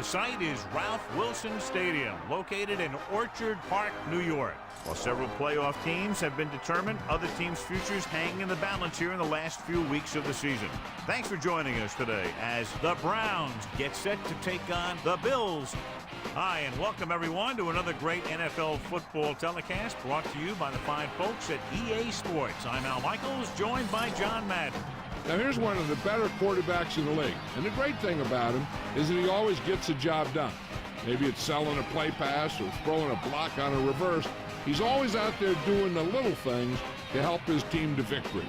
The site is Ralph Wilson Stadium, located in Orchard Park, New York. While several playoff teams have been determined, other teams' futures hang in the balance here in the last few weeks of the season. Thanks for joining us today as the Browns get set to take on the Bills. Hi, and welcome everyone to another great NFL football telecast brought to you by the fine folks at EA Sports. I'm Al Michaels, joined by John Madden. Now here's one of the better quarterbacks in the league, and the great thing about him is that he always gets the job done. Maybe it's selling a play pass or throwing a block on a reverse. He's always out there doing the little things to help his team to victory.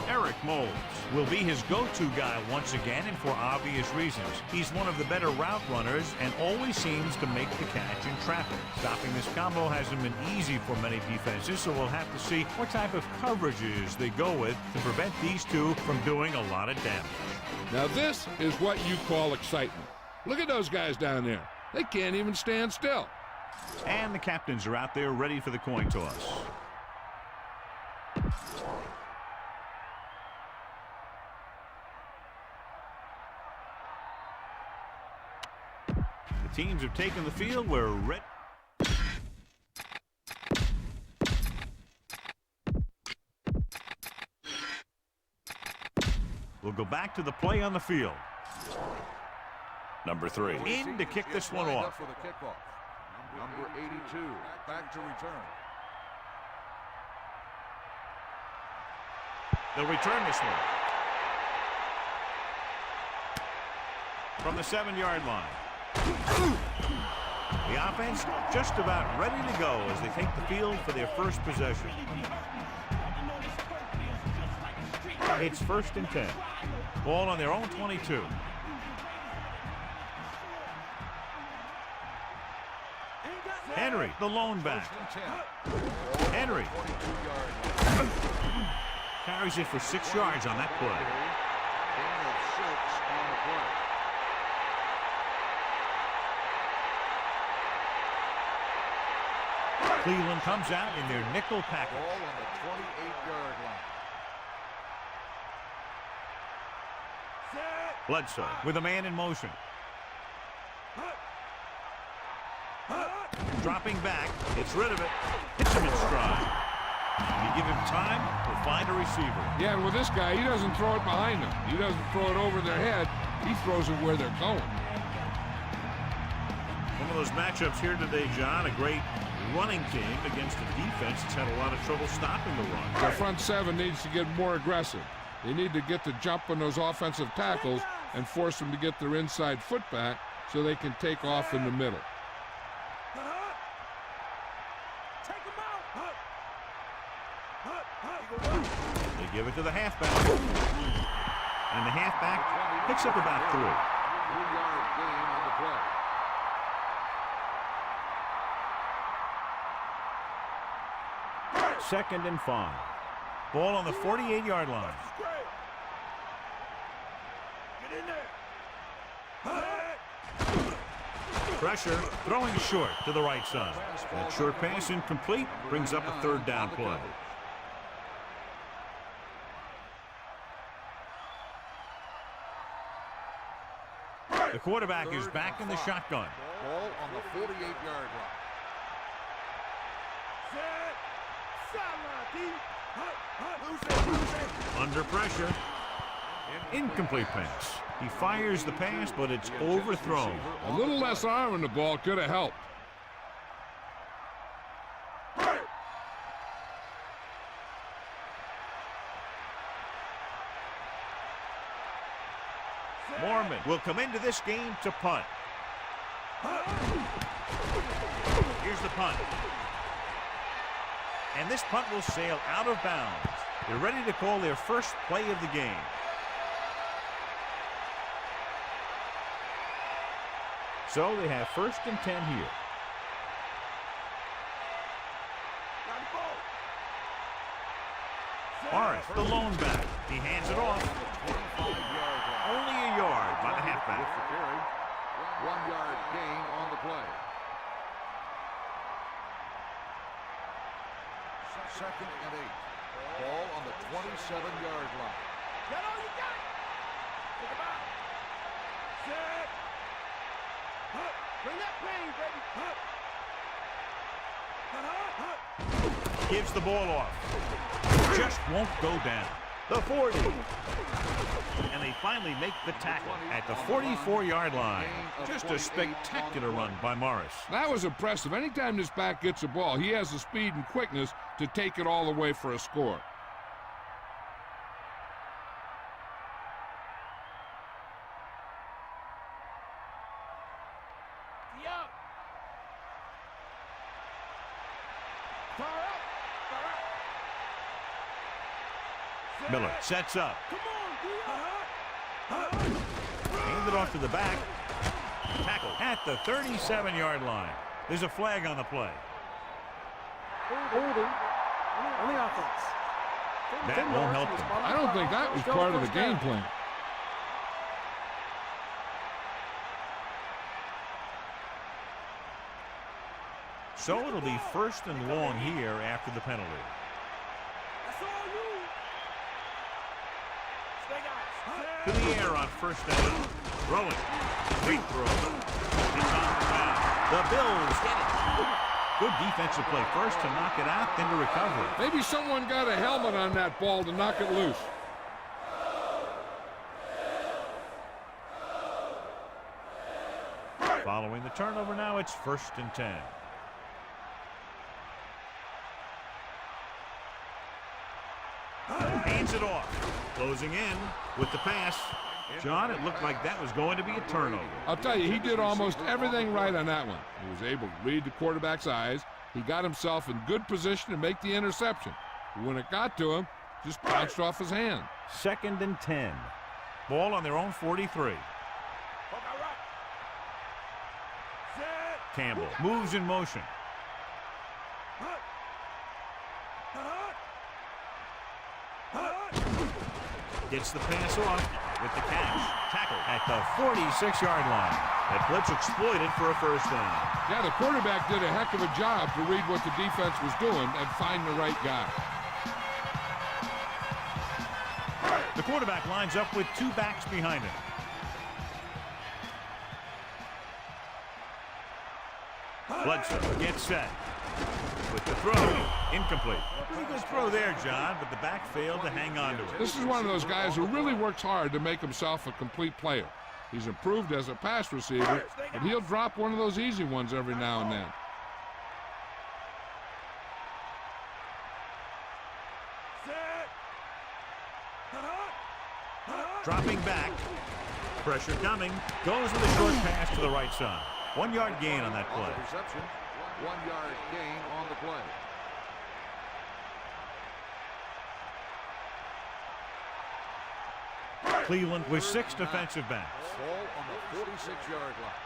Eric Moulds will be his go-to guy once again, and for obvious reasons. He's one of the better route runners and always seems to make the catch in traffic. Stopping this combo hasn't been easy for many defenses, so we'll have to see what type of coverages they go with to prevent these two from doing a lot of damage. Now this is what you call excitement. Look at those guys down there. They can't even stand still. And the captains are out there ready for the coin toss. Teams have taken the field. We're ready. We'll go back to the play on the field. Number 3 in to kick this one off. For the kickoff. Number 82 back to return. They'll return this one from the 7-yard line. The offense just about ready to go as they take the field for their first possession. It's 1st and 10. Ball on their own 22. Henry, the lone back. Henry carries it for 6 yards on that play. Cleveland comes out in their nickel package. Ball on the 28-yard line. Bledsoe with a man in motion. Dropping back, gets rid of it, hits him in stride. You give him time to find a receiver. Yeah, and with this guy, he doesn't throw it behind them. He doesn't throw it over their head. He throws it where they're going. One of those matchups here today, John, a great running team against a defense that's had a lot of trouble stopping the run. The front 7 needs to get more aggressive. They need to get the jump on those offensive tackles and force them to get their inside foot back so they can take off in the middle. They give it to the halfback. And the halfback picks up about 3. 3-yard gain on the play. Second and 5. Ball on the 48-yard line. Pressure, throwing short to the right side. That short pass incomplete, brings up a 3rd down play. The quarterback is back in the shotgun. Ball on the 48-yard line. Under pressure. Incomplete pass. He fires the pass, but it's overthrown. A little less arm on the ball could have helped. Mormon will come into this game to punt. Here's the punt. And this punt will sail out of bounds. They're ready to call their first play of the game. So they have 1st and 10 here. Morris, the lone back. He hands it off. Only a yard by the halfback. 1-yard gain on the play. 2nd and 8. Ball on the 27-yard line. Get all you got. Take him out. Set. Bring that pain, baby. Gives the ball off. Just won't go down. The 40. And they finally make the tackle at the 44-yard line. Just a spectacular run by Morris. That was impressive. Anytime this back gets a ball, he has the speed and quickness to take it all the way for a score. Miller sets up. Hand it off to the back. Tackle at the 37-yard line. There's a flag on the play. Holding on the offense. That won't help them. I don't think that was part of the game plan. So it'll be first and long here after the penalty. To the air on first down. Throwing. Great throw. It's on the ground. The Bills get it. Good defensive play. First to knock it out, then to recover. Maybe someone got a helmet on that ball to knock it loose. Following the turnover now, it's first and 10. Hands it off. Closing in with the pass. John, it looked like that was going to be a turnover. I'll tell you, he did almost everything right on that one. He was able to read the quarterback's eyes. He got himself in good position to make the interception. But when it got to him, just bounced off his hand. Second and 10. Ball on their own 43. Campbell moves in motion. Gets the pass off with the catch. Tackle at the 46-yard line. That blitz exploited for a first down. Yeah, the quarterback did a heck of a job to read what the defense was doing and find the right guy. The quarterback lines up with two backs behind him. Bledsoe gets set. With the throw, incomplete. Pretty good throw there, John, but the back failed to hang on to it. This is one of those guys who really works hard to make himself a complete player. He's improved as a pass receiver, but he'll drop one of those easy ones every now and then. Dropping back. Pressure coming. Goes with a short pass to the right side. 1 yard gain on that play. Reception. 1 yard gain on the play. Cleveland with 6 defensive backs. Ball on the 46-yard line.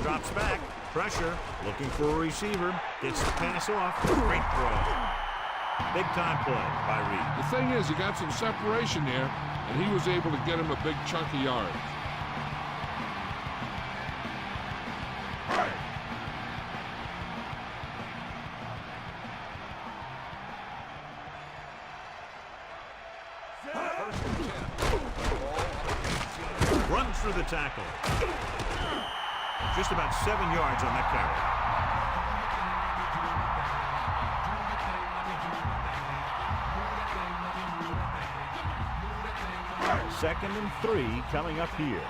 Drops back. Pressure. Looking for a receiver. Gets the pass off. Great throw. Big time play by Reed. The thing is, he got some separation there, and he was able to get him a big chunk of yards. Runs through the tackle. Just about 7 yards on that carry. Second and 3 coming up here.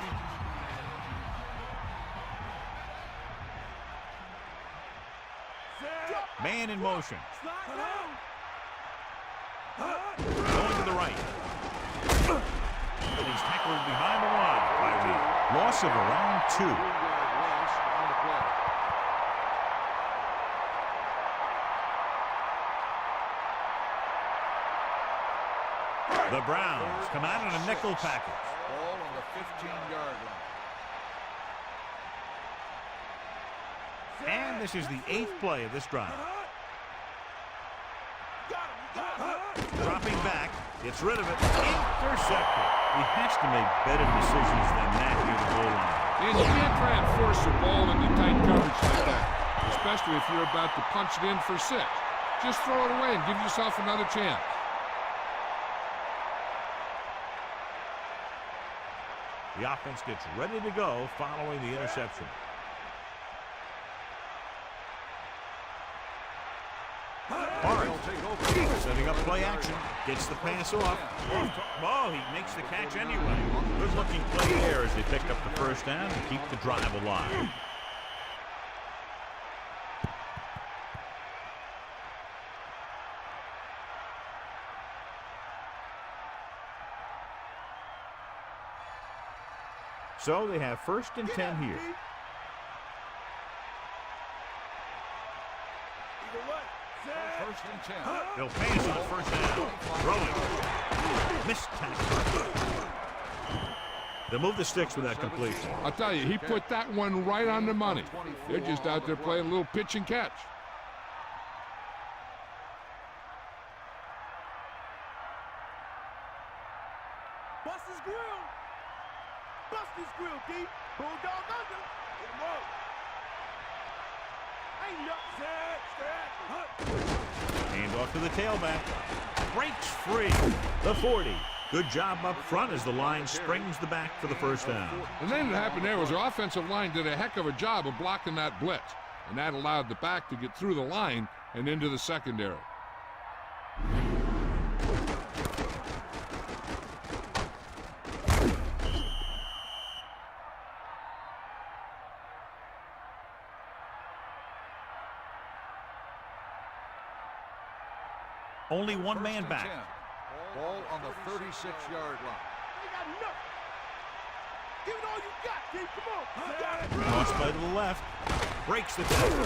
Man in motion. Going to the right. And he's tackled behind the line by Reed. Loss of around 2. 3 yard loss on the play. The Browns come out in a nickel package. Ball on the 15-yard line. And this is the 8th play of this drive. Dropping back, gets rid of it, intercepted. He has to make better decisions than that near the goal line. And you can't try and force the ball into tight coverage like that, especially if you're about to punch it in for 6. Just throw it away and give yourself another chance. The offense gets ready to go following the interception. Setting up play action. Gets the pass off. Oh, he makes the catch anyway. Good looking play there as they pick up the first down and keep the drive alive. So they have 1st and 10 here. First and 10. They'll pass on the first down. Throwing. Missed tackle. They'll move the sticks with that completion. I'll tell you, he put that one right on the money. They're just out there playing a little pitch and catch. Bust his grill. Bust his grill, D. Bulldog under. Good work. Ain't nothing. Hand off to the tailback. Breaks free. The 40. Good job up front as the line springs the back for the first down. And then what happened there was their offensive line did a heck of a job of blocking that blitz. And that allowed the back to get through the line and into the secondary. Only one man back. Ball on the 36-yard line. Give it all you got, kid. Come on. Cross play to the left. Breaks the tackle.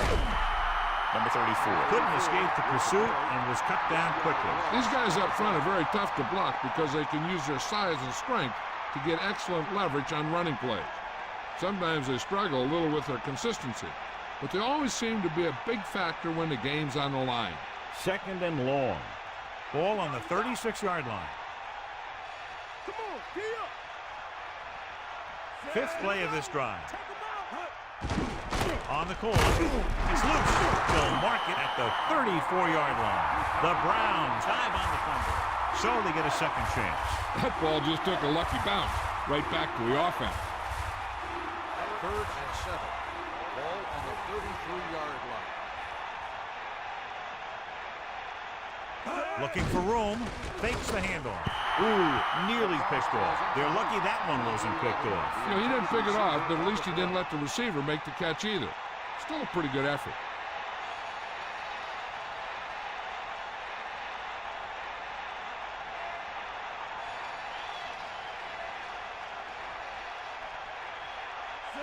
Number 34. Couldn't escape the pursuit and was cut down quickly. These guys up front are very tough to block because they can use their size and strength to get excellent leverage on running plays. Sometimes they struggle a little with their consistency, but they always seem to be a big factor when the game's on the line. 2nd and long. Ball on the 36-yard line. Come on, get up. 5th play of this drive. On the corner. It's loose. They'll mark it at the 34-yard line. The Browns dive on the fumble. So they get a second chance. That ball just took a lucky bounce right back to the offense. 3rd and 7. Ball on the 33-yard line. Looking for room. Fakes the handoff. Ooh, nearly picked off. They're lucky that one wasn't picked off. You know, he didn't pick it off, but at least he didn't let the receiver make the catch either. Still a pretty good effort.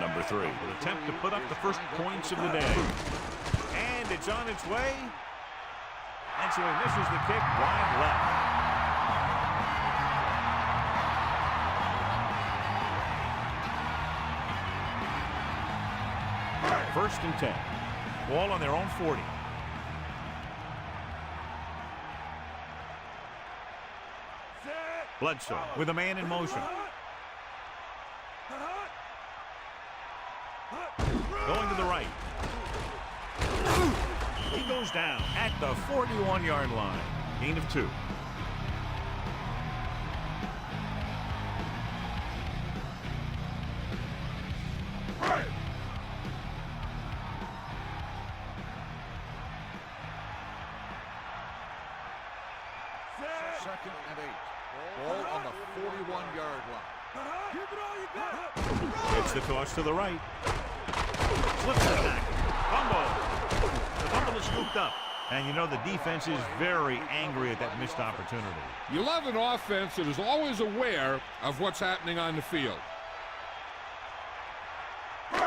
Number 3 will attempt to put up the first points of the day. And it's on its way. And so he misses the kick wide left. First and 10. Ball on their own 40. Bledsoe with a man in motion. Going to the right. He goes down at the 41-yard line. Gain of 2. Second and 8. Ball on the 41-yard line. Give it all you got. It's the toss to the right. Slips it back. Fumble. The fumble is scooped up. And you know the defense is very angry at that missed opportunity. You love an offense that is always aware of what's happening on the field.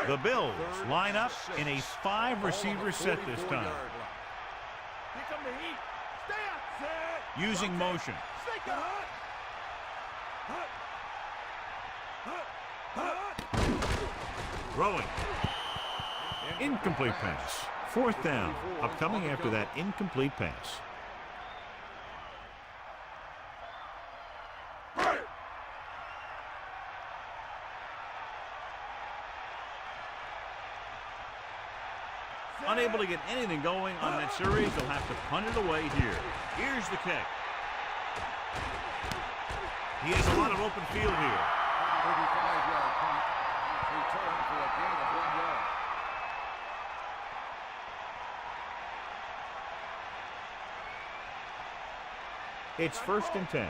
The Bills line up in a 5-receiver set this time. Here come the heat. Stay outside. Using motion. Stay up. Throwing. Incomplete pass. 4th down. Upcoming after that incomplete pass. Unable to get anything going on that series, they'll have to punt it away here. Here's the kick. He has a lot of open field here. 35-yard punt. Return for a gain of 1 yard. It's 1st and 10.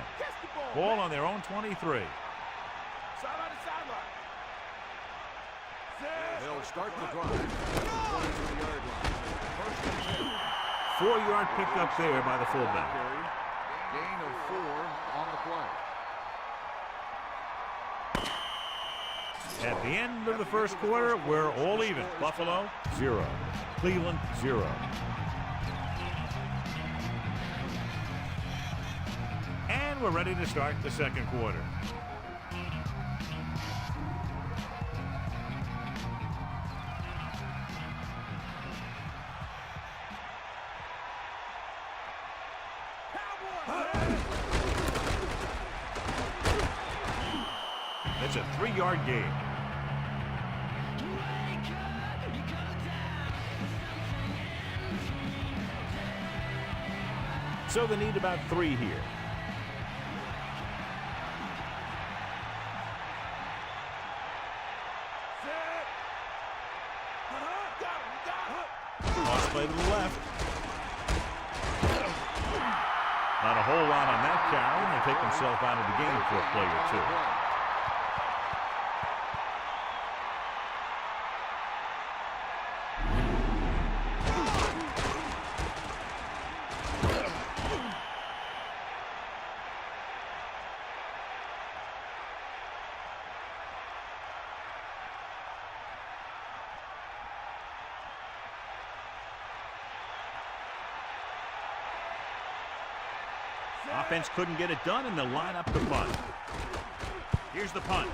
Ball on their own 23. Sideline to sideline. They'll start the drive. 23-yard line. 1st and 10. 4-yard pickup there by the fullback. Gain of 4 on the play. At the end of the first quarter, we're all even. Buffalo, 0. Cleveland, 0. And we're ready to start the second quarter. It's a 3-yard gain. So they need about 3 here. Cross play to the left. Not a whole lot on that carry, and they take themselves out of the game for a play or two. Offense couldn't get it done, and they'll line up the punt. Here's the punt.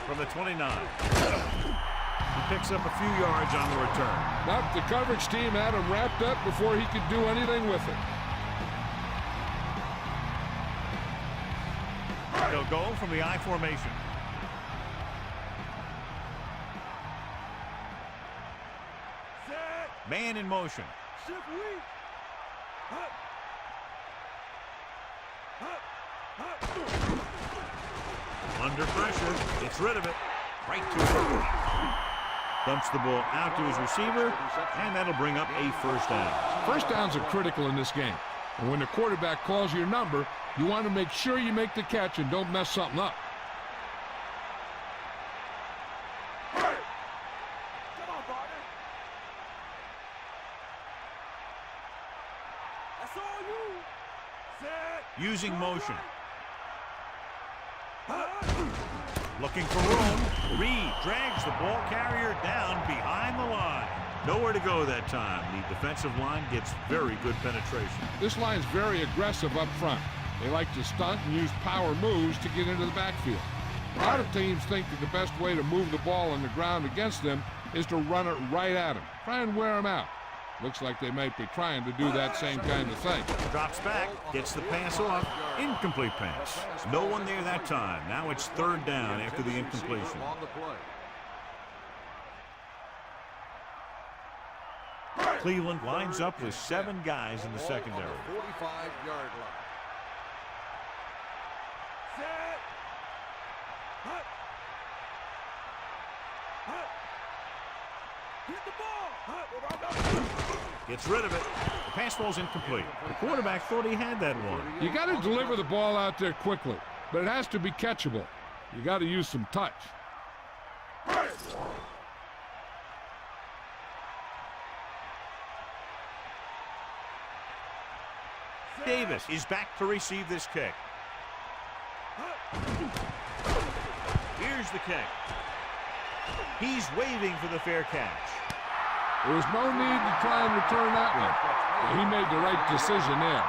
From the 29. He picks up a few yards on the return. Now the coverage team had him wrapped up before he could do anything with it. They'll go from the I formation. Man in motion. Under pressure, gets rid of it. Right to him. Dumps the ball out to his receiver, and that'll bring up a first down. First downs are critical in this game. And when the quarterback calls your number, you want to make sure you make the catch and don't mess something up. Using motion. Looking for room. Reed drags the ball carrier down behind the line. Nowhere to go that time. The defensive line gets very good penetration. This line's very aggressive up front. They like to stunt and use power moves to get into the backfield. A lot of teams think that the best way to move the ball on the ground against them is to run it right at them. Try and wear them out. Looks like they might be trying to do that same kind of thing. Drops back, gets the pass off. Incomplete pass. No one there that time. Now it's 3rd down after the incompletion. Cleveland lines up with 7 guys in the secondary. 45-yard line. Gets rid of it. The pass ball's incomplete. The quarterback thought he had that one. You got to deliver the ball out there quickly, but it has to be catchable. You got to use some touch. Davis is back to receive this kick. Here's the kick. He's waving for the fair catch. There was no need to try and return that one. He made the right decision there.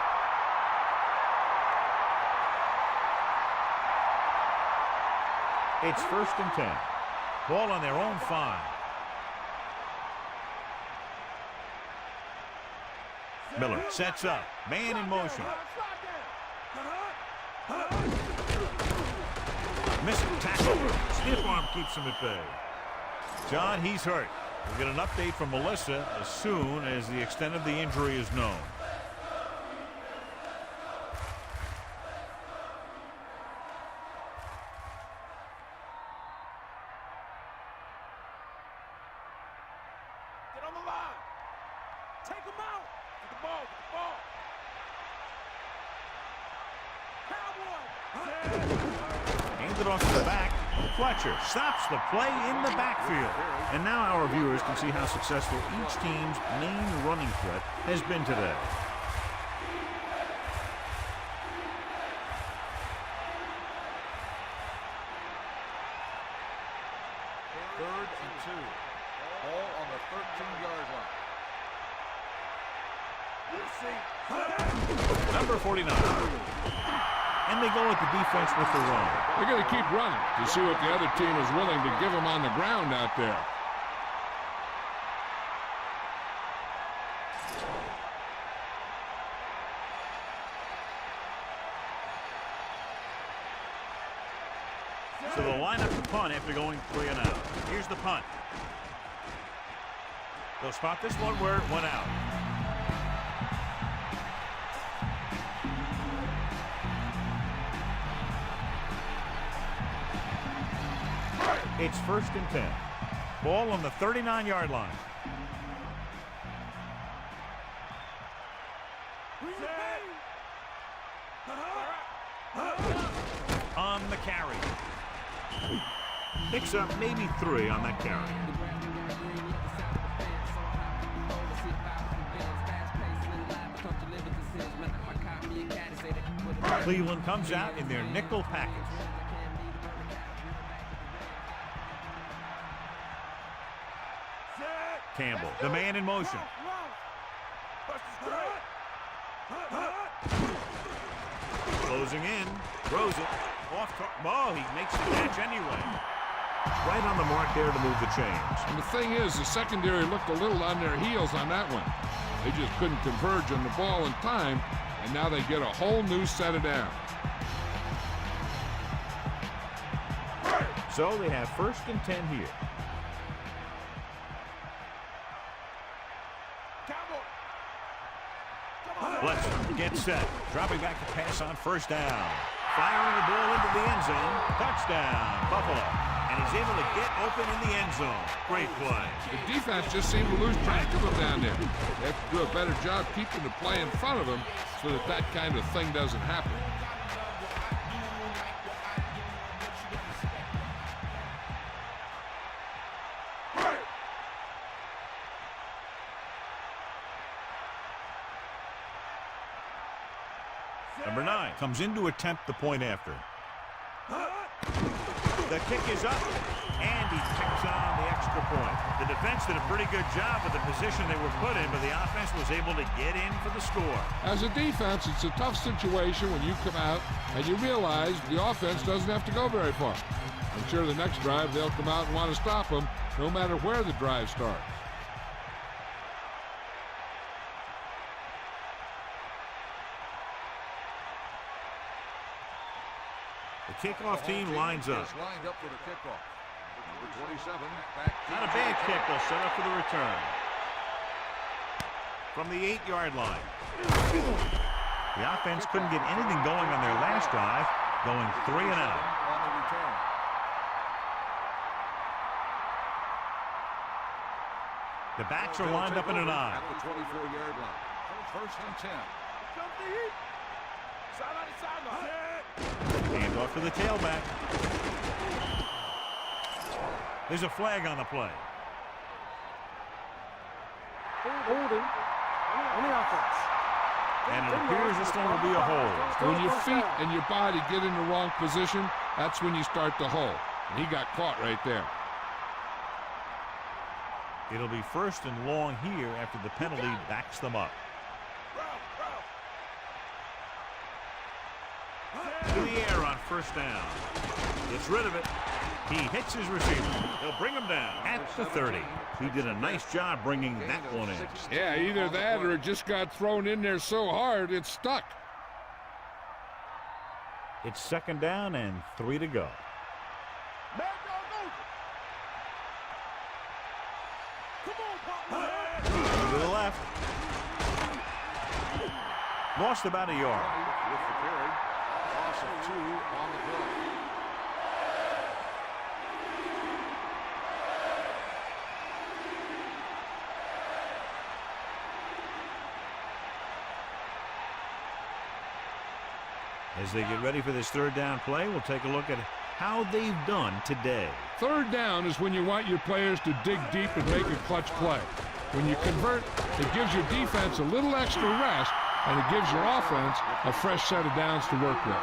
It's 1st and 10. Ball on their own 5. Miller sets up. Man in motion. Missing tackle. Stiff arm keeps him at bay. John, he's hurt. We'll get an update from Melissa as soon as the extent of the injury is known. on the line. Take him out. Get the ball. Get the ball. Aimed it off to the back. Fletcher stops the play in the backfield. And now our viewers can see how successful each team's main running threat has been today. Third and 2. Ball on the 13-yard line. Number 49. And they go with the defense with the run. They're going to keep running to see what the other team is willing to give them on the ground out there. So they'll line up the punt after going 3 and out. Here's the punt. They'll spot this one where it went out. It's 1st and 10. Ball on the 39-yard line. On the carry. Picks up maybe 3 on that carry. Cleveland comes out in their nickel package. Campbell, the man in motion. Closing in, throws it. Oh, he makes the catch anyway. Right on the mark there to move the chains. And the thing is, the secondary looked a little on their heels on that one. They just couldn't converge on the ball in time, and now they get a whole new set of downs. So they have 1st and 10 here. Fletcher gets set. Dropping back to pass on 1st down. Firing the ball into the end zone. Touchdown, Buffalo. And he's able to get open in the end zone. Great play. The defense just seemed to lose track of them down there. They have to do a better job keeping the play in front of them so that that kind of thing doesn't happen. Number 9 comes in to attempt the point after. The kick is up, and he picks on the extra point. The defense did a pretty good job with the position they were put in, but the offense was able to get in for the score. As a defense, it's a tough situation when you come out and you realize the offense doesn't have to go very far. I'm sure the next drive they'll come out and want to stop them, no matter where the drive starts. The kickoff team lines up. Lined up for the kickoff. Number 27. Not a bad kick. They'll set up for the return. From the 8-yard line. The offense couldn't get anything going on their last drive, going 3 and out. On the return. The backs are lined up in an eye. At the 24-yard line. 1st and 10. Sideline to sideline. Hand off to the tailback. There's a flag on the play. Holding on the offense. And it appears this one will be a hold. When your feet and your body get in the wrong position, that's when you start to hold. And he got caught right there. It'll be 1st and long here after the penalty backs them up. To the air on 1st down. Gets rid of it. He hits his receiver. They'll bring him down at the 30. He did a nice job bringing that one in. Yeah, either that or it just got thrown in there so hard it stuck. It's 2nd down and 3 to go. To the left. Lost about a yard. With the carry. Loss of 2 on the play. As they get ready for this third down play, we'll take a look at how they've done today. Third down is when you want your players to dig deep and make a clutch play. When you convert, it gives your defense a little extra rest, and it gives your offense a fresh set of downs to work with.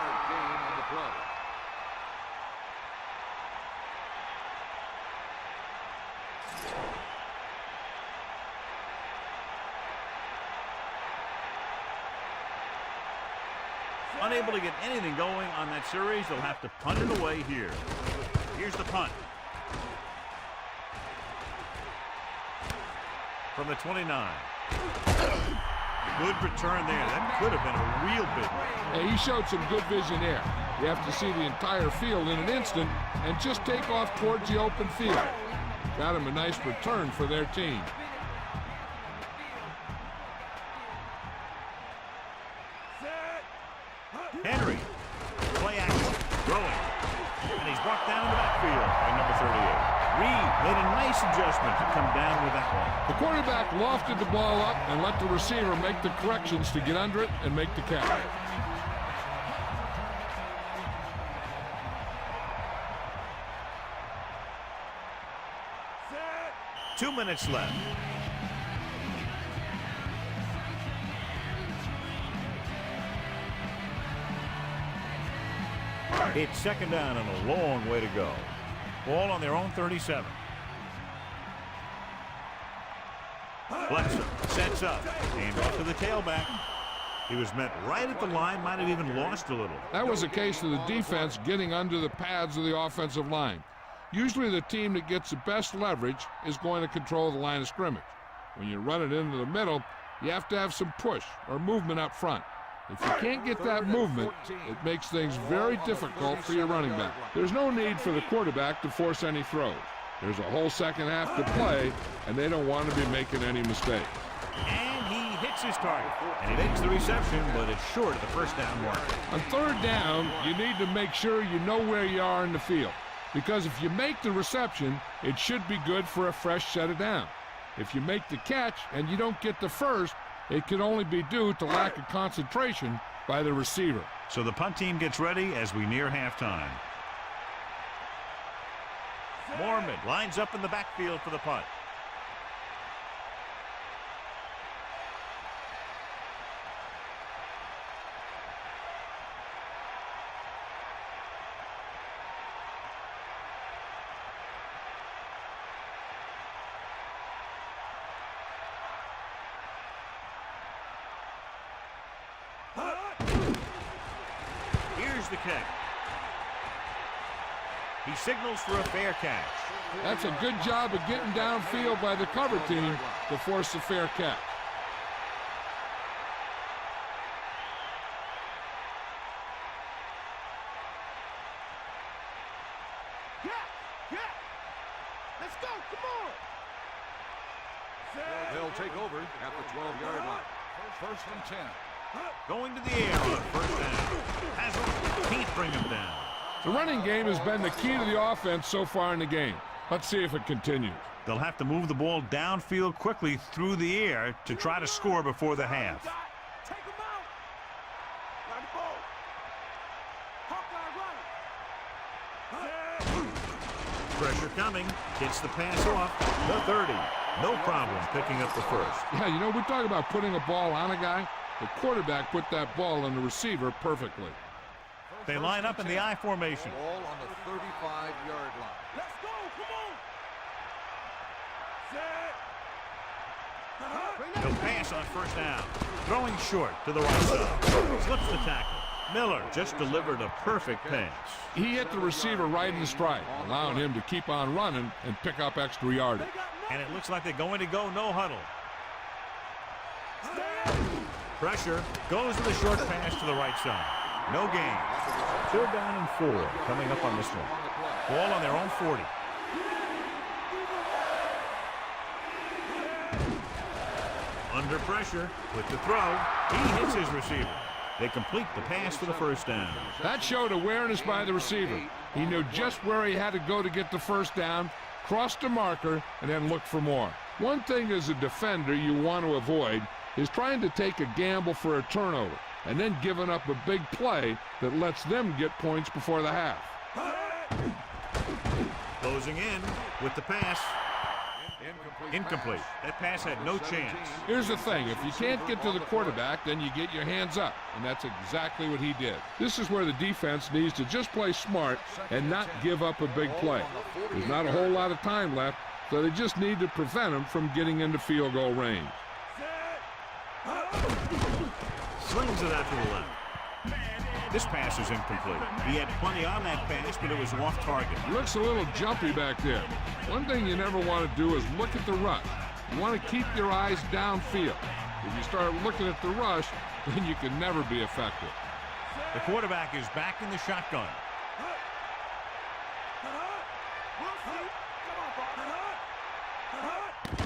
Unable to get anything going on that series, they'll have to punt it away here. Here's the punt. From the 29. Good return there. That could have been a real big one. Yeah, he showed some good vision there. You have to see the entire field in an instant and just take off towards the open field. Got him a nice return for their team. Henry, play action, throwing, and he's brought down in the backfield by number 38. Reed made a nice adjustment to come down with that one. The quarterback lofted the ball up and let the receiver make the corrections to get under it and make the catch. Set. 2 minutes left. It's second down and a long way to go. Ball on their own 37. Bledsoe sets up. Hand off to the tailback. He was met right at the line, might have even lost a little. That was a case of the defense getting under the pads of the offensive line. Usually the team that gets the best leverage is going to control the line of scrimmage. When you run it into the middle, you have to have some push or movement up front. If you can't get that movement, it makes things very difficult for your running back. There's no need for the quarterback to force any throws. There's a whole second half to play, and they don't want to be making any mistakes. And he hits his target. And he makes the reception, but it's short of the first down mark. On third down, you need to make sure you know where you are in the field. Because if you make the reception, it should be good for a fresh set of downs. If you make the catch and you don't get the first, it can only be due to lack of concentration by the receiver. So the punt team gets ready as we near halftime. Mormon lines up in the backfield for the punt. Here's the kick. He signals for a fair catch. That's a good job of getting downfield by the cover team to force a fair catch. Yeah. Let's go. Come on. They'll take over at the 12-yard line. First and 10. Going to the air on first down. Haslam can't bring him down. The running game has been the key to the offense so far in the game. Let's see if it continues. They'll have to move the ball downfield quickly through the air to try to score before the half. Take him out. Got the ball. Hawkeye running. Pressure coming. Gets the pass off. The 30. No problem picking up the first. Yeah, you know, we talk about putting a ball on a guy. The quarterback put that ball on the receiver perfectly. They line up in the I formation. Ball on the 35-yard line. Let's go. Come on. Set. He'll pass on first down. Throwing short to the right side. Slips the tackle. Miller just delivered a perfect pass. He hit the receiver right in stride, allowing him to keep on running and pick up extra yardage. And it looks like they're going to go no huddle. Pressure goes to the short pass to the right side. No gain. 3rd down and 4 coming up on this one. Ball on their own 40. Under pressure with the throw. He hits his receiver. They complete the pass for the first down. That showed awareness by the receiver. He knew just where he had to go to get the first down, crossed the marker, and then looked for more. One thing as a defender you want to avoid is trying to take a gamble for a turnover. and then giving up a big play that lets them get points before the half. Closing in with the pass. Incomplete. That pass had no chance. Here's the thing. If you can't get to the quarterback, then you get your hands up, and that's exactly what he did. This is where the defense needs to just play smart and not give up a big play. There's not a whole lot of time left, so they just need to prevent him from getting into field goal range. Slings it out to the left. This pass is incomplete. He had plenty on that pass, but it was off target. Looks a little jumpy back there. One thing you never want to do is look at the rush. You want to keep your eyes downfield. If you start looking at the rush, then you can never be effective. The quarterback is back in the shotgun.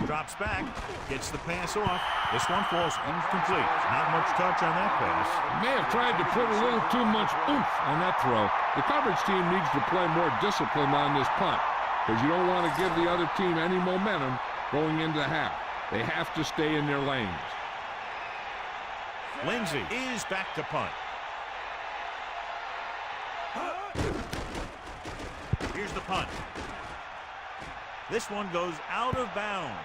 Drops back, gets the pass off. This one falls incomplete. Not much touch on that pass. May have tried to put a little too much oomph on that throw. The coverage team needs to play more discipline on this punt, because you don't want to give the other team any momentum going into the half. They have to stay in their lanes. Lindsey is back to punt. Here's the punt. This one goes out of bounds.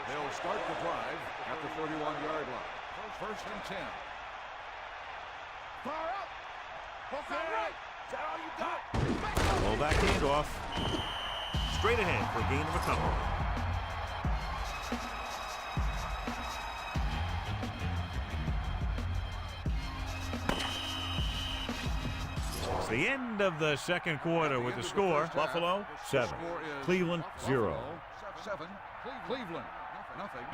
They'll start the drive at the 31-yard line. First and 10. Far out. Hook out right. Is that all you got? Roll back handoff. Straight ahead for a gain of a couple. It's the end of the second quarter with the score. Buffalo 7, Cleveland 0. 7, Cleveland nothing.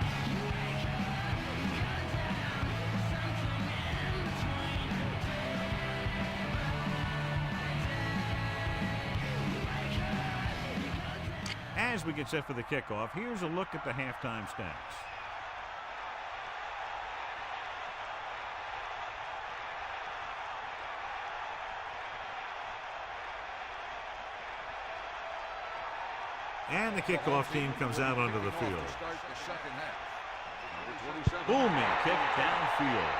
As we get set for the kickoff, here's a look at the halftime stats. And the kickoff team comes out onto the field. Booming kick downfield.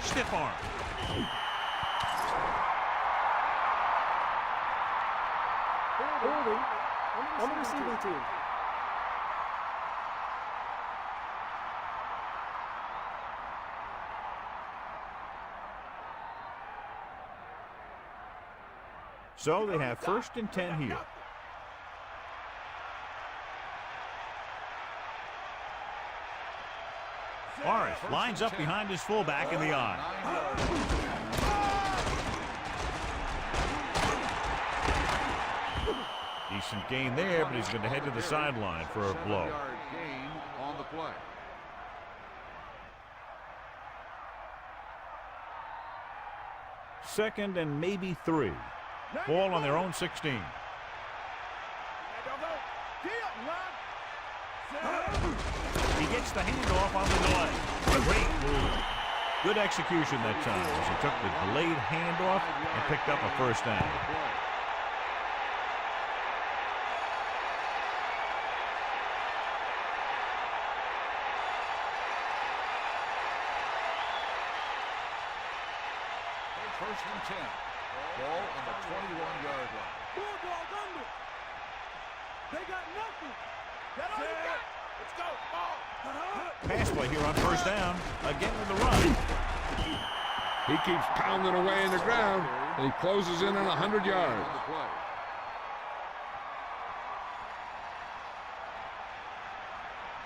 Stiff arm. Holding on the receiving team. So they have first and 10 here. Morris lines up behind his fullback in the eye. Decent gain there, but he's going to head to the sideline for a blow. Gain on the play. Second and maybe 3. Ball on their own 16. He gets the handoff on the delay. Great move. Good execution that time as he took the delayed handoff and picked up a first down. First and 10. Ball on the 21-yard line. Bulldog under. They got nothing. That all you got. Let's go. Ball. Pass play here on first down. Again with the run. He keeps pounding away in the ground, and he closes in on 100 yards.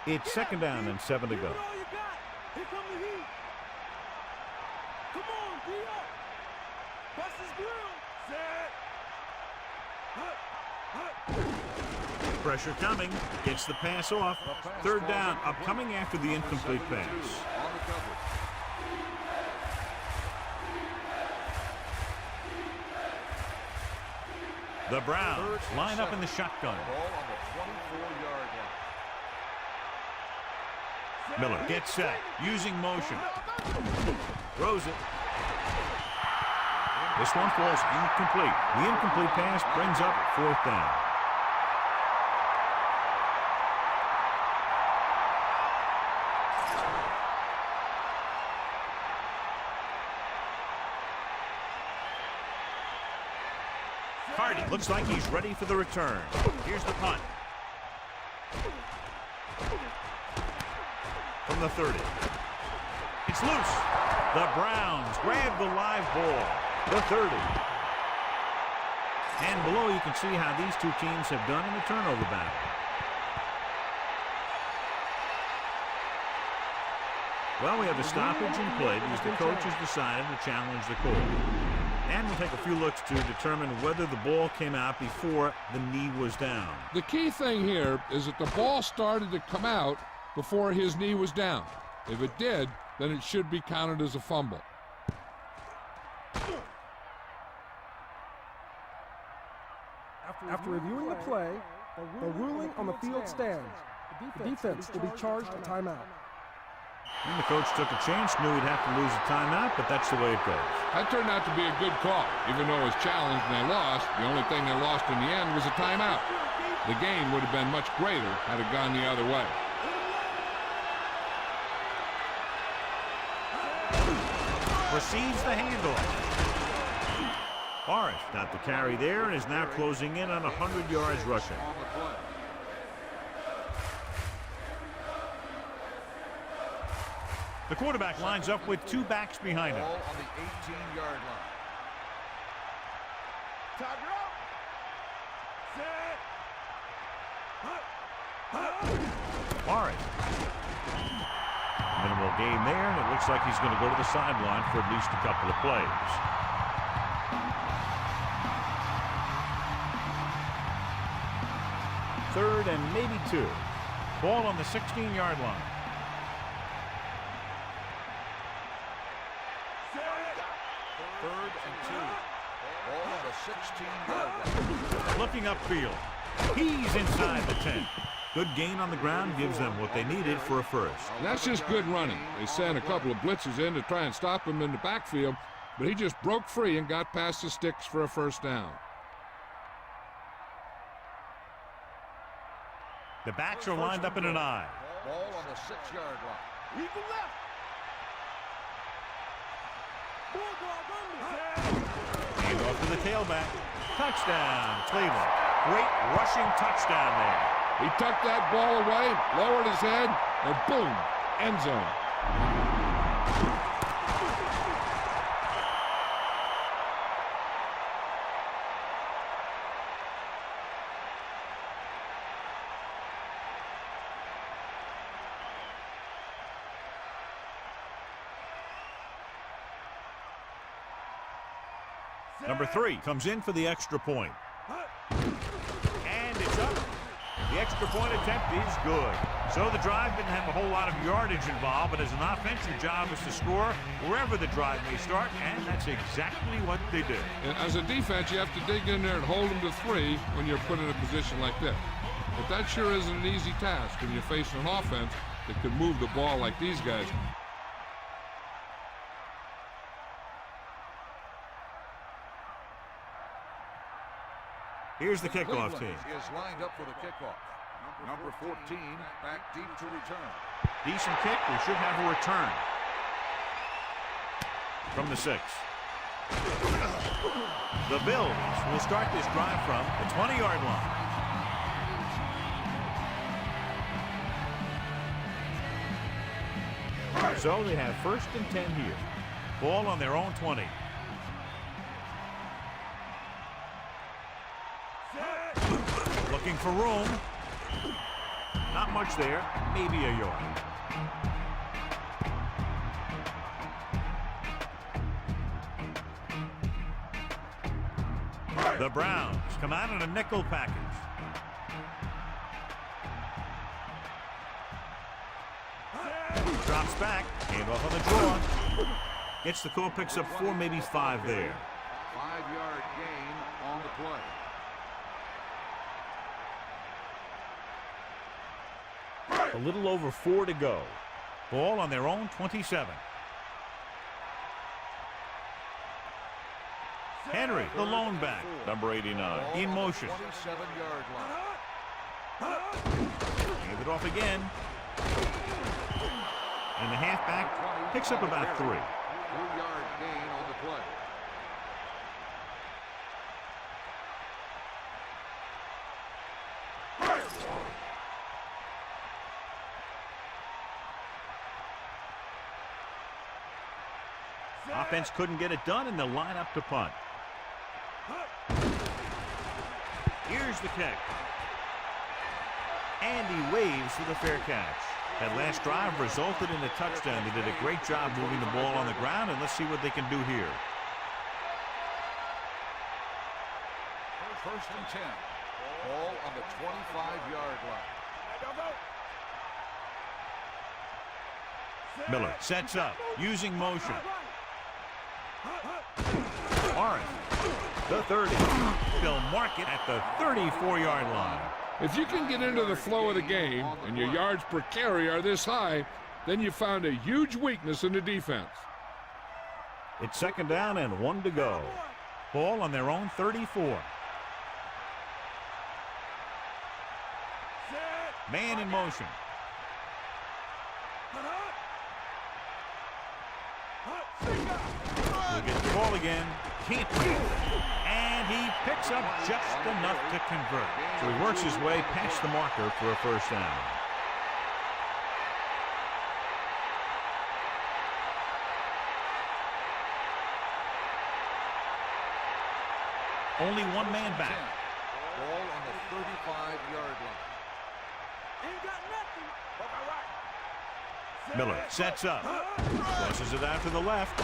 It's second down and 7 to go. All you got. Here come the heat. Come on, D-up. Bust his grill. Set. Pressure coming. Gets the pass off. Third down upcoming after the incomplete pass. The Browns line up in the shotgun. Ball on the 24-yard line. Miller gets set, using motion. Throws it. This one falls incomplete. The incomplete pass brings up 4th down. Hardy looks like he's ready for the return. Here's the punt. From the 30. It's loose. The Browns grab the live ball. The 30. And below you can see how these two teams have done in the turnover battle. Well, we have a stoppage in play because the coach has decided to challenge the call. And we'll take a few looks to determine whether the ball came out before the knee was down. The key thing here is that the ball started to come out before his knee was down. If it did, then it should be counted as a fumble. After reviewing the play, the ruling on the field stands. The defense will be charged a timeout. And the coach took a chance, knew he'd have to lose a timeout, but that's the way it goes. That turned out to be a good call. Even though it was challenged and they lost, the only thing they lost in the end was a timeout. The game would have been much greater had it gone the other way. Receives the handoff. Forrest got the carry there and is now closing in on 100 yards rushing. The quarterback lines up with 2 backs behind him. Ball on the 18-yard line. Tiger up. Set. Forrest. Minimal gain there, and it looks like he's going to go to the sideline for at least a couple of plays. Third and maybe 2. Ball on the 16-yard line. Third and 2. Ball on the 16-yard line. Looking upfield. He's inside the 10. Good gain on the ground gives them what they needed for a first. And that's just good running. They sent a couple of blitzes in to try and stop him in the backfield, but he just broke free and got past the sticks for a first down. The backs are lined up in an I. Ball on the 6-yard line. Eagle left. Bulldog under. Hand off to the tailback. Touchdown, Cleveland. Great rushing touchdown there. He tucked that ball away, lowered his head, and boom, end zone. Number 3 comes in for the extra point. And it's up. The extra point attempt is good. So the drive didn't have a whole lot of yardage involved, but as an offensive job is to score wherever the drive may start, and that's exactly what they did. And as a defense, you have to dig in there and hold them to 3 when you're put in a position like this. But that sure isn't an easy task when you're facing an offense that can move the ball like these guys. Here's the kickoff Cleveland team. is lined up for the kickoff. Number 14 back deep to return. Decent kick. We should have a return. From the 6. The Bills will start this drive from the 20-yard line. So they have 1st and 10 here. Ball on their own 20. Looking for room. Not much there. Maybe a yard. The Browns come out in a nickel package. Drops back. Hand off on the draw. Gets the call, picks up 4, maybe 5 there. 5-yard gain on the play. A little over 4 to go. Ball on their own 27. Henry, the lone back, number 89, in motion. 27-yard line. Hand it off again. And the halfback picks up about 3. 2-yard gain on the play. Offense couldn't get it done, and they'll line up to punt. Here's the kick. And he waves for the fair catch. That last drive resulted in a touchdown. They did a great job moving the ball on the ground, and let's see what they can do here. First and 10. Ball on the 25-yard line. Miller sets up, using motion. Orange, the 30. They'll mark it at the 34-yard line. If you can get into the flow of the game and your yards per carry are this high, then you found a huge weakness in the defense. It's second down and 1 to go. Ball on their own 34. Man in motion. He'll get the ball again. Can't do it. And he picks up just enough to convert. So he works his way past the marker for a first down. Only one man back. Ball on the 35-yard line. Ain't got nothing. Miller sets up. Flushes it out to the left.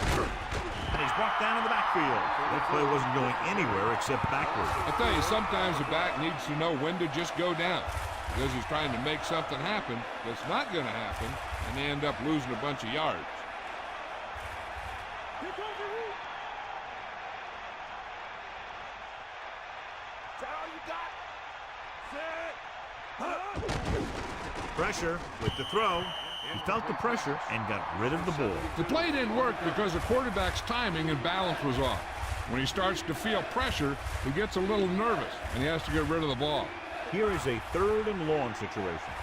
And he's brought down in the backfield. That play wasn't going anywhere except backward. I tell you, sometimes the back needs to know when to just go down because he's trying to make something happen that's not going to happen, and they end up losing a bunch of yards. Here comes the root. Is that all you got? Set. Pressure with the throw. He felt the pressure and got rid of the ball. The play didn't work because the quarterback's timing and balance was off. When he starts to feel pressure, he gets a little nervous, and he has to get rid of the ball. Here is a 3rd and long situation.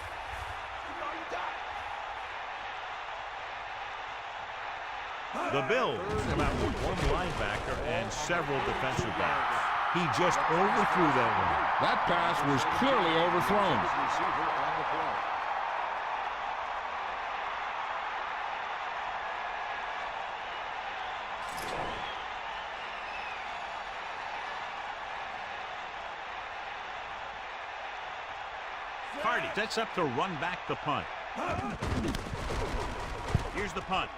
The Bills come out with one linebacker and several defensive backs. He just overthrew that one. That pass was clearly overthrown. Receiver on the play. Hardy sets up to run back the punt. Here's the punt.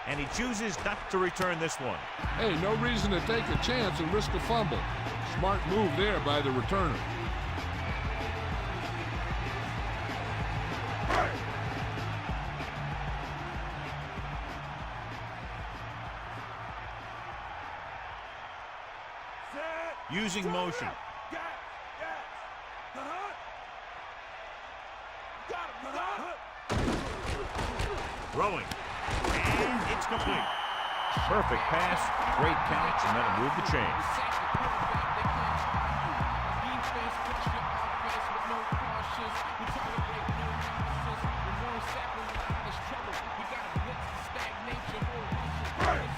And he chooses not to return this one. Hey, no reason to take a chance and risk a fumble. Smart move there by the returner. Using motion. Throwing. And it's complete. Perfect pass, great catch, and that'll move the chains.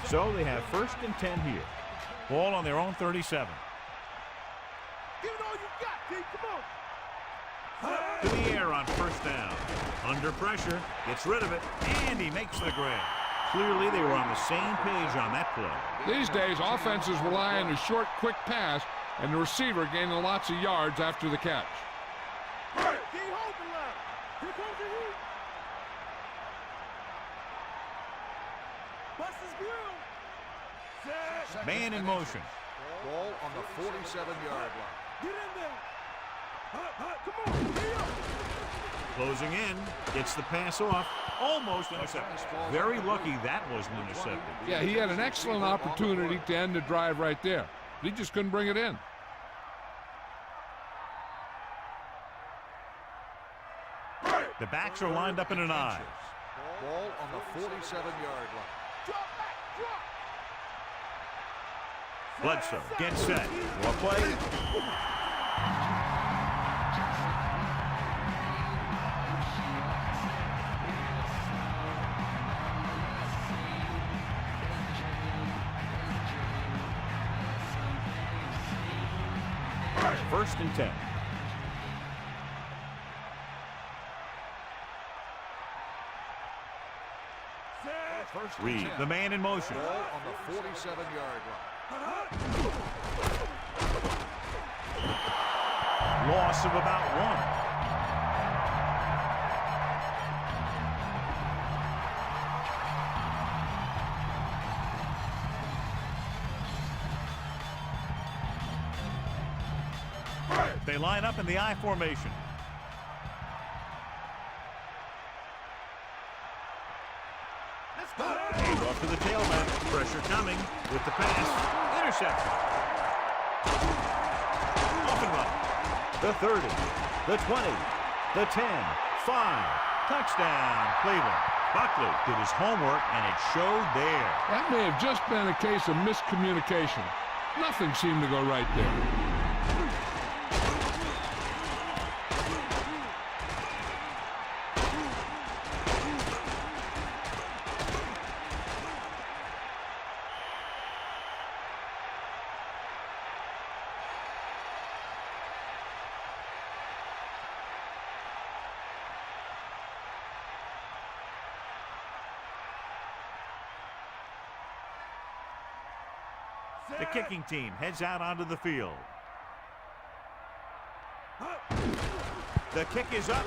So they have 1st and 10 here. Ball on their own 37. Give it all you got, D. Come on. To the air on 1st down. Under pressure, gets rid of it, and he makes the grab. Clearly, they were on the same page on that play. These days, offenses rely on a short, quick pass, and the receiver gaining lots of yards after the catch. D. Hold the line. Here comes the heat. Bust his grill. Set. Man in motion. Ball on the 47-yard line. Get in there. Come on. Hurry up. Closing in, gets the pass off, almost intercepted. Very lucky that wasn't intercepted. Yeah, he had an excellent opportunity to end the drive right there. He just couldn't bring it in. The backs are lined up in an I. Ball on the 47-yard line. Drop back. Drop. Bledsoe gets set. More play. First and 10. Reed, the man in motion. Ball on the 47-yard line. Loss of about 1. They line up in the I formation. Hand off to the tailback. Pressure coming with the pass. Interception. Off and running. The 30, the 20, the 10, 5. Touchdown, Cleveland. Buckley did his homework, and it showed there. That may have just been a case of miscommunication. Nothing seemed to go right there. The kicking team heads out onto the field. The kick is up.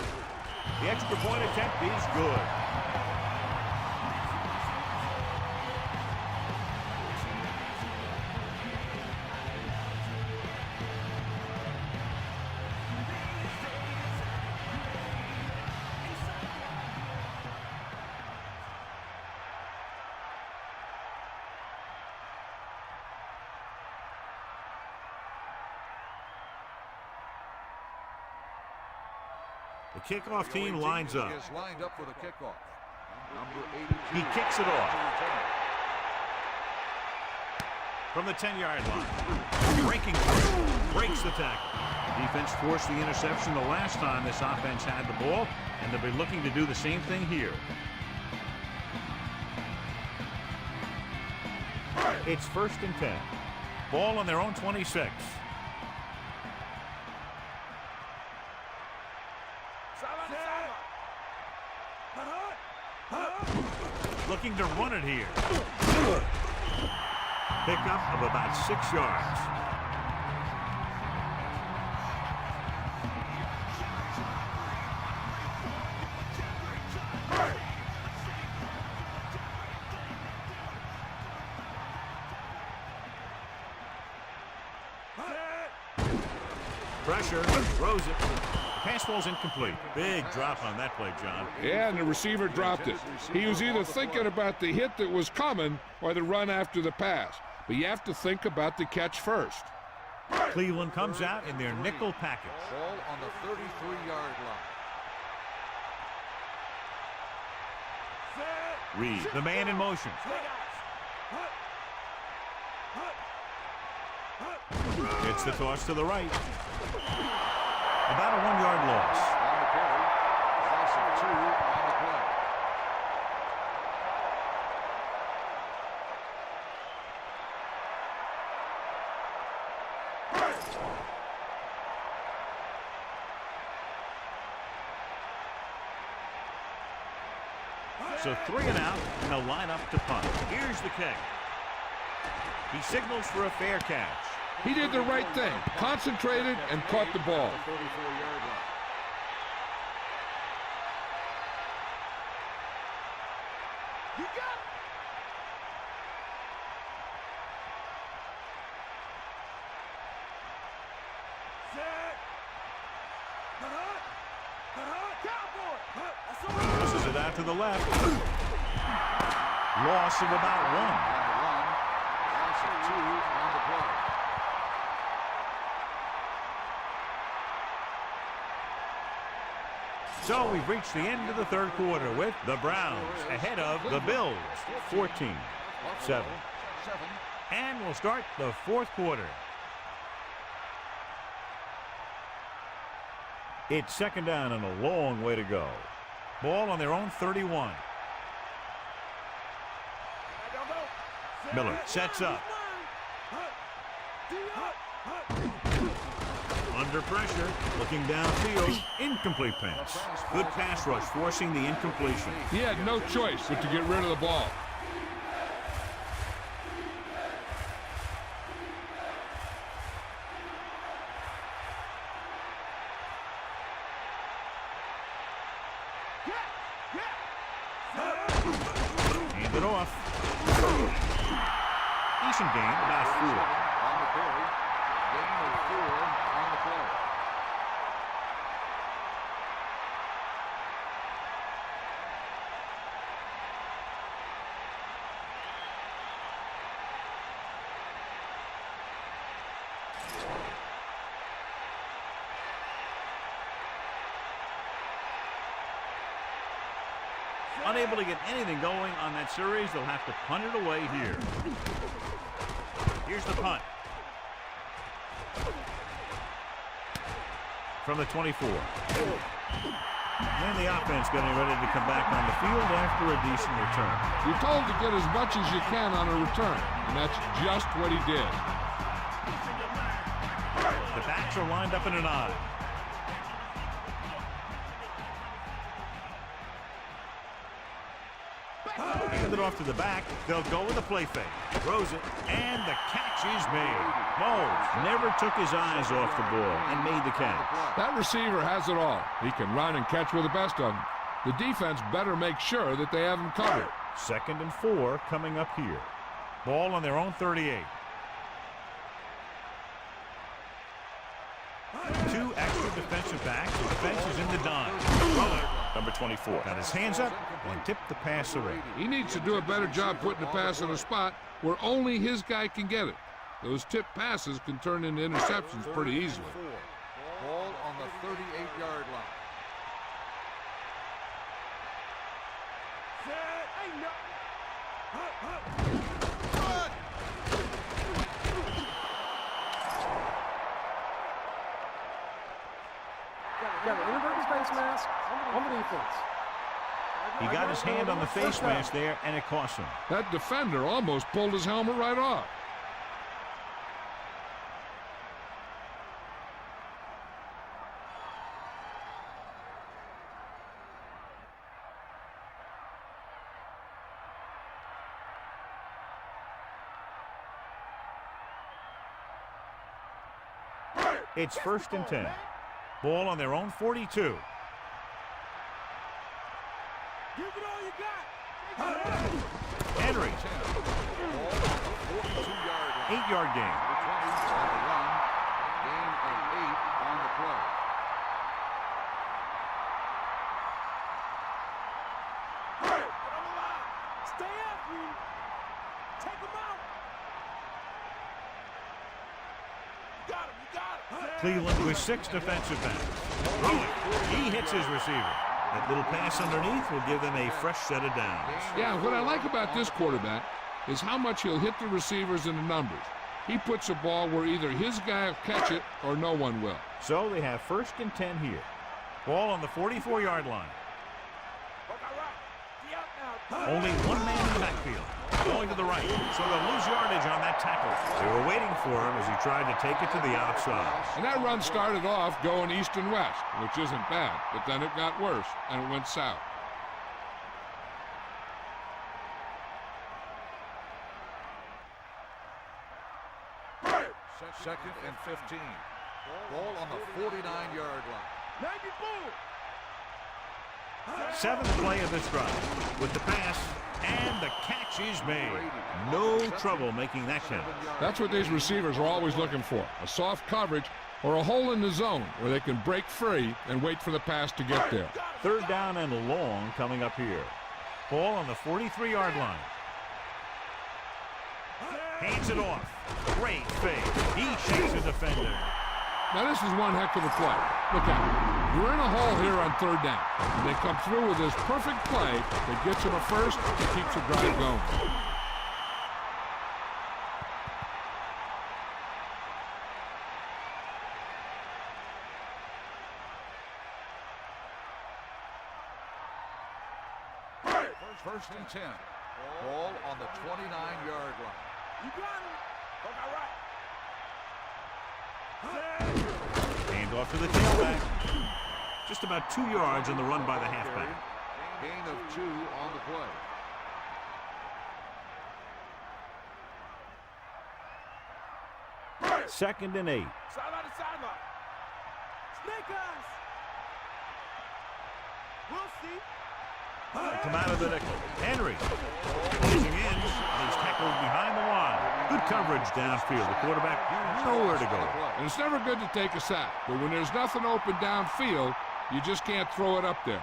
The extra point attempt is good. The kickoff team lines up. He is lined up for the kickoff. Number 82. He kicks it off. From the 10-yard line. Breaking through. Breaks the tackle. Defense forced the interception the last time this offense had the ball, and they'll be looking to do the same thing here. It's first and 10. Ball on their own 26. Looking to run it here. Pickup of about 6 yards. Pressure, throws it. Pass ball's incomplete. Big drop on that play, John. Yeah, and the receiver dropped it. He was either thinking about the hit that was coming or the run after the pass. But you have to think about the catch first. Cleveland comes out in their nickel package. Ball on the 33-yard line. Reed, the man in motion. It's the toss to the right. About a 1-yard loss. On the carry. Loss of 2 on the play. So 3 and out, and they'll line up to punt. Here's the kick. He signals for a fair catch. He did the right thing, concentrated and caught the ball. 34-yard line. You got it. Cowboy. Pushes it out to the left. Loss of about 1. On the run. Loss of 2 on the play. So we've reached the end of the third quarter with the Browns ahead of the Bills, 14-7. 7 And we'll start the fourth quarter. It's second down and a long way to go. Ball on their own 31. Miller sets up. Under pressure, looking downfield, incomplete pass. Good pass rush, forcing the incompletion. He had no choice but to get rid of the ball. Hand it off. Decent gain, about 4. On the carry. Gain of 4 on the play. Unable to get anything going on that series, they'll have to punt it away here. Here's the punt. From the 24. Then the offense getting ready to come back on the field after a decent return. You're told to get as much as you can on a return, and that's just what he did. The backs are lined up in an I. Hand it off to the back. They'll go with a play fake. Throws it, and the catch is made. Moles never took his eyes off the ball and made the catch. That receiver has it all. He can run and catch with the best of them. The defense better make sure that they have him covered. Second and 4 coming up here. Ball on their own 38. 2 extra defensive backs. The defense is in the dime. Number 24 got his hands up and tipped the pass away. He needs to do a better job putting the pass in a spot where only his guy can get it. Those tipped passes can turn into interceptions pretty easily. Ball on the 38-yard line. Got an inadvertent face mask on the defense. He got his hand on the face mask there, and it cost him. That defender almost pulled his helmet right off. It's first and 10. Ball on their own 42. Give it all you got. Henry. 8-yard gain. On the run. Gain of 8 on the play. Stay up, you. Take him out. You got him. You got him. Cleveland with 6 defensive backs. Throwing. He hits his receiver. That little pass underneath will give them a fresh set of downs. Yeah, what I like about this quarterback is how much he'll hit the receivers in the numbers. He puts a ball where either his guy will catch it or no one will. So they have first and 10 here. Ball on the 44-yard line. Only one man in the backfield. Going to the right. So they'll lose yardage on that tackle. They were waiting for him as he tried to take it to the outside. And that run started off going east and west, which isn't bad, but then it got worse and it went south. Second and 15. Ball on the 49-yard line. 94. 7th play of this drive with the pass, and the catch is made. No trouble making that count. That's what these receivers are always looking for, a soft coverage or a hole in the zone where they can break free and wait for the pass to get there. Third down and long coming up here. Ball on the 43-yard line. Hands it off. Great fake. He shakes the defender. Now this is one heck of a play. Look at it. You're in a hole here on third down. And they come through with this perfect play that gets them a first and keeps the drive going. First and 10. Ball on the 29-yard line. You got him. Look all right. Hand off to the tailback. Just about 2 yards on the run by the halfback. Gain of 2 on the play. Second and 8. Sideline to sideline. Snake eyes. We'll see. Come out of the nickel. Henry closing in, and he's tackled behind the line. Good coverage downfield. The quarterback nowhere to go. And it's never good to take a sack, but when there's nothing open downfield, you just can't throw it up there.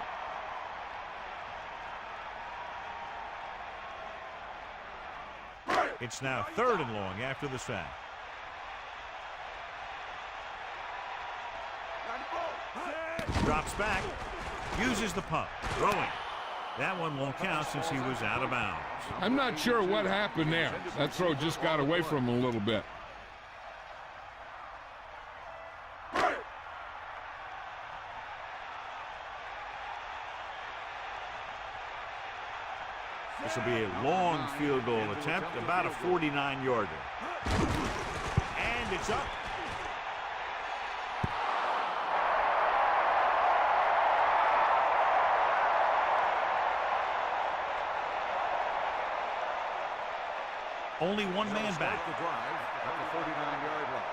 It's now 3rd and long after the sack. Drops back, uses the pump, throwing. That one won't count since he was out of bounds. I'm not sure what happened there. That throw just got away from him a little bit. This will be a long field goal attempt, about a 49-yarder. And it's up. Only one man back. The drive at the 49-yard line.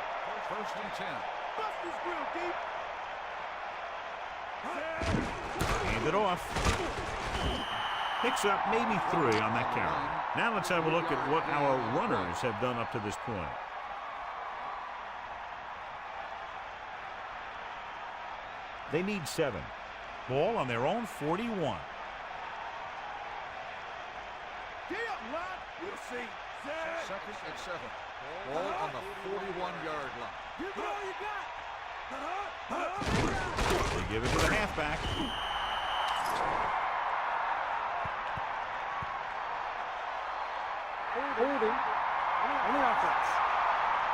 First and 10. Buster's grill, deep. Hand it off. Picks up maybe 3 on that carry. Now let's have a look at what our runners have done up to this point. They need 7. Ball on their own 41. Get up, lad. We'll see. Second and 7. Ball on the 41-yard line. Give it all you got. They give it to the halfback. Holding on the offense.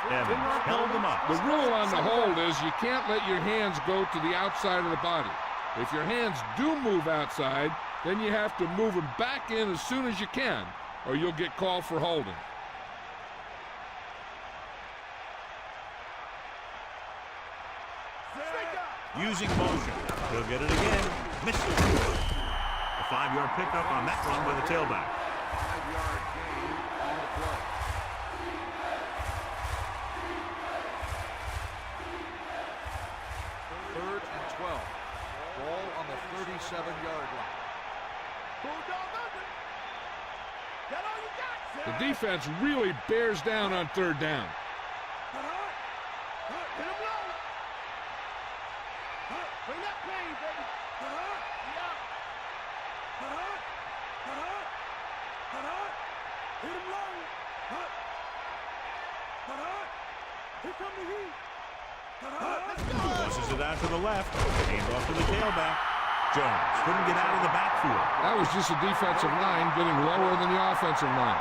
Evans held them up. The rule on the hold is you can't let your hands go to the outside of the body. If your hands do move outside, then you have to move them back in as soon as you can, or you'll get called for holding. Using motion. He'll get it again. Misses. A 5-yard pickup on that run by the tailback. 5-yard gain on the play. Third and 12. Ball on the 37-yard line. Bulldog under. Got all you got, sir. The defense really bears down on 3rd down. Hit him low. Bring that pain, baby. Yeah. Hit him low. Here come the heat. Let's go. Tosses it out to the left. Hand off to the tailback. Jones couldn't get out of the backfield. That was just a defensive line getting lower than the offensive line.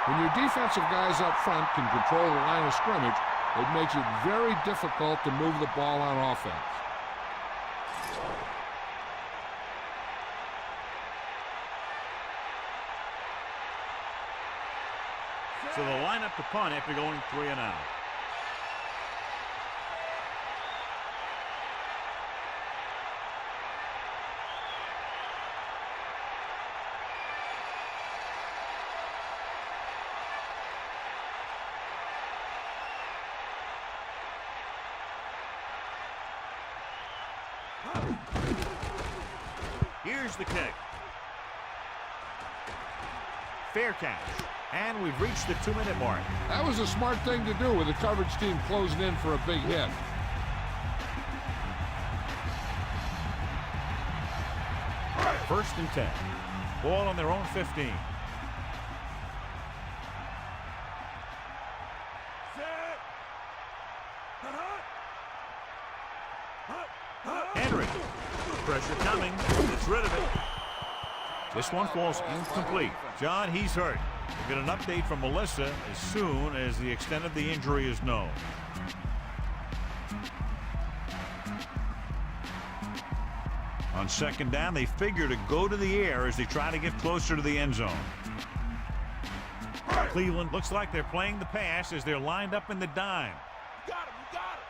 When your defensive guys up front can control the line of scrimmage, it makes it very difficult to move the ball on offense. So they'll line up to punt after going 3 and out. Here's the kick. Fair catch. And we've reached the 2-minute mark. That was a smart thing to do with the coverage team closing in for a big hit. First and 10. Ball on their own 15. Henry. Pressure coming. Gets rid of it. This one falls incomplete. John, he's hurt. We'll get an update from Melissa as soon as the extent of the injury is known. On second down, they figure to go to the air as they try to get closer to the end zone. Cleveland looks like they're playing the pass as they're lined up in the dime. You got him, you got him.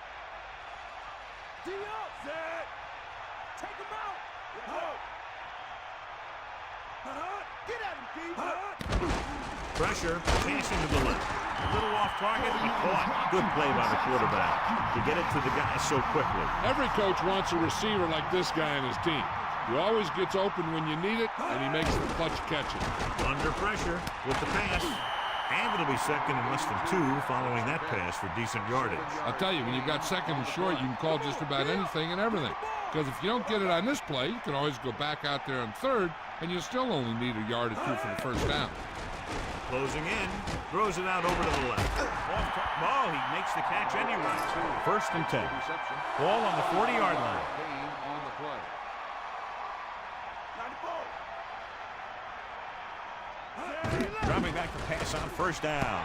D up, Zed. Take him out. Get at him, D. Pressure, passing to the left. A little off target, but caught. Good play by the quarterback to get it to the guy so quickly. Every coach wants a receiver like this guy on his team. He always gets open when you need it, and he makes the clutch catches. Under pressure with the pass. And it'll be second and less than 2 following that pass for decent yardage. I'll tell you, when you've got second and short, you can call just about anything and everything. Because if you don't get it on this play, you can always go back out there on third, and you'll still only need a yard or 2 for the first down. Closing in, throws it out over to the left. Oh, he makes the catch anyway. First and 10. Ball on the 40-yard line. On the play. Dropping back to pass on first down.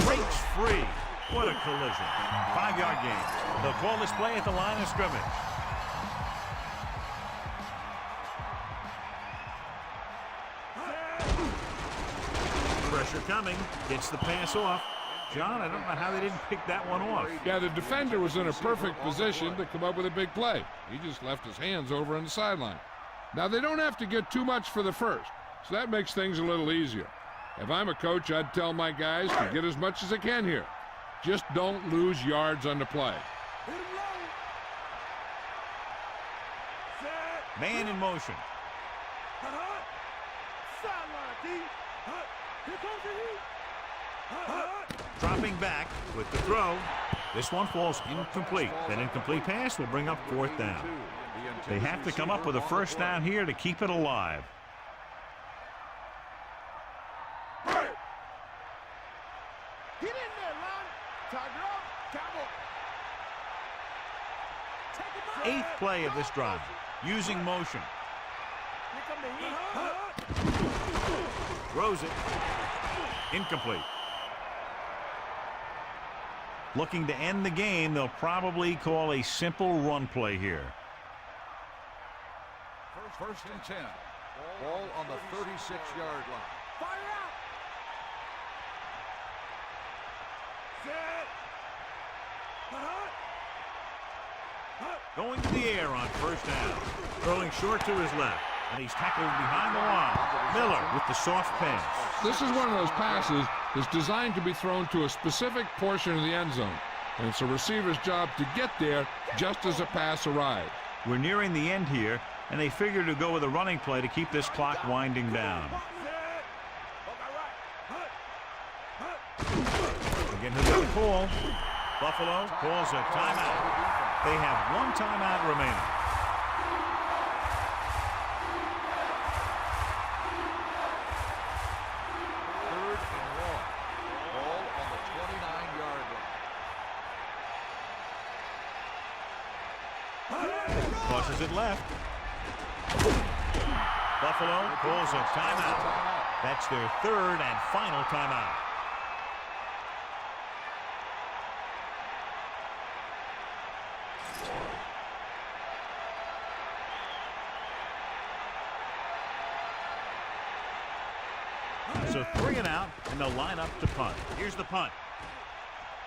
Breaks free. What a collision. 5-yard gain. They'll call this play at the line of scrimmage. Pressure coming. Gets the pass off. John, I don't know how they didn't pick that one off. Yeah, the defender was in a perfect position to come up with a big play. He just left his hands over on the sideline. Now, they don't have to get too much for the first, so that makes things a little easier. If I'm a coach, I'd tell my guys to get as much as they can here. Just don't lose yards on the play. Man in motion. Dropping back with the throw. This one falls incomplete. That incomplete pass will bring up 4th down. They have to come up with a first down here to keep it alive. Get in there, Lon. Tiger up. Cowboy. Take him out. 8th play of this drive. Using motion. Here come the heat. Throws it. Incomplete. Looking to end the game, they'll probably call a simple run play here. First and 10. Ball on the 36-yard line. Fire out. Going to the air on first down. Throwing short to his left. And he's tackled behind the line. Miller with the soft pass. This is one of those passes that's designed to be thrown to a specific portion of the end zone. And it's a receiver's job to get there just as a pass arrives. We're nearing the end here, and they figure to go with a running play to keep this clock winding down. Again, who's got the call? Buffalo calls a timeout. They have 1 timeout remaining. Third and long. Ball on the 29-yard line. Tosses it left. Buffalo calls a timeout. That's their 3rd and final timeout. So 3 and out, and they'll line up to punt. Here's the punt.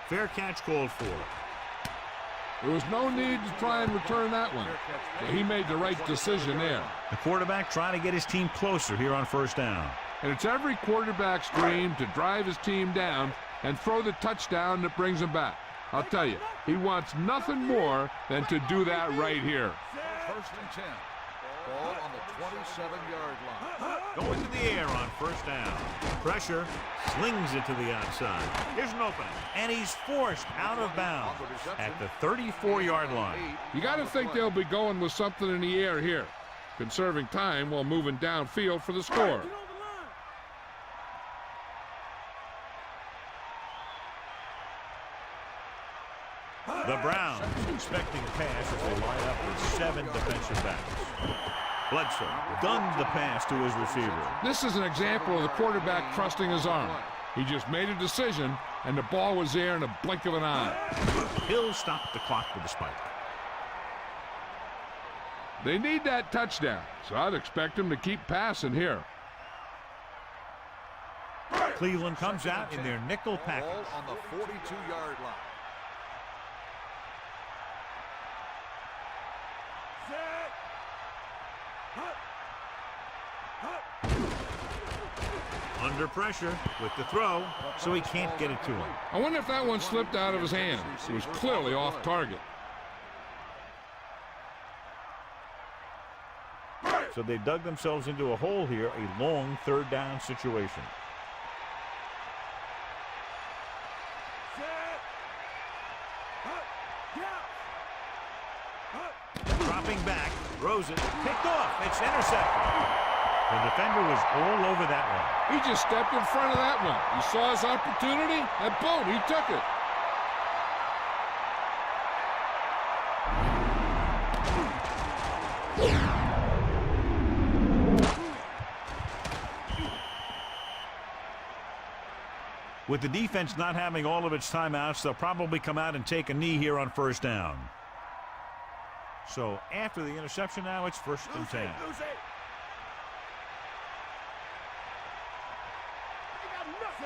Fair catch called for. There was no need to try and return that one. So he made the right decision there. The quarterback trying to get his team closer here on first down. And it's every quarterback's dream to drive his team down and throw the touchdown that brings him back. I'll tell you, he wants nothing more than to do that right here. First and 10. Ball on the 27-yard line. Going to the air on first down. Pressure, slings it to the outside. Here's an opening, and he's forced out of bounds at the 34-yard line. You got to think they'll be going with something in the air here, conserving time while moving downfield for the score. The Browns expecting a pass as they line up with 7 defensive backs. Bledsoe guns the pass to his receiver. This is an example of the quarterback trusting his arm. He just made a decision, and the ball was there in a blink of an eye. Hill stopped the clock with the spike. They need that touchdown, so I'd expect them to keep passing here. Cleveland comes out in their nickel package. Ball on the 42-yard line. Set. Hut. Under pressure with the throw, so he can't get it to him. I wonder if that one slipped out of his hand. It was clearly off target. So they dug themselves into a hole here, a long third down situation. Set. Hut. Yeah. Dropping back, throws it, picked off. It's intercepted. The defender was all over that one. He just stepped in front of that one. He saw his opportunity, and boom, he took it. With the defense not having all of its timeouts, they'll probably come out and take a knee here on first down. So after the interception now, it's first and 10. Lose it.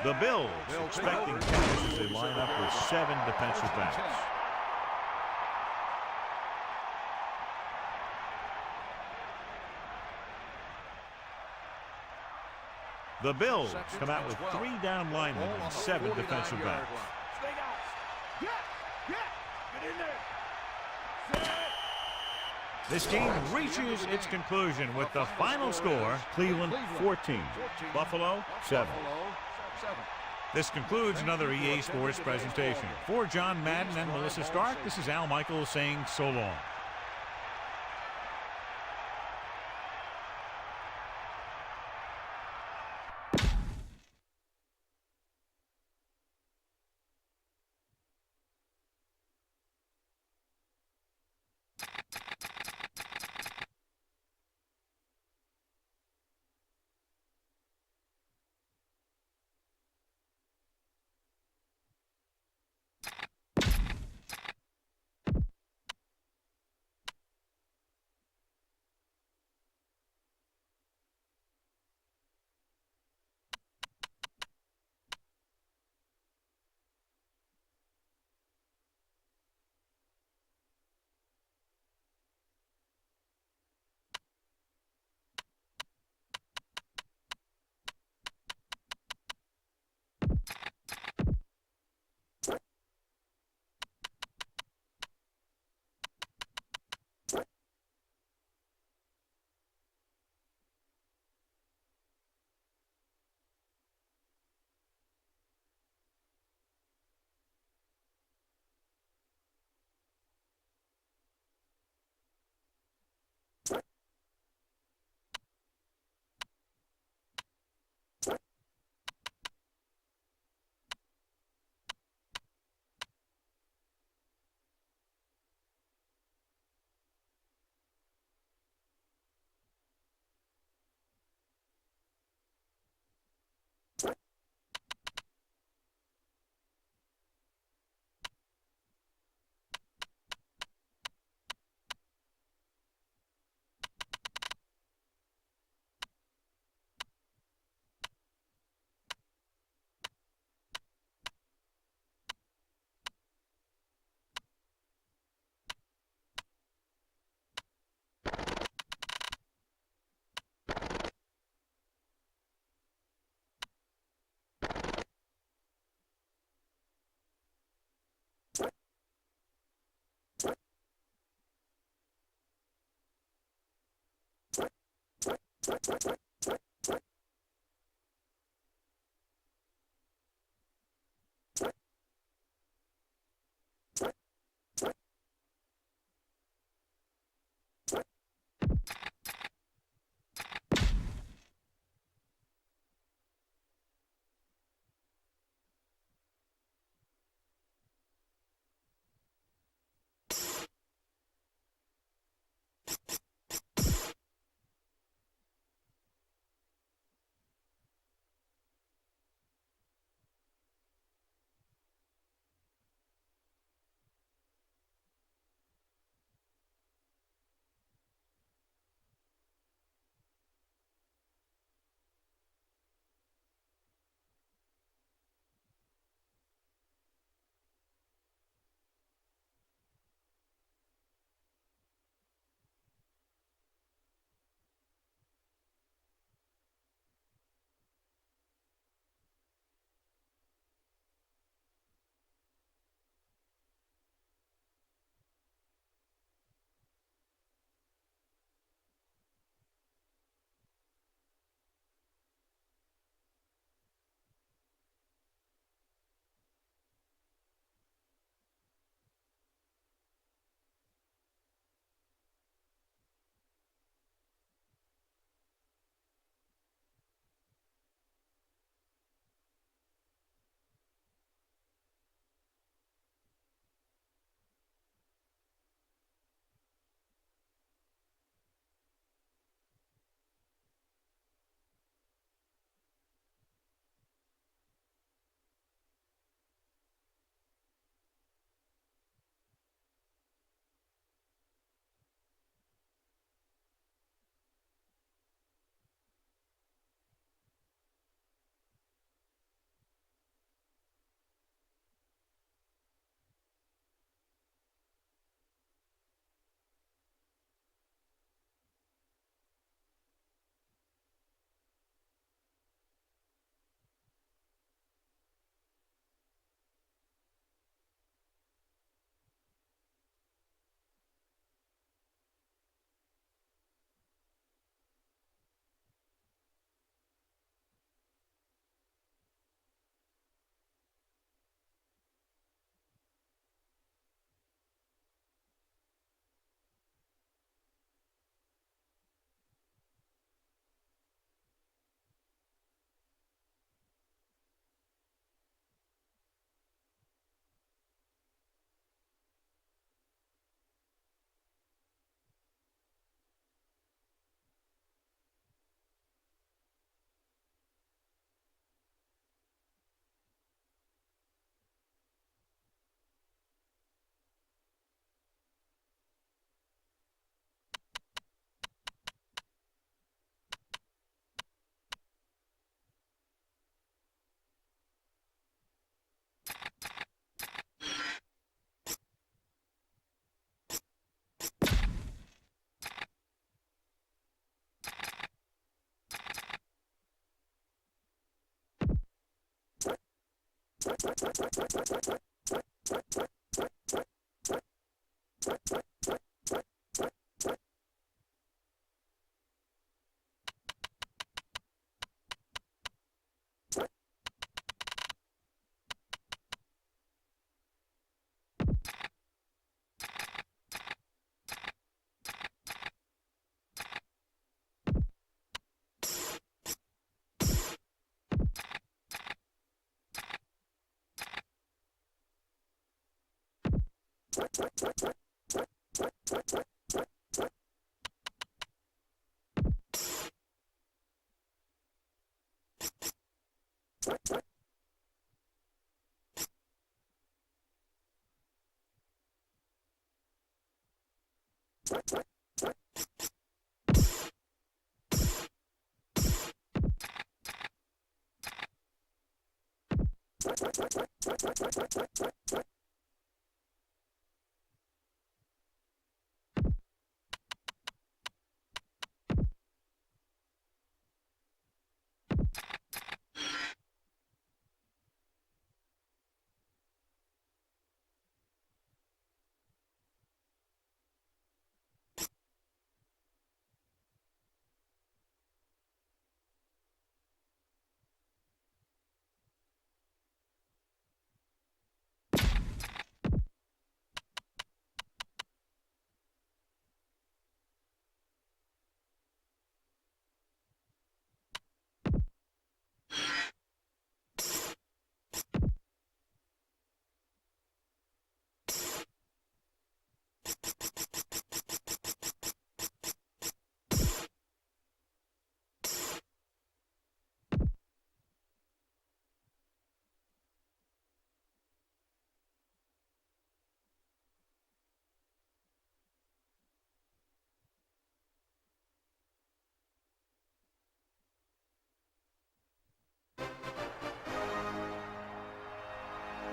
The Bills expecting cash as they line up with 7 defensive backs. The Bills come out with 3 down linemen and 7 defensive backs. Stay down. Yeah. Get in there. Set. This game reaches its conclusion with the final score, Cleveland 14, Buffalo 7. This concludes another EA Sports presentation. For John Madden and Melissa Stark, this is Al Michaels saying so long.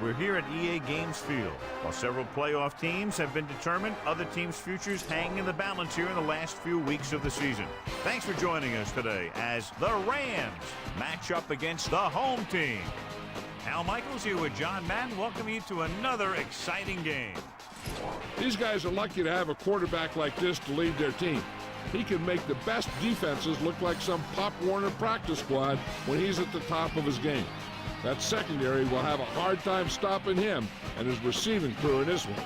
We're here at EA Games Field. While several playoff teams have been determined, other teams' futures hang in the balance here in the last few weeks of the season. Thanks for joining us today as the Rams match up against the home team. Al Michaels here with John Madden, welcoming you to another exciting game. These guys are lucky to have a quarterback like this to lead their team. He can make the best defenses look like some Pop Warner practice squad when he's at the top of his game. That secondary will have a hard time stopping him and his receiving crew in this one.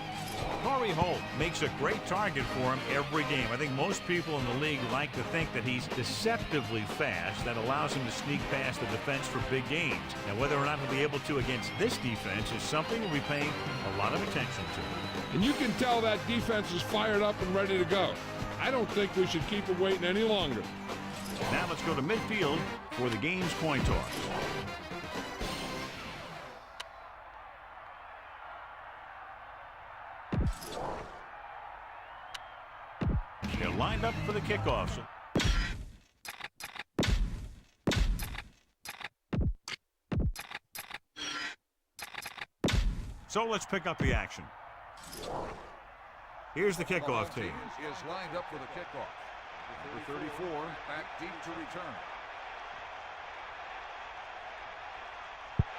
Corey Holt makes a great target for him every game. I think most people in the league like to think that he's deceptively fast. That allows him to sneak past the defense for big gains. Now, whether or not he'll be able to against this defense is something we'll be paying a lot of attention to. And you can tell that defense is fired up and ready to go. I don't think we should keep them waiting any longer. Now let's go to midfield for the game's coin toss. They're lined up for the kickoff. So let's pick up the action. Here's the kickoff team. Is lined up for the kickoff. Number 34 back deep to return.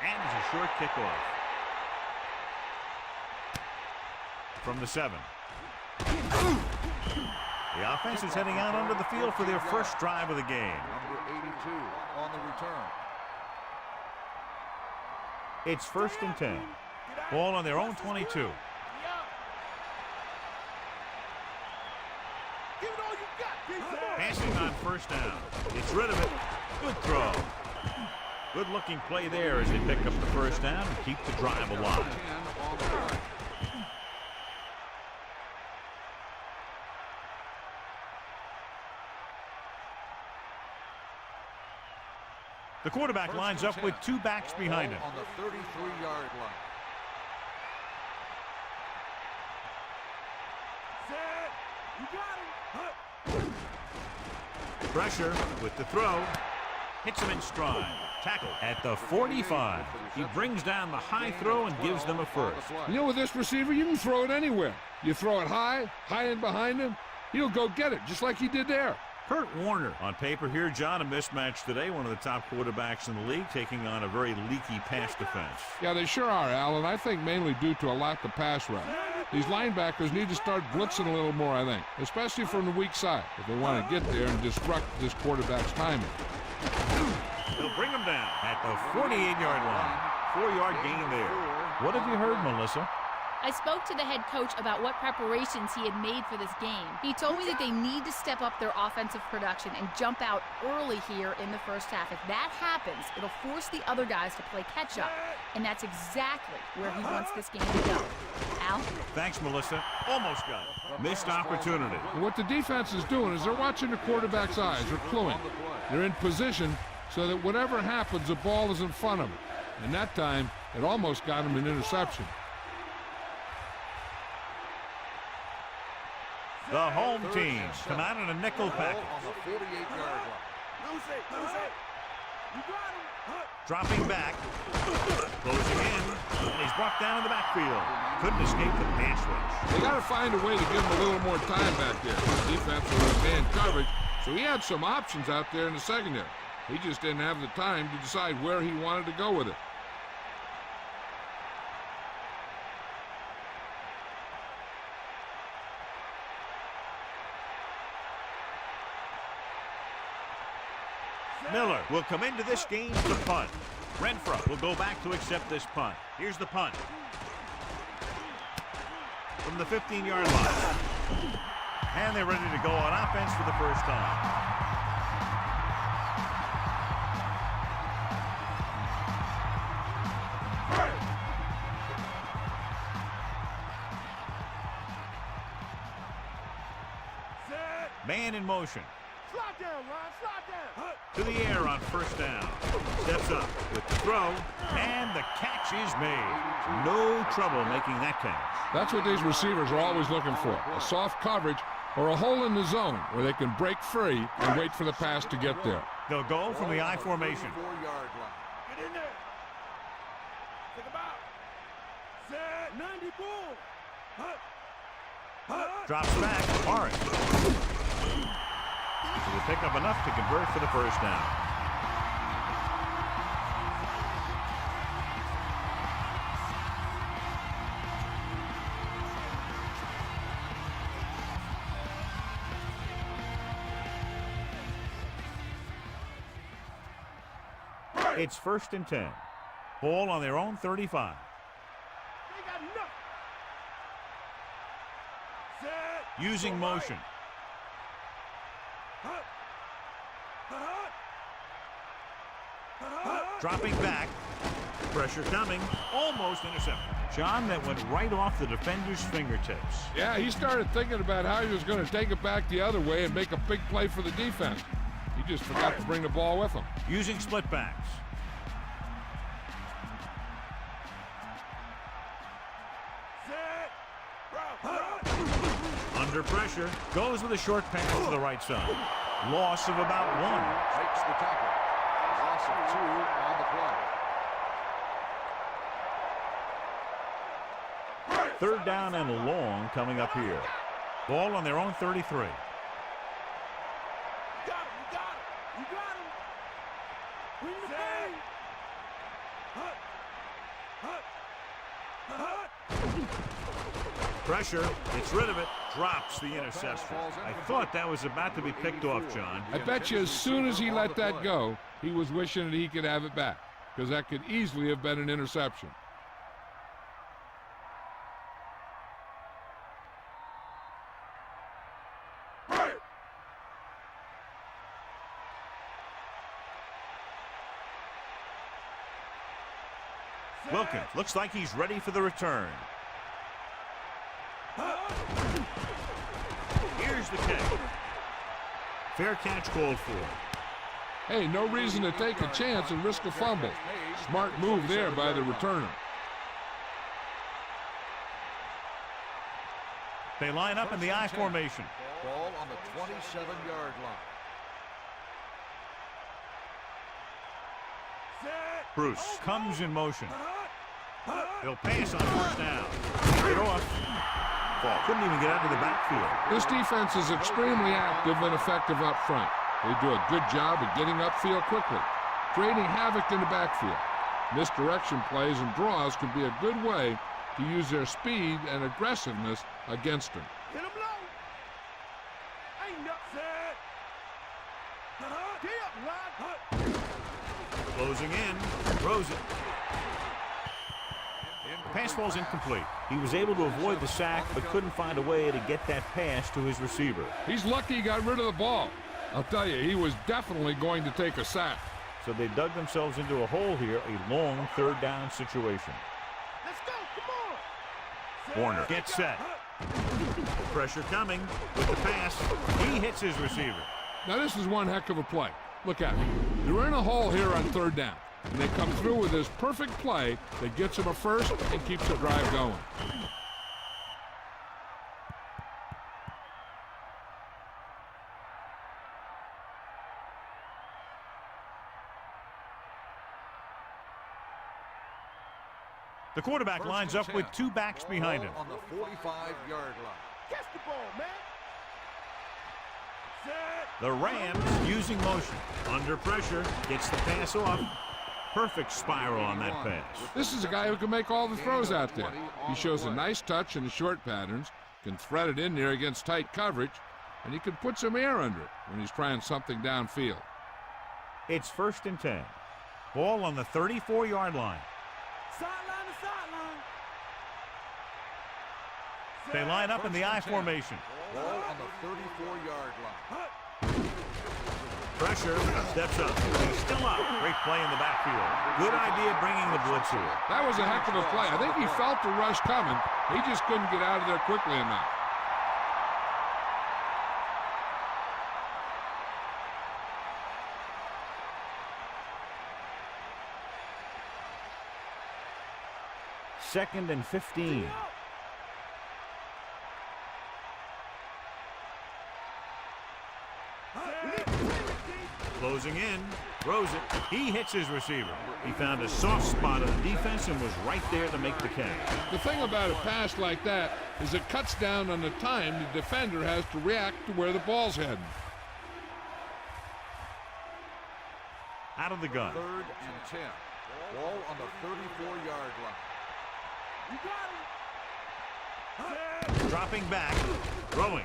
And it's a short kickoff. From the 7. The offense is heading out onto the field for their first drive of the game. Number 82 on the return. It's 1st and 10. Ball on their own 22. Passing on 1st down. Gets rid of it. Good throw. Good looking play there as they pick up the 1st down and keep the drive alive. The quarterback lines up with 2 backs behind him. On the 33-yard line. Pressure with the throw. Hits him in stride. Tackle at the 45. He brings down the high throw and gives them a first. You know, with this receiver, you can throw it anywhere. You throw it high and behind him, he'll go get it, just like he did there. Kurt Warner on paper here, John, a mismatch today. One of the top quarterbacks in the league taking on a very leaky pass defense. Yeah, they sure are, Al, and I think mainly due to a lack of pass rush. These linebackers need to start blitzing a little more, I think, especially from the weak side if they want to get there and disrupt this quarterback's timing. They'll bring him down at the 48-yard line. 4-yard gain there. What have you heard, Melissa? I spoke to the head coach about what preparations he had made for this game. He told me that they need to step up their offensive production and jump out early here in the first half. If that happens, it'll force the other guys to play catch-up, and that's exactly where he wants this game to go. Al? Thanks, Melissa. Almost got it. Missed opportunity. What the defense is doing is they're watching the quarterback's eyes. They're cluing. They're in position so that whatever happens, the ball is in front of them. And that time, it almost got him an interception. The home team come out in a nickel package. On the 48-yard line. Lose it. You got him. Dropping back. Closing in. And he's brought down in the backfield. Couldn't escape the pass rush. They got to find a way to give him a little more time back there. The defense was in man coverage, so he had some options out there in the secondary. He just didn't have the time to decide where he wanted to go with it. Miller will come into this game to punt. Renfro will go back to accept this punt. Here's the punt. From the 15-yard line. And they're ready to go on offense for the first time. Man in motion. Slide down, Ron. Slide down. To the air on first down. Steps up with the throw, and the catch is made. No trouble making that catch. That's what these receivers are always looking for, a soft coverage or a hole in the zone where they can break free and wait for the pass to get there. They'll go from the I formation. 4-yard line. Get in there. Take him out. Set. 90 bull. Drops back. Orange. Will pick up enough to convert for the first down. It's 1st and 10. Ball on their own 35. They got enough. Set. Using motion. Dropping back. Pressure coming. Almost intercepted. John, that went right off the defender's fingertips. Yeah, he started thinking about how he was going to take it back the other way and make a big play for the defense. He just forgot to bring the ball with him. Using split backs. Under pressure. Goes with a short pass to the right side. Loss of about 1. Breaks the tackle. Loss of 2 on the play. 3rd down and long coming up here. Ball on their own 33. You got him. Bring the bang. Pressure. Gets rid of it. Drops the interception. I thought that was about to be picked off, John. I bet you as soon as he let that go, he was wishing that he could have it back, because that could easily have been an interception. Wilkins looks like he's ready for the return. Here's the kick. Fair catch called for. Hey, no reason to take a chance and risk a fumble. Smart move there by the returner. They line up in the I formation. Ball on the 27-yard line. Bruce comes in motion. He'll pass on first down. Get off. fall. Couldn't even get out of the backfield. This defense is extremely active and effective up front. They do a good job of getting upfield quickly, creating havoc in the backfield. Misdirection plays and draws can be a good way to use their speed and aggressiveness against them. Hit him low. Ain't up set. Closing in, throws it. Pass falls incomplete. He was able to avoid the sack, but couldn't find a way to get that pass to his receiver. He's lucky he got rid of the ball. I'll tell you, he was definitely going to take a sack. So they dug themselves into a hole here, a long third down situation. Let's go, come on. Warner gets set. Pressure coming with the pass. He hits his receiver. Now this is one heck of a play. Look at it. They're in a hole here on third down, and they come through with this perfect play that gets them a first and keeps the drive going. The quarterback lines up with two backs behind him. On the 45-yard line. Catch the ball, man. Set. The Rams using motion. Under pressure, gets the pass off. Perfect spiral on that pass. This is a guy who can make all the throws out there. He shows a nice touch in the short patterns, can thread it in there against tight coverage, and he can put some air under it when he's trying something downfield. It's 1st and 10. Ball on the 34-yard line. Sideline to sideline. They line up in the I formation. Ball on the 34-yard line. Pressure, steps up. He's still up. Great play in the backfield. Good idea bringing the blitz here. That was a heck of a play. I think he felt the rush coming. He just couldn't get out of there quickly enough. Second and 15. Closing in, throws it. He hits his receiver. He found a soft spot on the defense and was right there to make the catch. The thing about a pass like that is it cuts down on the time the defender has to react to where the ball's heading. Out of the gun. 3rd and 10. Ball on the 34-yard line. You got him. Dropping back, throwing.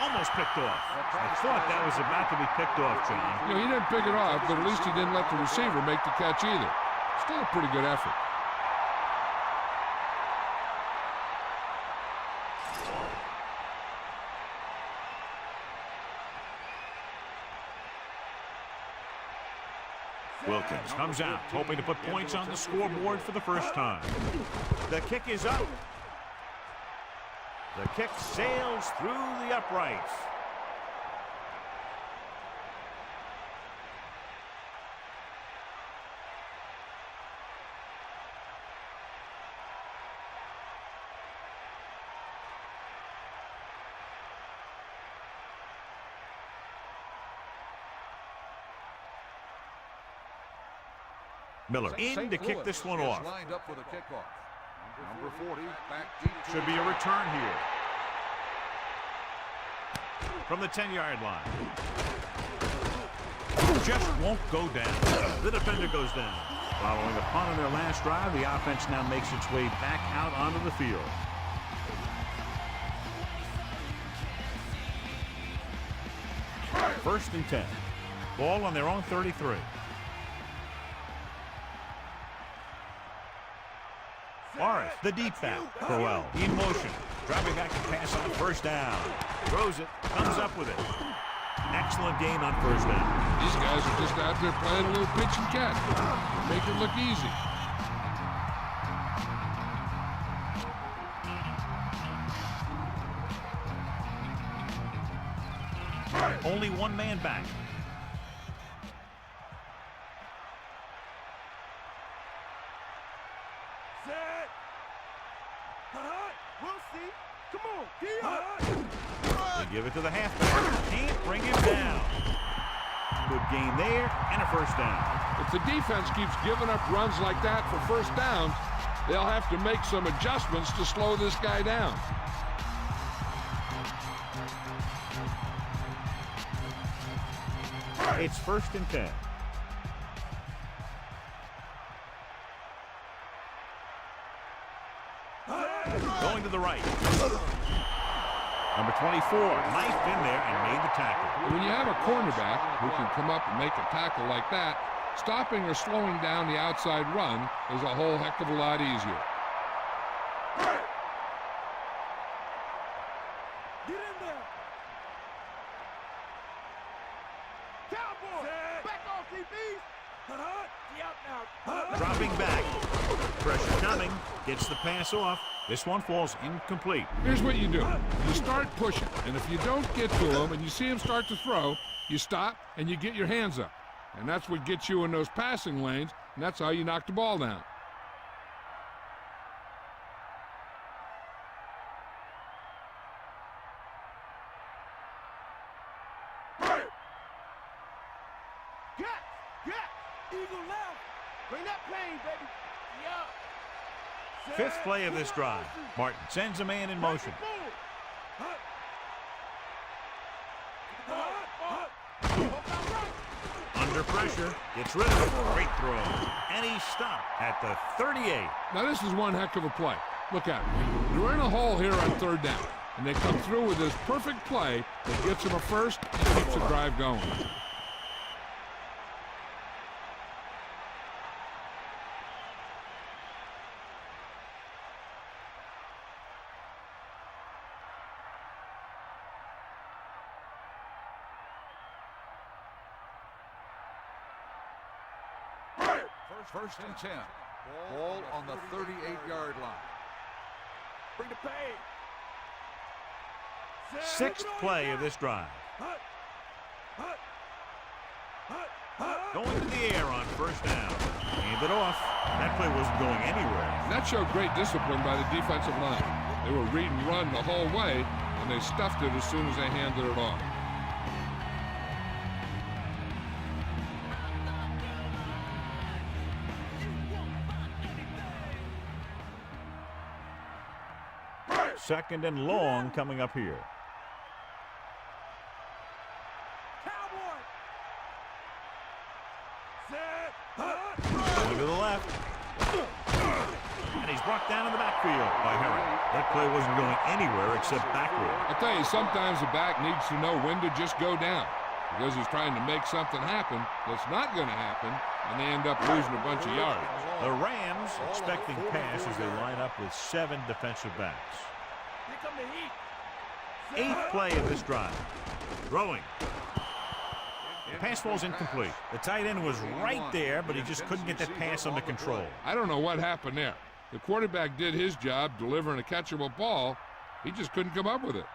Almost picked off. I thought that was about to be picked off, John. You know, he didn't pick it off, but at least he didn't let the receiver make the catch either. Still a pretty good effort. Wilkins comes out, hoping to put points on the scoreboard for the first time. The kick is up. The kick sails through the uprights. Miller in to kick this one off. Lined up for the kickoff. Number 40 back deep. Should be a return here. From the 10-yard line. Just won't go down. The defender goes down. Following a punt on their last drive, the offense now makes its way back out onto the field. First and 10. Ball on their own 33. Morris, the deep back. Crowell in motion. Driving back to pass on first down. Throws it. Comes up with it. Excellent gain on first down. These guys are just out there playing a little pitch and catch. Make it look easy. Only one man back. Set. We'll see. Come on, Dion. They give it to the halfback. Can't bring him down. Good gain there and a first down. If the defense keeps giving up runs like that for first downs, they'll have to make some adjustments to slow this guy down. It's 1st and 10. Going to the right. Number 24 knifed in there and made the tackle. When you have a cornerback who can come up and make a tackle like that, stopping or slowing down the outside run is a whole heck of a lot easier. Get in there. Cowboy. Back off, DBs. Out now. Dropping back. Pressure coming. Gets the pass off. This one falls incomplete. Here's what you do. You start pushing, and if you don't get to him and you see him start to throw, you stop and you get your hands up. And that's what gets you in those passing lanes, and that's how you knock the ball down. Eagle left. Bring that plane, baby. Yeah. 5th play of this drive. Martin sends a man in motion. Under pressure, gets rid of it. Great throw. And he stopped at the 38. Now this is one heck of a play. Look at it. They're in a hole here on 3rd down, and they come through with this perfect play that gets them a first and keeps the drive going. First and 10. Ball on the 38-yard line. Bring the pain. 6th play of this drive. Going to the air on 1st down. Handed off. That play wasn't going anywhere. That showed great discipline by the defensive line. They were read and run the whole way, and they stuffed it as soon as they handed it off. Second and long coming up here. Cowboy. Going to the left. And he's brought down in the backfield by Herring. That play wasn't going anywhere except backward. I tell you, sometimes the back needs to know when to just go down because he's trying to make something happen that's not going to happen, and they end up losing a bunch of yards. The Rams expecting pass as they line up with 7 defensive backs. Here come the heat. 8th play of this drive. Throwing. The pass falls incomplete. The tight end was right there, but he just couldn't get that pass under control. I don't know what happened there. The quarterback did his job delivering a catchable ball. He just couldn't come up with it.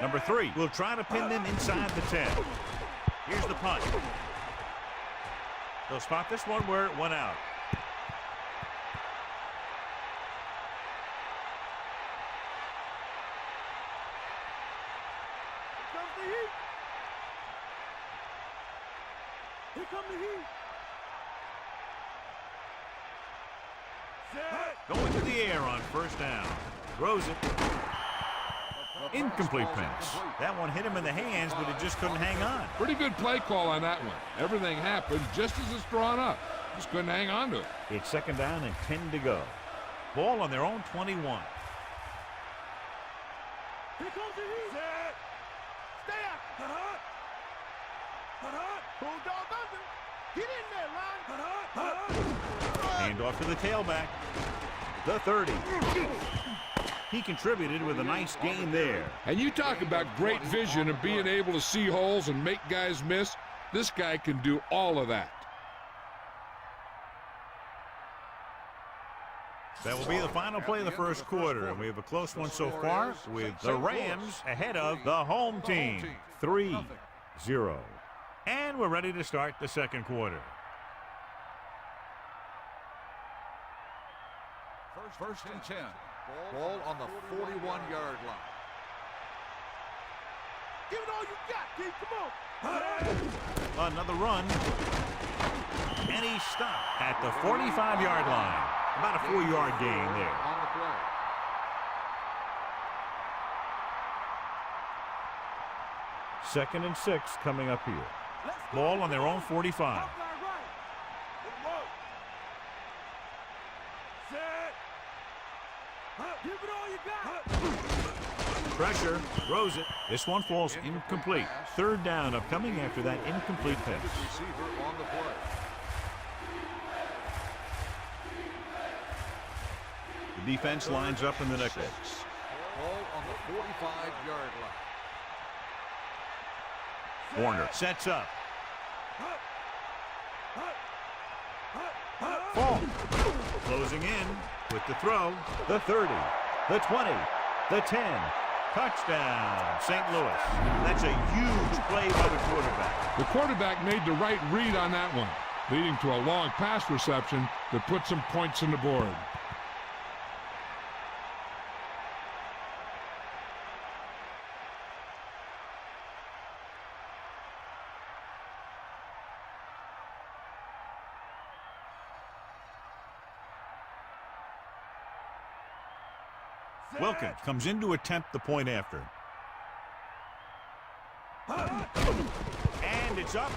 Number 3 will try to pin them inside the 10. Here's the punt. They'll spot this one where it went out. Here come the heat. Going to the air on 1st down. Throws it. Incomplete pass. That one hit him in the hands, but it just couldn't hang on. Pretty good play call on that one. Everything happened just as it's drawn up. Just couldn't hang on to it. It's 2nd down and 10 to go. Ball on their own 21. Here comes the heat. Stay out. Bulldog under. Get in there, line. Hand off to the tailback. The 30. He contributed with a nice gain there. And you talk about great vision and being able to see holes and make guys miss. This guy can do all of that. That will be the final play of the 1st quarter, and we have a close one so far with the Rams ahead of the home team, 3-0. And we're ready to start the 2nd quarter. First and 10. Ball on the 41-yard line. Give it all you got, kid. Come on. Another run. And he stopped at the 45-yard line. About a 4-yard gain there. On the play. Second and 6 coming up here. Ball on their own 45. Give it all you got. Pressure, throws it. This one falls incomplete. Third down upcoming after that incomplete pass. Receiver on the play. The defense lines up in the nickel. Ball on the 45-yard line. Warner sets up. Fall. Closing in with the throw. The 30, the 20, the 10. Touchdown, St. Louis. That's a huge play by the quarterback. The quarterback made the right read on that one, leading to a long pass reception that put some points on the board. Wilkins comes in to attempt the point after. And it's up.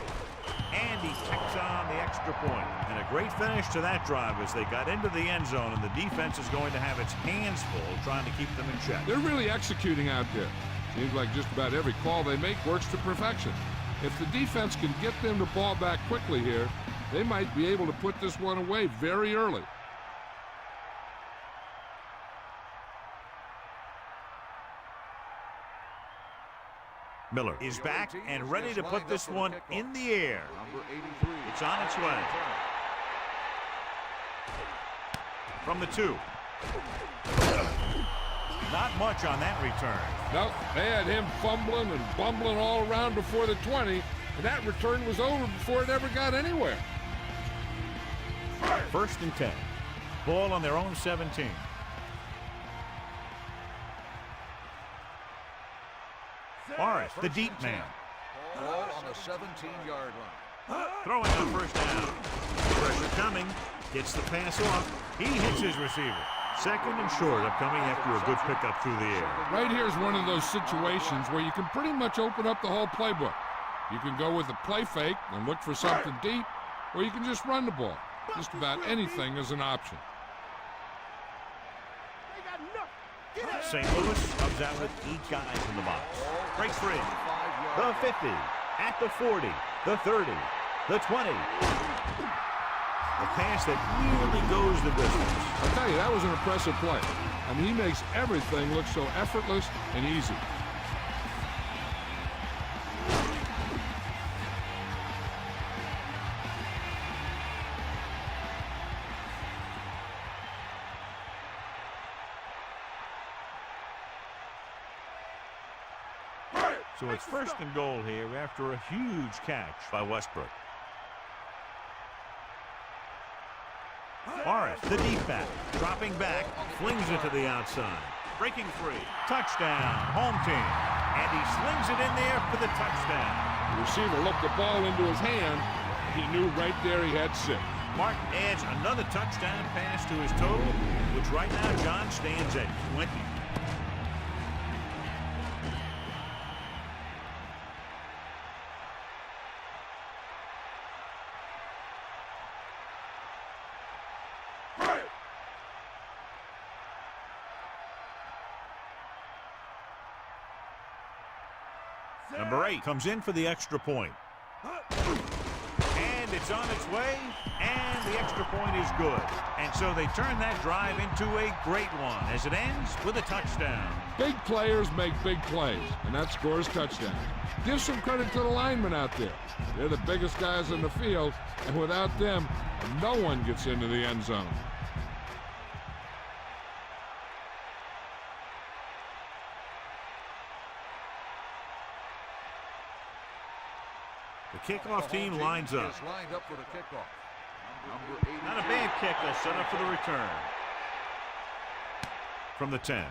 And he tacks on the extra point. And a great finish to that drive as they got into the end zone, and the defense is going to have its hands full trying to keep them in check. They're really executing out there. Seems like just about every call they make works to perfection. If the defense can get them the ball back quickly here, they might be able to put this one away very early. Miller is back and ready to put this one in the air. Number 83. It's on its way. From the 2. Not much on that return. No, they had him fumbling and bumbling all around before the 20, and that return was over before it ever got anywhere. First and 10. Ball on their own 17. Morris, the deep man. Ball on the 17-yard line. Throwing on first down. Pressure coming. Gets the pass off. He hits his receiver. Second and short upcoming after a good pickup through the air. Right here is one of those situations where you can pretty much open up the whole playbook. You can go with a play fake and look for something deep, or you can just run the ball. Just about anything is an option. St. Louis comes out with 8 guys in the box. Breaks free. The 50, at the 40, the 30, the 20. The pass that really goes the distance. I'll tell you, that was an impressive play. I mean, he makes everything look so effortless and easy. So it's first and goal here after a huge catch by Westbrook. Morris, the deep back, dropping back, flings it to the outside. Breaking free. Touchdown, home team. And he slings it in there for the touchdown. The receiver looked the ball into his hand. He knew right there he had 6. Martin adds another touchdown pass to his total, which right now, John, stands at 20. Number 8 comes in for the extra point. And it's on its way, and the extra point is good. And so they turn that drive into a great one as it ends with a touchdown. Big players make big plays, and that scores touchdowns. Give some credit to the linemen out there. They're the biggest guys in the field, and without them, no one gets into the end zone. The kickoff team lines up. Lined up for the kickoff. Not a bad kick, set up for the return. From the 10.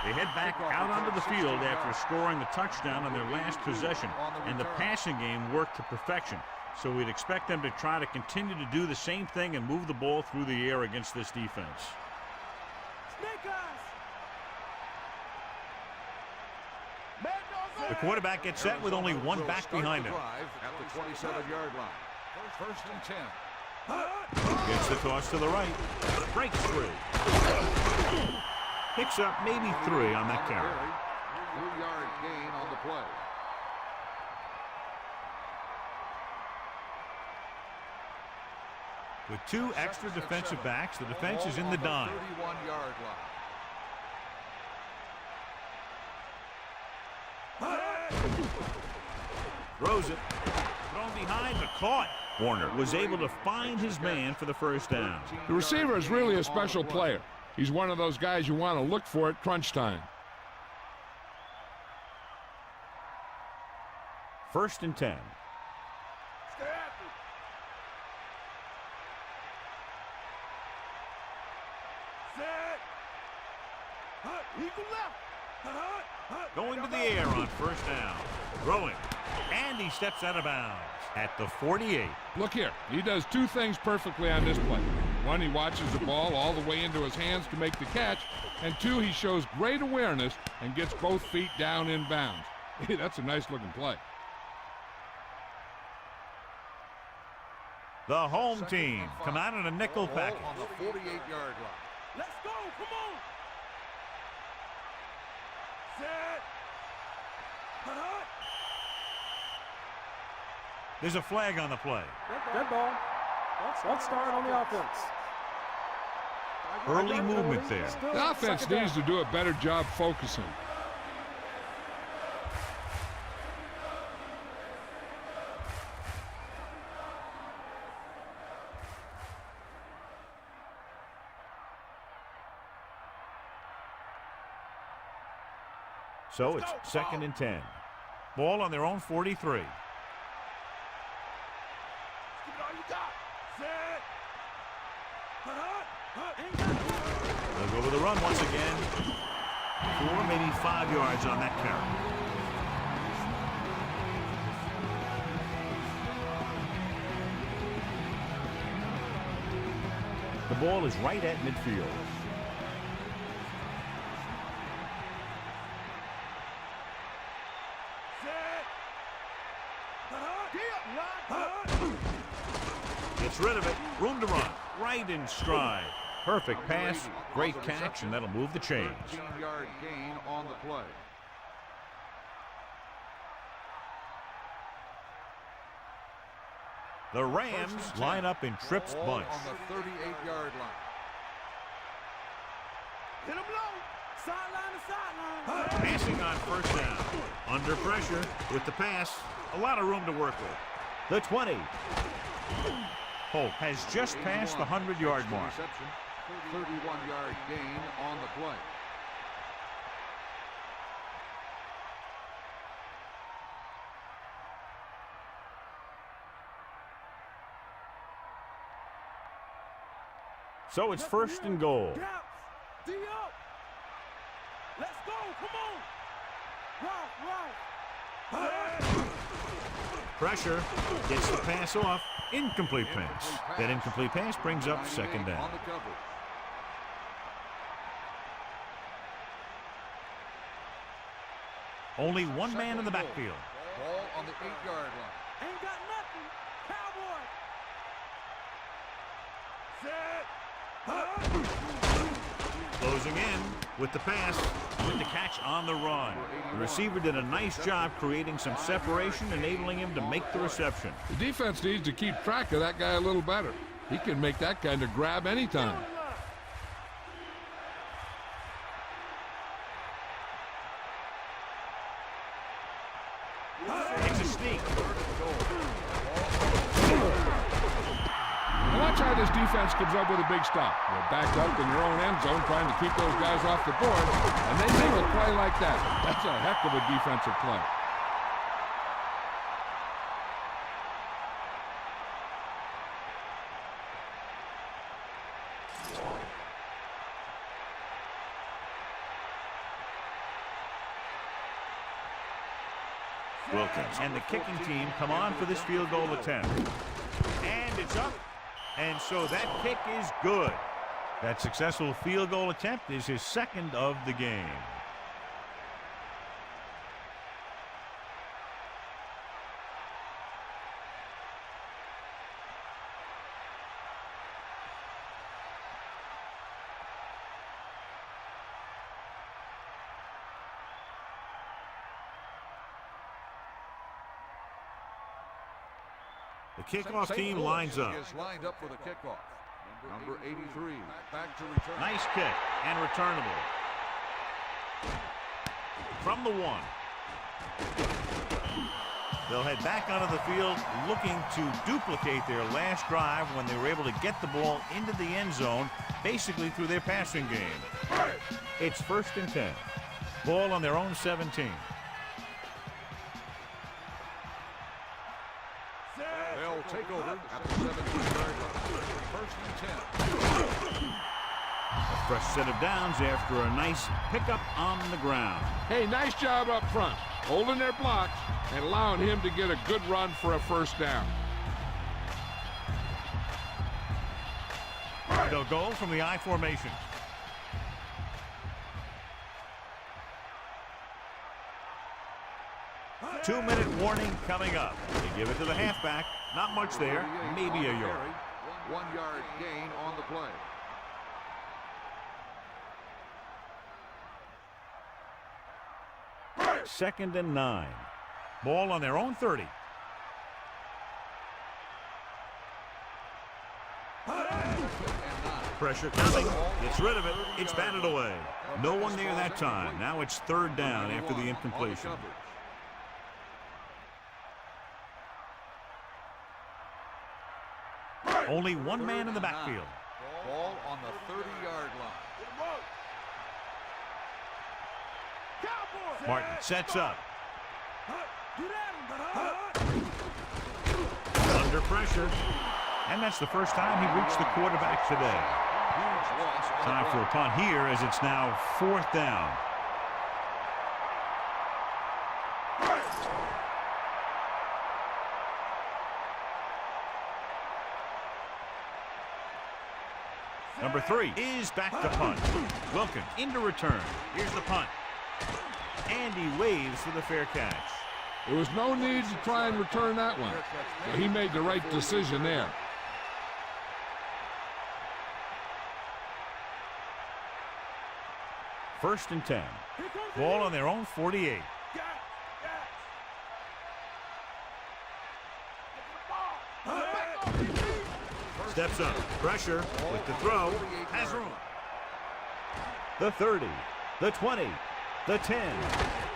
They head back out onto the field after scoring the touchdown on their last possession, and the passing game worked to perfection. So we'd expect them to try to continue to do the same thing and move the ball through the air against this defense. The quarterback gets set with only one back behind him. At the 27-yard line. First and 10. Gets the toss to the right. Breaks through. Picks up maybe 3 on that carry. 3-yard gain on the play. With 2 extra defensive backs, the defense is in the dime. 31-yard line. Throws it. Thrown behind, but caught. Warner was able to find his man for the first down. The receiver is really a special player. He's one of those guys you want to look for at crunch time. First and 10. Going to the air on first down. Throwing. And he steps out of bounds at the 48. Look here. He does 2 things perfectly on this play. 1, he watches the ball all the way into his hands to make the catch. And 2, he shows great awareness and gets both feet down in bounds. Hey, that's a nice-looking play. The home team come out in a nickel package. On the 48-yard line. Let's go, come on. Set. There's a flag on the play. Dead ball. Let's start on the offense. Early movement there. The offense needs to do a better job focusing. So it's second and 10. Ball on their own 43. They'll go with the run once again. 4, maybe 5 yards on that carry. The ball is right at midfield. Gets rid of it. Room to run. Right in stride. Perfect pass. Great catch, and that'll move the chains. 13-yard gain on the play. The Rams line up in Tripp's bunch. On the 38-yard line. Hit him low. Sideline to sideline. Passing on first down. Under pressure with the pass. A lot of room to work with. The 20. Holt has just passed the 100-yard mark. 31-yard gain on the play. So it's first and goal. Gaps. D up. Let's go. Come on. Right. Pressure. Gets the pass off. Incomplete pass. That incomplete pass brings up second down. On the cover. Only one man in the backfield. Ball on the 8-yard line. Ain't got nothing. Cowboy. Set. Closing in with the pass, with the catch on the run. The receiver did a nice job creating some separation, enabling him to make the reception. The defense needs to keep track of that guy a little better. He can make that kind of grab anytime. It's a sneak. Watch how this defense comes up with a big stop. They're backed up in their own end zone trying to keep those guys off the board, and they make a play like that. That's a heck of a defensive play. Wilkins and the kicking team come on for this field goal attempt. And it's up. And so that kick is good. That successful field goal attempt is his second of the game. The kickoff team lines up. Is lined up for the kickoff. Number 83, back to return. Nice kick and returnable. From the 1. They'll head back onto the field looking to duplicate their last drive when they were able to get the ball into the end zone, basically through their passing game. It's 1st and 10. Ball on their own 17. They'll take over at the 17-yard line. 1st and 10. A fresh set of downs after a nice pickup on the ground. Hey, nice job up front, holding their blocks and allowing him to get a good run for a first down. They'll go from the I formation. Two-minute warning coming up. They give it to the halfback. Not much there. Maybe a yard. 1-yard gain on the play. Second and 9. Ball on their own 30. Pressure coming. Gets rid of it. It's batted away. No one there that time. Now it's 3rd down after the incompletion. Only one man in the backfield. Ball on the 30-yard line. Martin sets up. Under pressure. And that's the first time he reached the quarterback today. Time for a punt here as it's now 4th down. Number 3 is back to punt. Wilkins into return. Here's the punt. And he waves for the fair catch. There was no need to try and return that one. So he made the right decision there. First and 10. Ball on their own 48. Steps up. Pressure with the throw. Has room. The 30. The 20. The 10.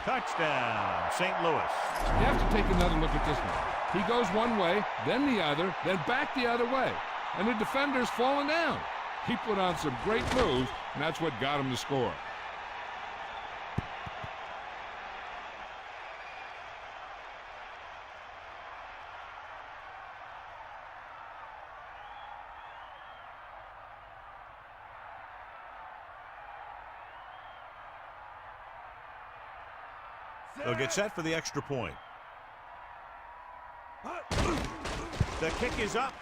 Touchdown, St. Louis. You have to take another look at this one. He goes one way, then the other, then back the other way. And the defender's falling down. He put on some great moves, and that's what got him to score. They'll get set for the extra point. The kick is up,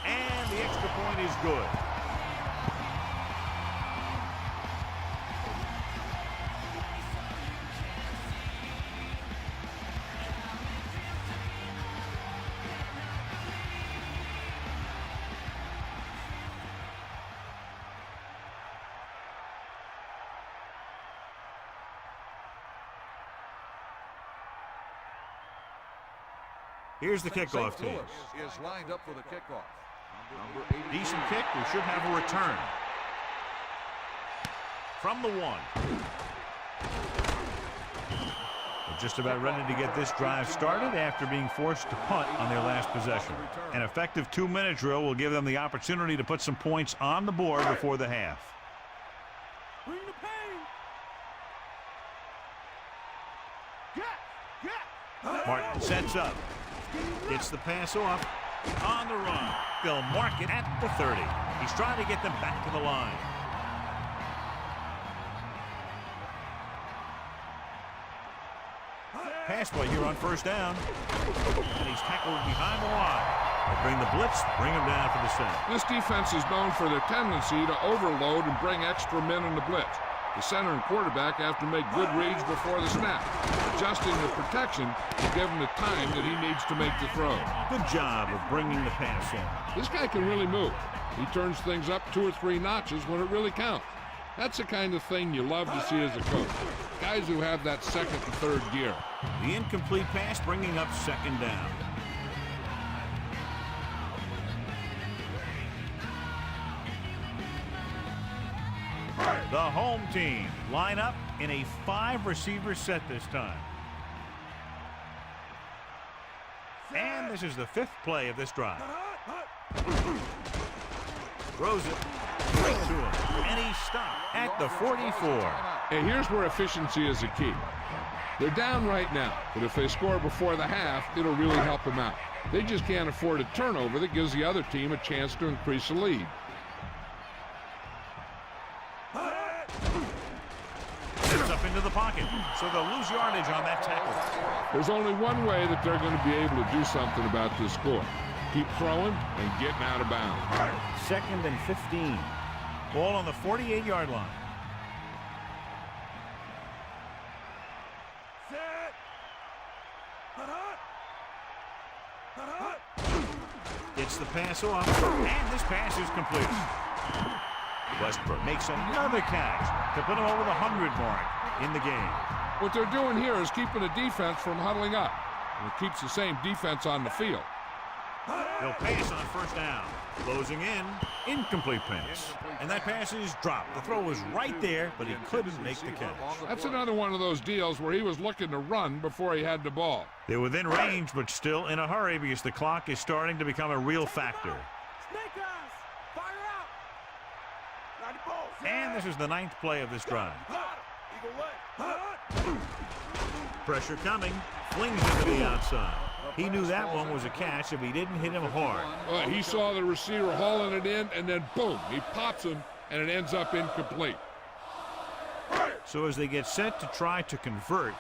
and the extra point is good. Here's the kickoff team. Is lined up for the kickoff. Number 80. Decent kick. We should have a return. From the 1. They're just about ready to get this drive started after being forced to punt on their last possession. An effective 2-minute drill will give them the opportunity to put some points on the board before the half. Bring the pain. Martin sets up. Gets the pass off. On the run. They'll mark it at the 30. He's trying to get them back to the line. pass play here on first down. And he's tackled behind the line. They bring the blitz, bring him down for the sack. This defense is known for their tendency to overload and bring extra men in the blitz. The center and quarterback have to make good reads before the snap, adjusting the protection to give him the time that he needs to make the throw. Good job of bringing the pass in. This guy can really move. He turns things up 2 or 3 notches when it really counts. That's the kind of thing you love to see as a coach. Guys who have that second and third gear. The incomplete pass bringing up second down. The home team line up in a 5-receiver set this time. And this is the 5th play of this drive. Throws it right to him. And he stopped at the 44. Hey, here's where efficiency is a key. They're down right now, but if they score before the half, it'll really help them out. They just can't afford a turnover that gives the other team a chance to increase the lead. Gets up into the pocket, so they'll lose yardage on that tackle. There's only one way that they're going to be able to do something about this score. Keep throwing and getting out of bounds. 2nd and 15. Ball on the 48-yard line. Gets the pass off, and this pass is complete. Westbrook makes another catch to put him over the 100 mark in the game. What they're doing here is keeping the defense from huddling up. And it keeps the same defense on the field. They'll pass on first down. Closing in, incomplete pass. And that pass is dropped. The throw was right there, but he couldn't make the catch. That's another one of those deals where he was looking to run before he had the ball. They're within range, but still in a hurry because the clock is starting to become a real factor. Snake eyes! Fire out! And this is the 9th play of this drive. Pressure coming, flings it to the outside. He knew that one was a catch if he didn't hit him hard. Well, he saw the receiver hauling it in, and then boom, he pops him, and it ends up incomplete. So as they get set to try to convert,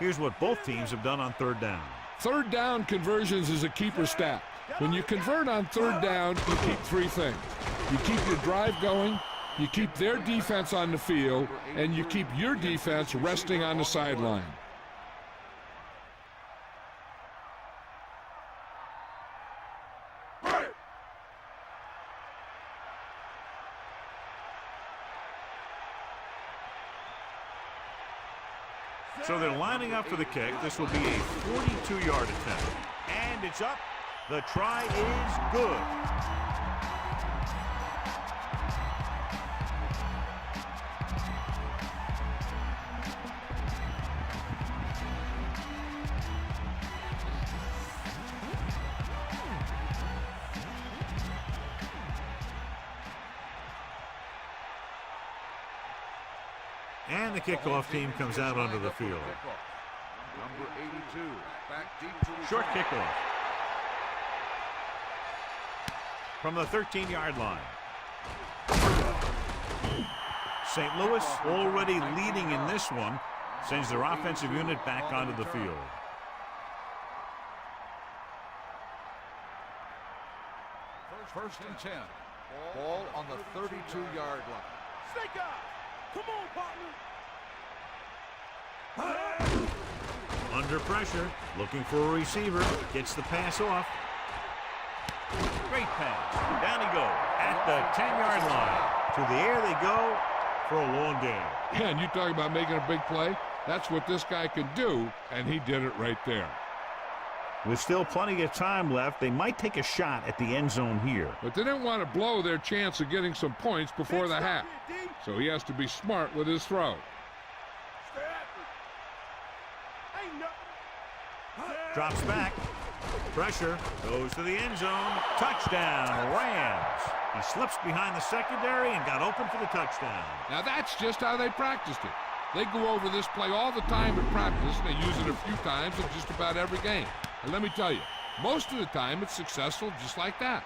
here's what both teams have done on third down. Third down conversions is a keeper stat. When you convert on third down, you keep 3 things. You keep your drive going, you keep their defense on the field, and you keep your defense resting on the sideline. So they're lining up for the kick. This will be a 42-yard attempt. And it's up. The try is good. And the kickoff team comes out onto the field. Number 82, back deep to Short kickoff. From the 13-yard line. St. Louis already leading in this one, sends their offensive unit back onto the field. First and 10. Ball on the 32-yard line. Snake eyes! Come on, partner! Under pressure, looking for a receiver, gets the pass off. Great pass. Down he goes at the 10-yard line. To the air they go for a long game. Yeah, and you talk about making a big play. That's what this guy could do, and he did it right there. With still plenty of time left, they might take a shot at the end zone here. But they didn't want to blow their chance of getting some points before the half. So he has to be smart with his throw. Drops back. Pressure. Goes to the end zone. Touchdown, Rams. He slips behind the secondary and got open for the touchdown. Now that's just how they practiced it. They go over this play all the time in practice, and they use it a few times in just about every game. And let me tell you, most of the time it's successful just like that.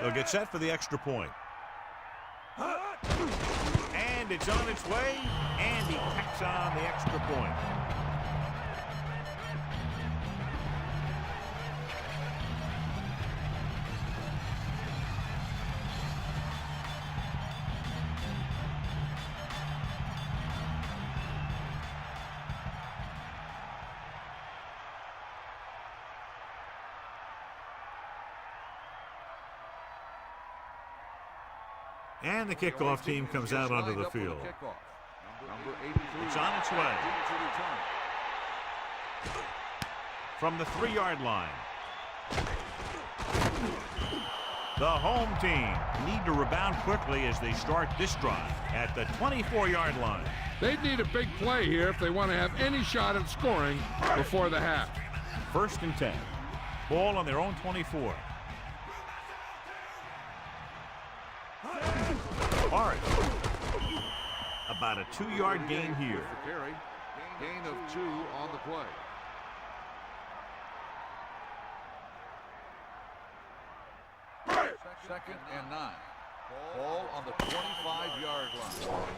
They'll get set for the extra point. And it's on its way, and he tacks on the extra point. And the kickoff team comes out onto the field. Number 83. It's on its way. From the 3-yard line. The home team need to rebound quickly as they start this drive at the 24-yard line. They'd need a big play here if they want to have any shot at scoring before the half. 1st and 10. Ball on their own 24. Hart. About a 2-yard gain here. Gain of 2 on the play. Second and 9. Ball on the 25-yard line.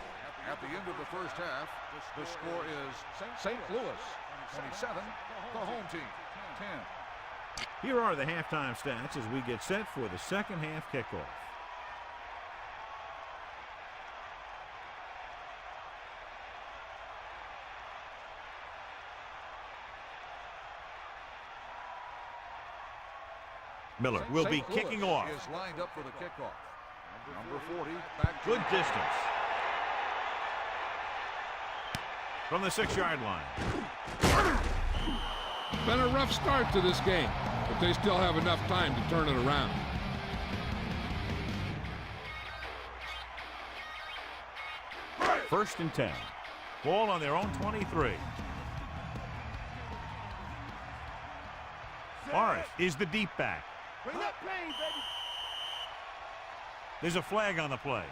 At the end of the first half, the score is St. Louis 27, the home team 10. Here are the halftime stats as we get set for the second half kickoff. Miller will be kicking off. Is lined up for the kickoff. Number 40, back to good distance. From the 6-yard line. Been a rough start to this game, but they still have enough time to turn it around. First and 10. Ball on their own 23. Morris is the deep back. Bring that pain, baby. There's a flag on the play.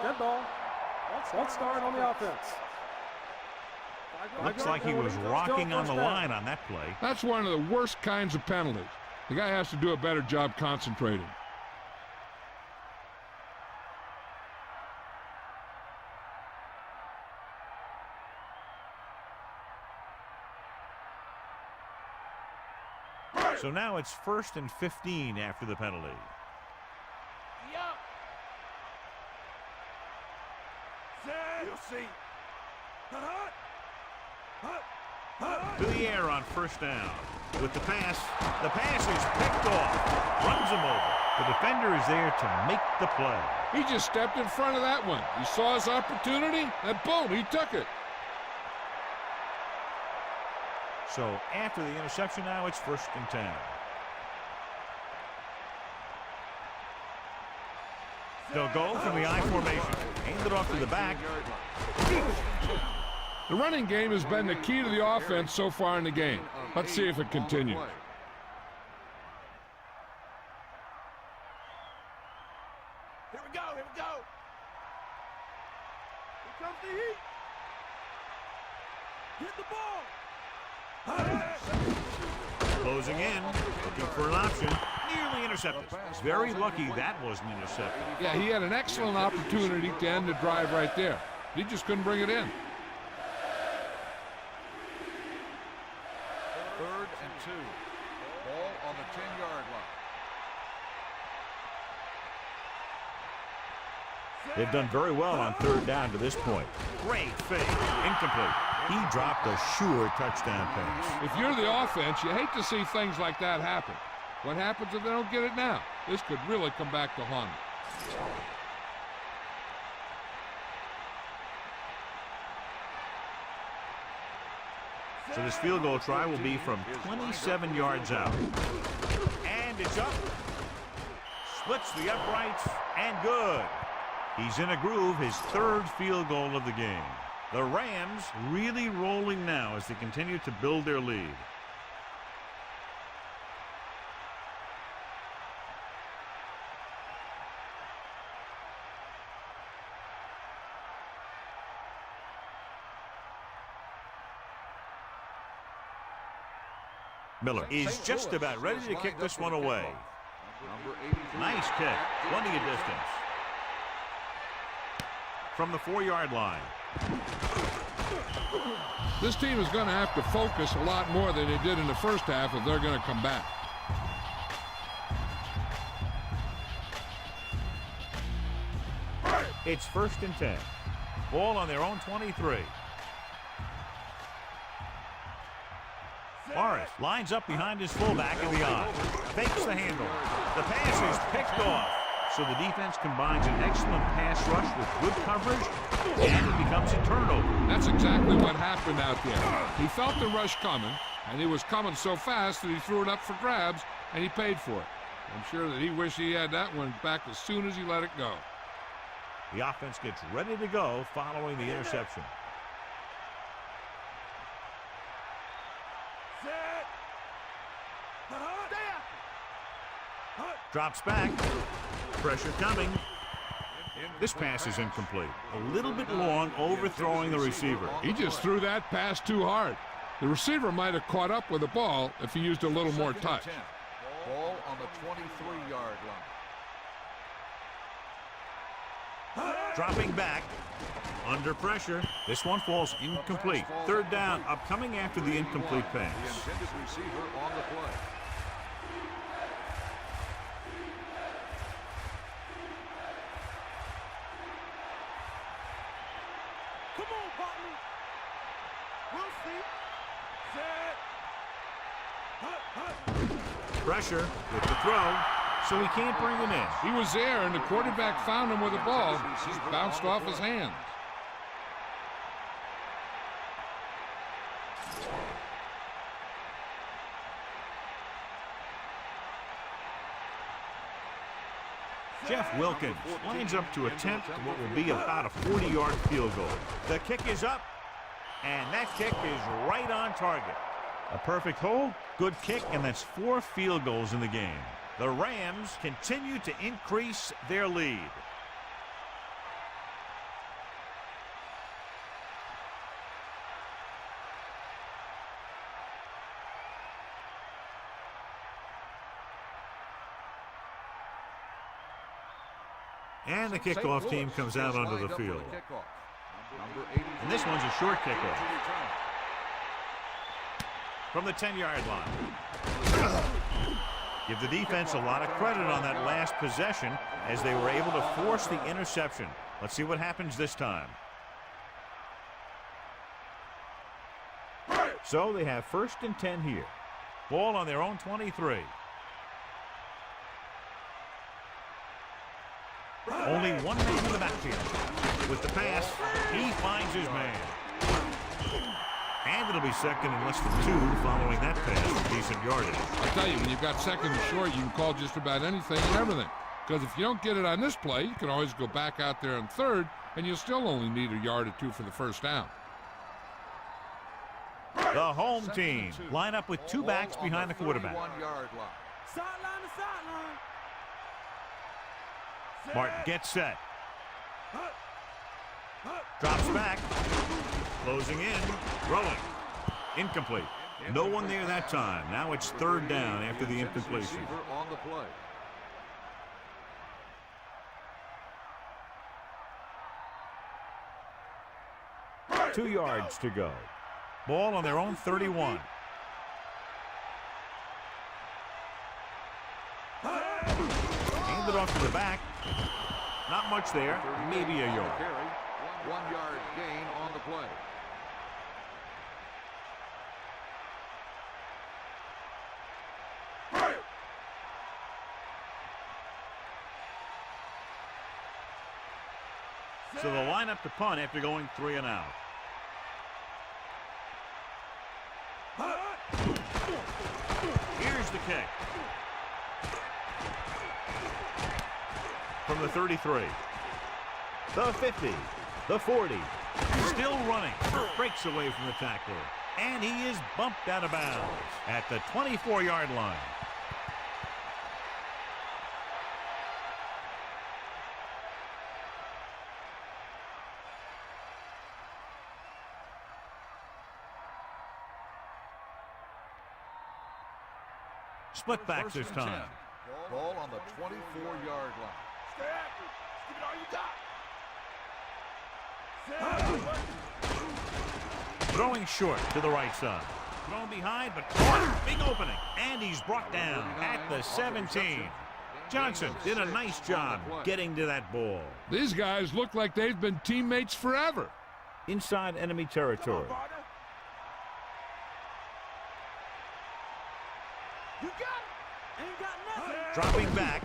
Dead ball. Let's start on the offense. Looks like he was rocking on the line on that play. That's one of the worst kinds of penalties. The guy has to do a better job concentrating. So now it's 1st and 15 after the penalty. Yup. You'll see. To the air on 1st down. With the pass is picked off. Runs him over. The defender is there to make the play. He just stepped in front of that one. He saw his opportunity, and boom, he took it. So after the interception now, it's 1st and 10. They'll go from the I formation. Hand it off to the back. The running game has been the key to the offense so far in the game. Let's see if it continues. Here we go. Here comes the heat. Hit the ball. Closing in, looking for an option. Nearly intercepted. Very lucky that wasn't intercepted. Yeah, he had an excellent opportunity to end the drive right there. He just couldn't bring it in. 3rd and 2. Ball on the 10-yard line. They've done very well on 3rd down to this point. Great fake. Incomplete. He dropped a sure touchdown pass. If you're the offense, you hate to see things like that happen. What happens if they don't get it now? This could really come back to haunt them. So this field goal try will be from 27 yards out. And it's up. Splits the uprights and good. He's in a groove, his 3rd field goal of the game. The Rams really rolling now as they continue to build their lead. Miller is just about ready to kick this one away. Number 83. Nice kick. Plenty of distance. From the 4-yard line. This team is going to have to focus a lot more than they did in the first half if they're going to come back. It's 1st and 10. Ball on their own 23. Morris lines up behind his fullback in the I. Fakes the handle. The pass is picked off. So the defense combines an excellent pass rush with good coverage, and it becomes a turnover. That's exactly what happened out there. He felt the rush coming, and he was coming so fast that he threw it up for grabs, and he paid for it. I'm sure that he wished he had that one back as soon as he let it go. The offense gets ready to go following the interception. Drops back. Pressure coming. This pass is incomplete. A little bit long, overthrowing the receiver. He just threw that pass too hard. The receiver might have caught up with the ball if he used a little more touch. Ball on the 23-yard line. Dropping back. Under pressure. This one falls incomplete. 3rd down, upcoming after the incomplete pass. The intended receiver on the play. Come on, partner. We'll see. Set. Pressure with the throw, so he can't bring him in. He was there, and the quarterback found him with the ball. He bounced off his hands. Jeff Wilkins lines up to attempt what will be about a 40-yard field goal. The kick is up, and that kick is right on target. A perfect hold, good kick, and that's 4 field goals in the game. The Rams continue to increase their lead. And the kickoff team comes out onto the field. And this one's a short kickoff. From the 10-yard line. Give the defense a lot of credit on that last possession as they were able to force the interception. Let's see what happens this time. So they have 1st and 10 here. Ball on their own 23. Only one man in the backfield. With the pass, he finds his man. And it'll be 2nd and less than 2 following that pass with decent yardage. I'll tell you, when you've got 2nd and short, you can call just about anything and everything. Because if you don't get it on this play, you can always go back out there on 3rd, and you'll still only need a yard or 2 for the 1st down. The home team line up with 2 backs behind the quarterback. Sideline to sideline. Martin gets set. Drops back. Closing in. Throwing. Incomplete. No one there that time. Now it's 3rd down after the incompletion. On the play. Two yards to go. Ball on their own 31. Handed off to the back. Not much there. Maybe a yard. 1-yard gain on the play. So they'll line up to punt after going 3 and out. Here's the kick. From the 33. The 50. The 40. Still running. Breaks away from the tackler. And he is bumped out of bounds at the 24-yard line. Split backs this time. Ball on the 24-yard line. Stay active. Give it all you got. Throwing short to the right side. Thrown behind, but caught. Big opening. And he's brought down at the 17. Johnson did a nice job getting to that ball. These guys look like they've been teammates forever. Inside enemy territory. You got it. Ain't got nothing. Dropping back.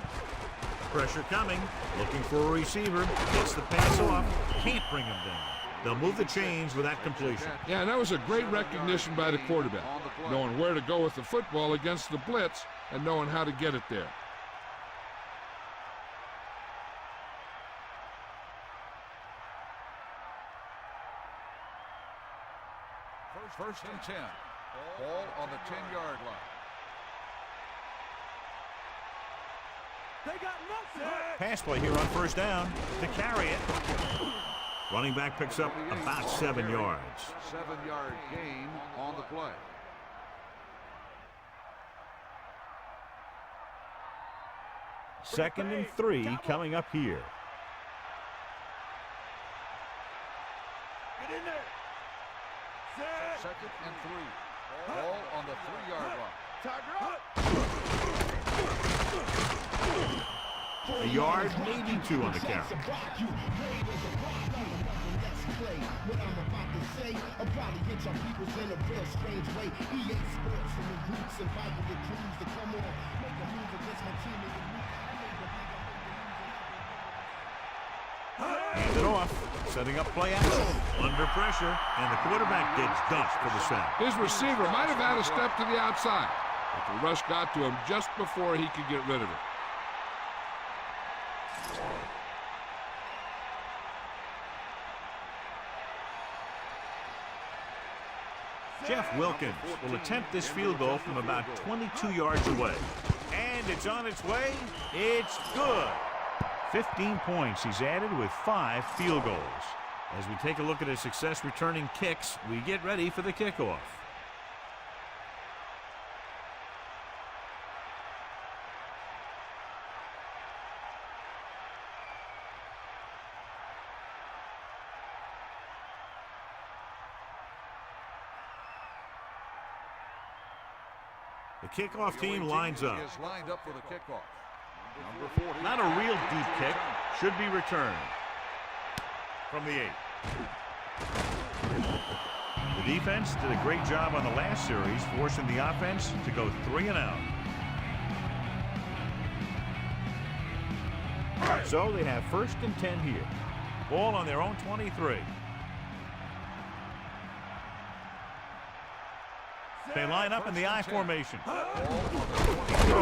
Pressure coming. Looking for a receiver. Gets the pass off. Can't bring him down. They'll move the chains with that completion. Yeah, and that was a great recognition by the quarterback, knowing where to go with the football against the blitz and knowing how to get it there. First and 10. Ball on the 10-yard line. They got nothing. Pass play here on first down to carry it. Running back picks up about 7 yards. 7-yard gain on the play. Second and 3 coming up here. Get in there. Second and 3. Ball on the 3-yard line. Tiger up. A yard, maybe 2 on the carry. What I'm about to say, I'll probably hit your peoples in a real strange way. EA Sports from the roots, inviting the crews to come on, make a move against my team in the Hands it off, setting up play action. Under pressure, and the quarterback gets dumped for the sack. His receiver might have had a step to the outside, but the rush got to him just before he could get rid of it. Jeff Wilkins will attempt this field goal from about 22 yards away. And it's on its way. It's good. 15 points he's added with 5 field goals. As we take a look at his success returning kicks, we get ready for the kickoff. The kickoff team lines up. Is lined up for the kickoff. Number 40. Not a real deep kick. Should be returned from the 8. The defense did a great job on the last series, forcing the offense to go 3 and out. So they have first and 10 here. Ball on their own 23. They line up in the I formation. Throw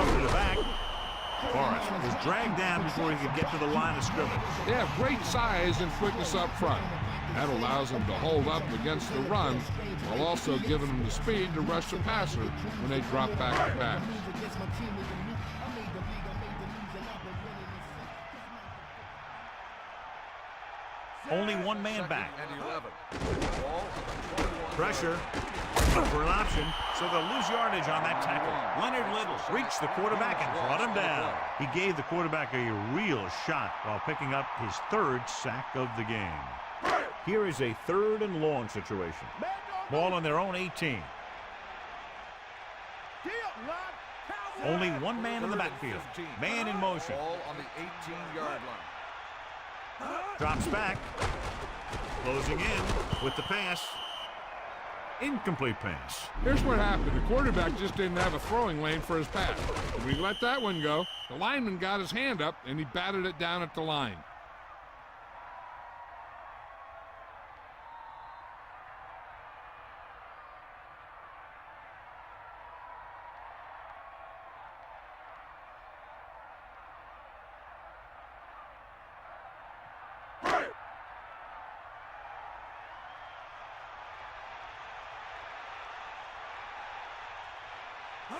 to the back. Forrest was dragged down before he could get to the line of scrimmage. They have great size and quickness up front. That allows them to hold up against the run while also giving them the speed to rush the passer when they drop back to pass. Only one man back. And 11. Pressure for an option, so they'll lose yardage on that tackle. Leonard Little reached the quarterback and brought him down. He gave the quarterback a real shot while picking up his 3rd sack of the game. Here is a 3rd and long situation. Ball on their own 18. Only one man in the backfield. Man in motion. Ball on the 18-yard line. Drops back. Closing in with the pass. Incomplete pass. Here's what happened. The quarterback just didn't have a throwing lane for his pass. When he let that one go, the lineman got his hand up and he batted it down at the line.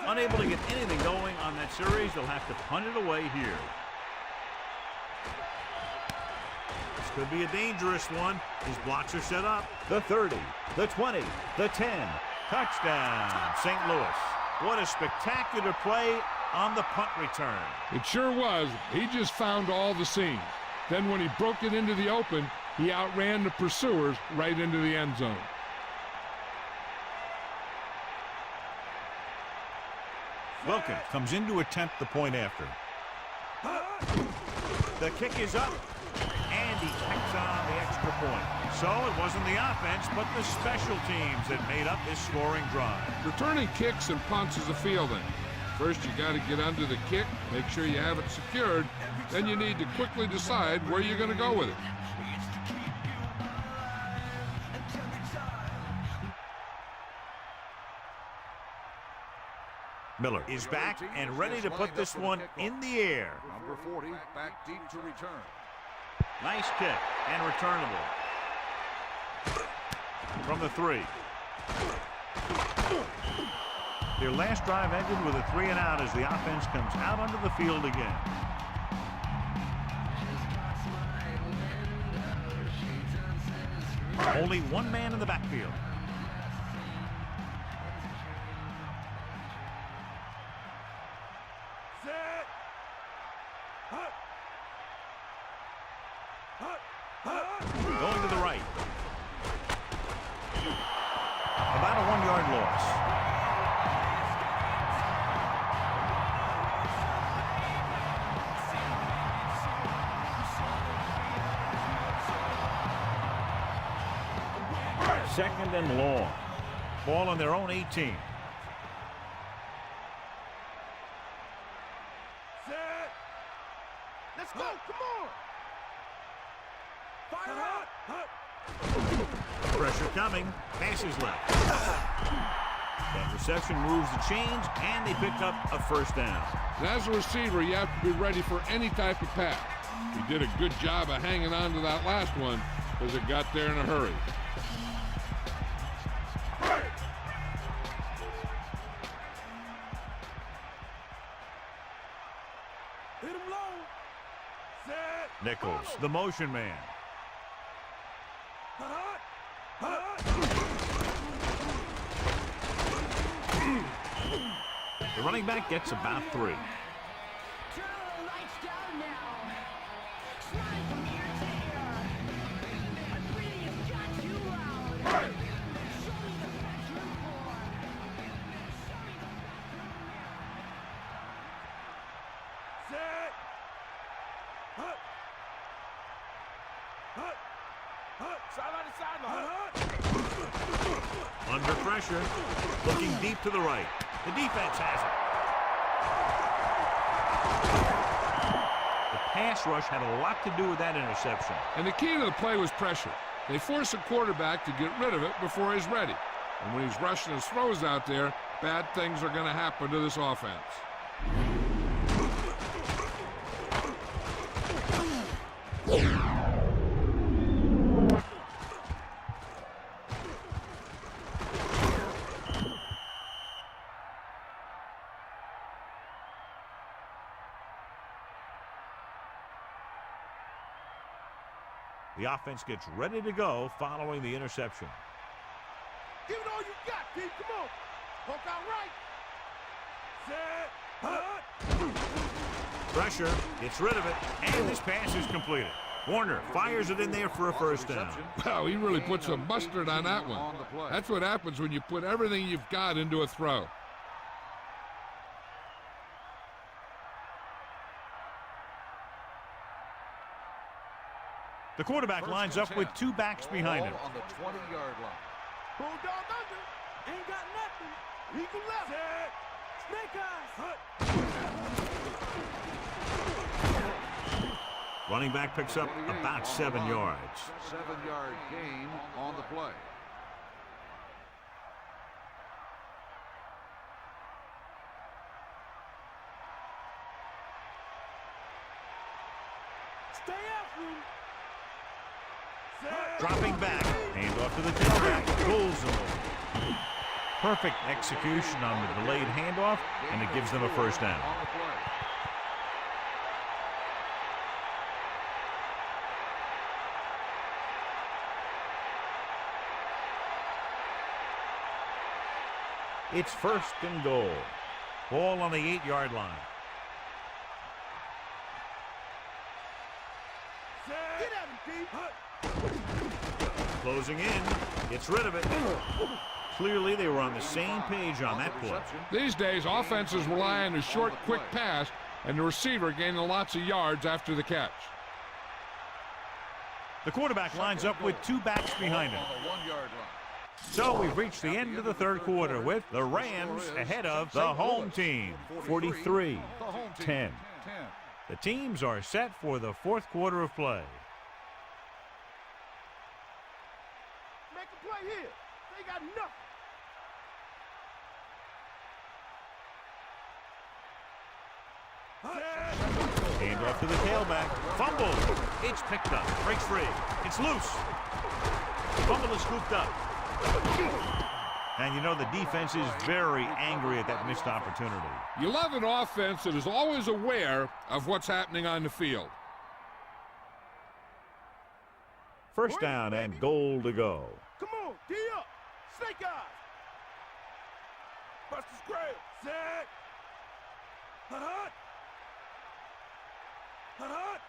Unable to get anything going on that series, they'll have to punt it away here. This could be a dangerous one. His blocks are set up. The 30, the 20, the 10. Touchdown, St. Louis. What a spectacular play on the punt return. It sure was. He just found all the seams. Then when he broke it into the open, he outran the pursuers right into the end zone. Wilkins comes in to attempt the point after. The kick is up, and he tacks on the extra point. So it wasn't the offense, but the special teams that made up this scoring drive. Returning kicks and punts is a fielding. First, you got to get under the kick, make sure you have it secured. Then you need to quickly decide where you're going to go with it. Miller is back and ready to put this one in the air. Number 40 back deep to return. Nice kick and returnable. From the 3. Their last drive ended with a 3-and-out as the offense comes out onto the field again. Only one man in the backfield. Going to the right. About a 1-yard loss. Second and long. Ball on their own 18. Set. Let's go. Come on. Fire up. Pressure coming. Passes left. That reception moves the chains, and they pick up a first down. And as a receiver, you have to be ready for any type of pass. He did a good job of hanging on to that last one because it got there in a hurry. Hit him low. Set. Nichols, the motion man. The running back gets about 3. Under pressure, looking deep to the right. The defense has it. The pass rush had a lot to do with that interception. And the key to the play was pressure. They force the quarterback to get rid of it before he's ready. And when he's rushing his throws out there, bad things are going to happen to this offense. The offense gets ready to go following the interception. Give it all you got, D. Come on. Poke out right. Set. Pressure, gets rid of it, and this pass is completed. Warner fires it in there for a first down. Wow, he really put some mustard on that one. That's what happens when you put everything you've got into a throw. The quarterback lines up with 2 backs behind him. On the 20-yard line. Bulldog under. Ain't got nothing. Eagle left. Set. Snake eyes. Running back picks up about 7 yards. 7-yard gain on the play. Stay after him. Dropping back, hand off to the tailback, pulls him over. Perfect execution on the delayed handoff, and it gives them a first down. On the play. It's first and goal. Ball on the 8-yard line. Get at him, D. Closing in. Gets rid of it. Clearly, they were on the same page on that play. These days, offenses rely on a short, quick pass, and the receiver gaining lots of yards after the catch. The quarterback lines up with 2 backs behind him. On the 1-yard line. So we've reached the end of the third quarter with the Rams ahead of the home team, 43-10. The teams are set for the fourth quarter of play. Make a play here. They got nothing. Hand off to the tailback. Fumble. It's picked up. Breaks free. It's loose. Fumble is scooped up. And you know the defense is very angry at that missed opportunity. You love an offense that is always aware of what's happening on the field. First down and goal to go. Come on, D up. Snake eyes. Buster's Graham. Set. Hut, hut. Hut, hut.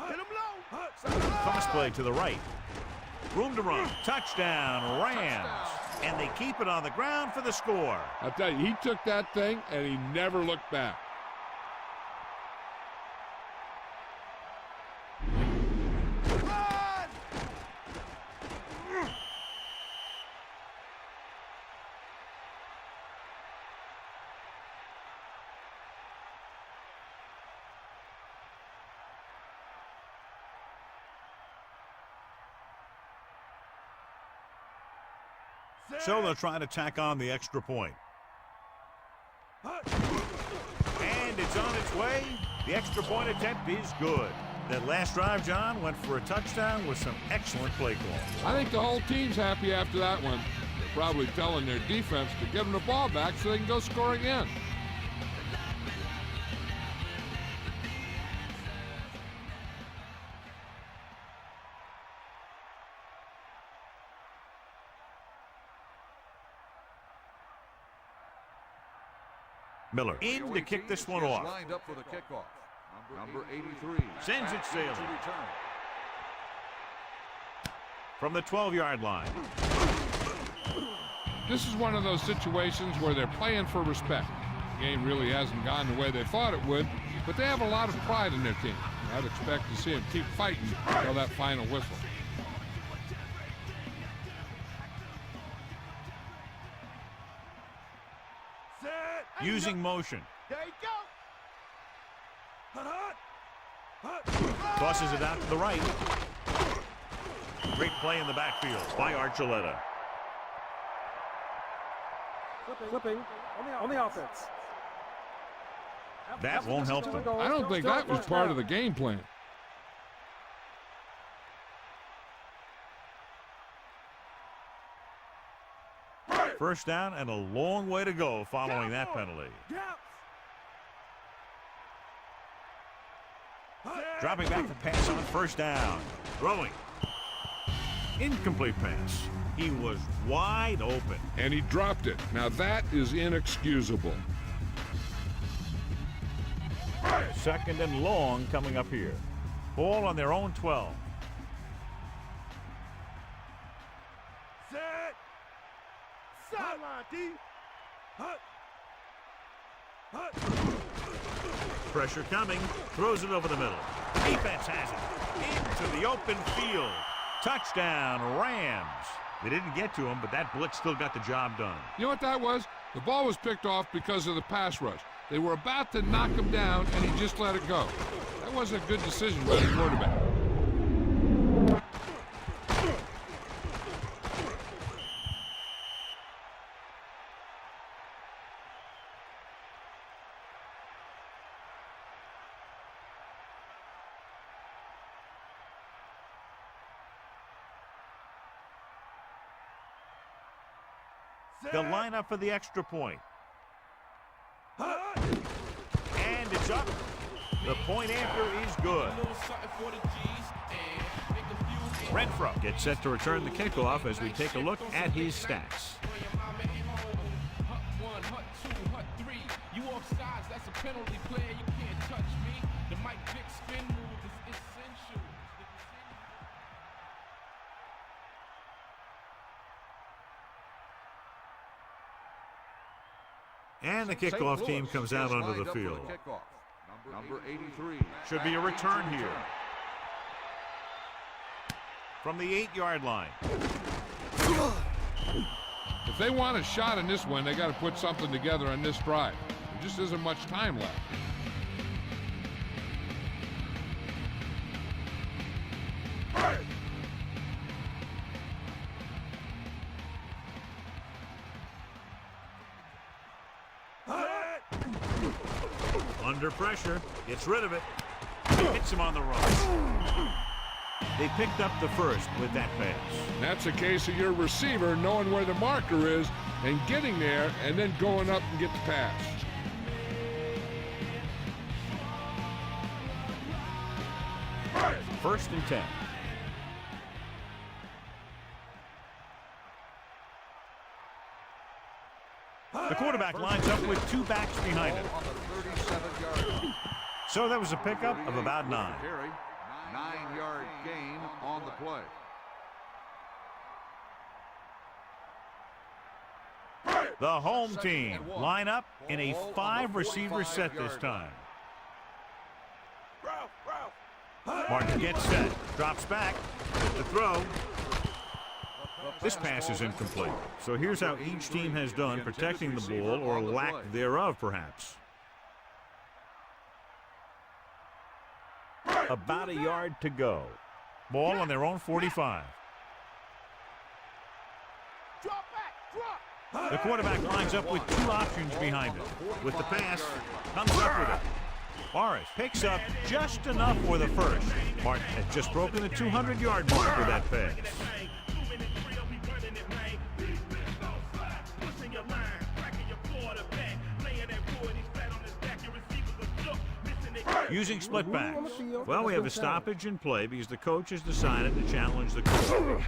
Hit him low. Hut. Cross play to the right. Room to run. Touchdown, Rams. And they keep it on the ground for the score. I'll tell you, he took that thing and he never looked back. Run. So they'll try to tack on the extra point. And it's on its way. The extra point attempt is good. That last drive, John, went for a touchdown with some excellent play call. I think the whole team's happy after that one. They're probably telling their defense to give them the ball back so they can go score again. Miller in to kick this one off. Lined up for the kickoff. Number 83 Sends it sailing. to return. From the 12-yard line. This is one of those situations where they're playing for respect. The game really hasn't gone the way they thought it would, but they have a lot of pride in their team. I'd expect to see them keep fighting until that final whistle. Using motion. There you go. Hut, hut. Tosses it out to the right. Great play in the backfield by Archuleta. Flipping on the offense. That won't help them. I don't think that was part of the game plan. First down and a long way to go following that penalty. Dropping back to pass on first down. Throwing. Incomplete pass. He was wide open. And he dropped it. Now that is inexcusable. Second and long coming up here. Ball on their own 12. Set. Sideline, D. Hut. Hut. Pressure coming. Throws it over the middle. Defense has it. Into the open field. Touchdown, Rams. They didn't get to him, but that blitz still got the job done. You know what that was? The ball was picked off because of the pass rush. They were about to knock him down, and he just let it go. That wasn't a good decision by the quarterback. They'll line up for the extra point. And it's up. The point after is good. Renfro gets set to return the kickoff as we take a look at his stats. sides, that's a penalty player. You can't touch me. The Mike Vick spin move is essential. And the kickoff team comes out onto the field. Number 83. Should be a return here. From the 8-yard line. If they want a shot in this one, they got to put something together on this drive. There just isn't much time left. Under pressure, gets rid of it. Hits him on the run. They picked up the first with that pass. And that's a case of your receiver knowing where the marker is and getting there and then going up and get the pass. First and 10. The quarterback lines up with 2 backs behind him. So that was a pickup of about 9. 9-yard gain on the play. The home team line up in a 5-receiver set this time. Martin gets set, drops back, the throw. This pass is incomplete. So here's how each team has done protecting the ball, or lack thereof, perhaps. About a yard to go. Ball on their own 45. The quarterback lines up with 2 options behind him. With the pass, comes up with it. Morris picks up just enough for the first. Martin has just broken the 200-yard mark with that pass. Using split backs. Well, we have a stoppage in play because the coach has decided to challenge the coach.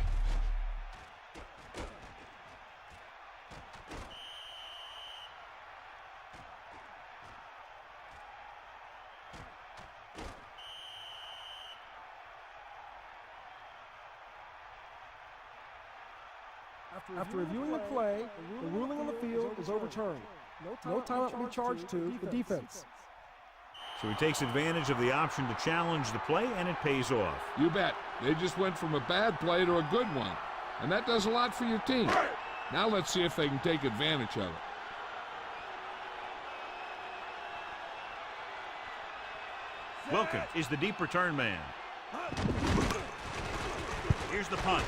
After reviewing the play, the ruling on the field is overturned. No timeout will be charged to the defense. So he takes advantage of the option to challenge the play, and it pays off. You bet. They just went from a bad play to a good one. And that does a lot for your team. Now let's see if they can take advantage of it. Wilkins is the deep return man. Here's the punt.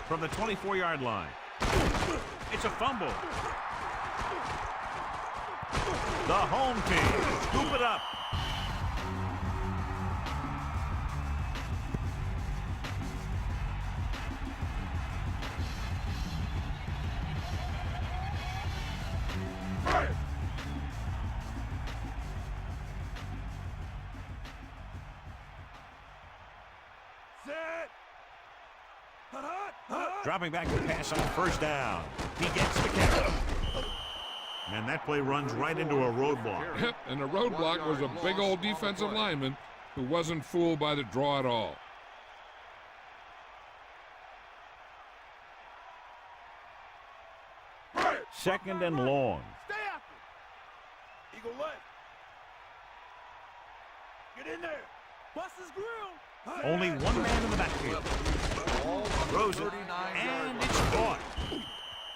From the 24-yard line. It's a fumble. The home team scoop it up. Dropping back to pass on first down. He gets the catch. And that play runs right into a roadblock. Yep, and the roadblock was a big old defensive lineman who wasn't fooled by the draw at all. Second and long. Stay after. Eagle left. Get in there. Bust his grill. Only one man in the backfield. Throws it, and it's caught.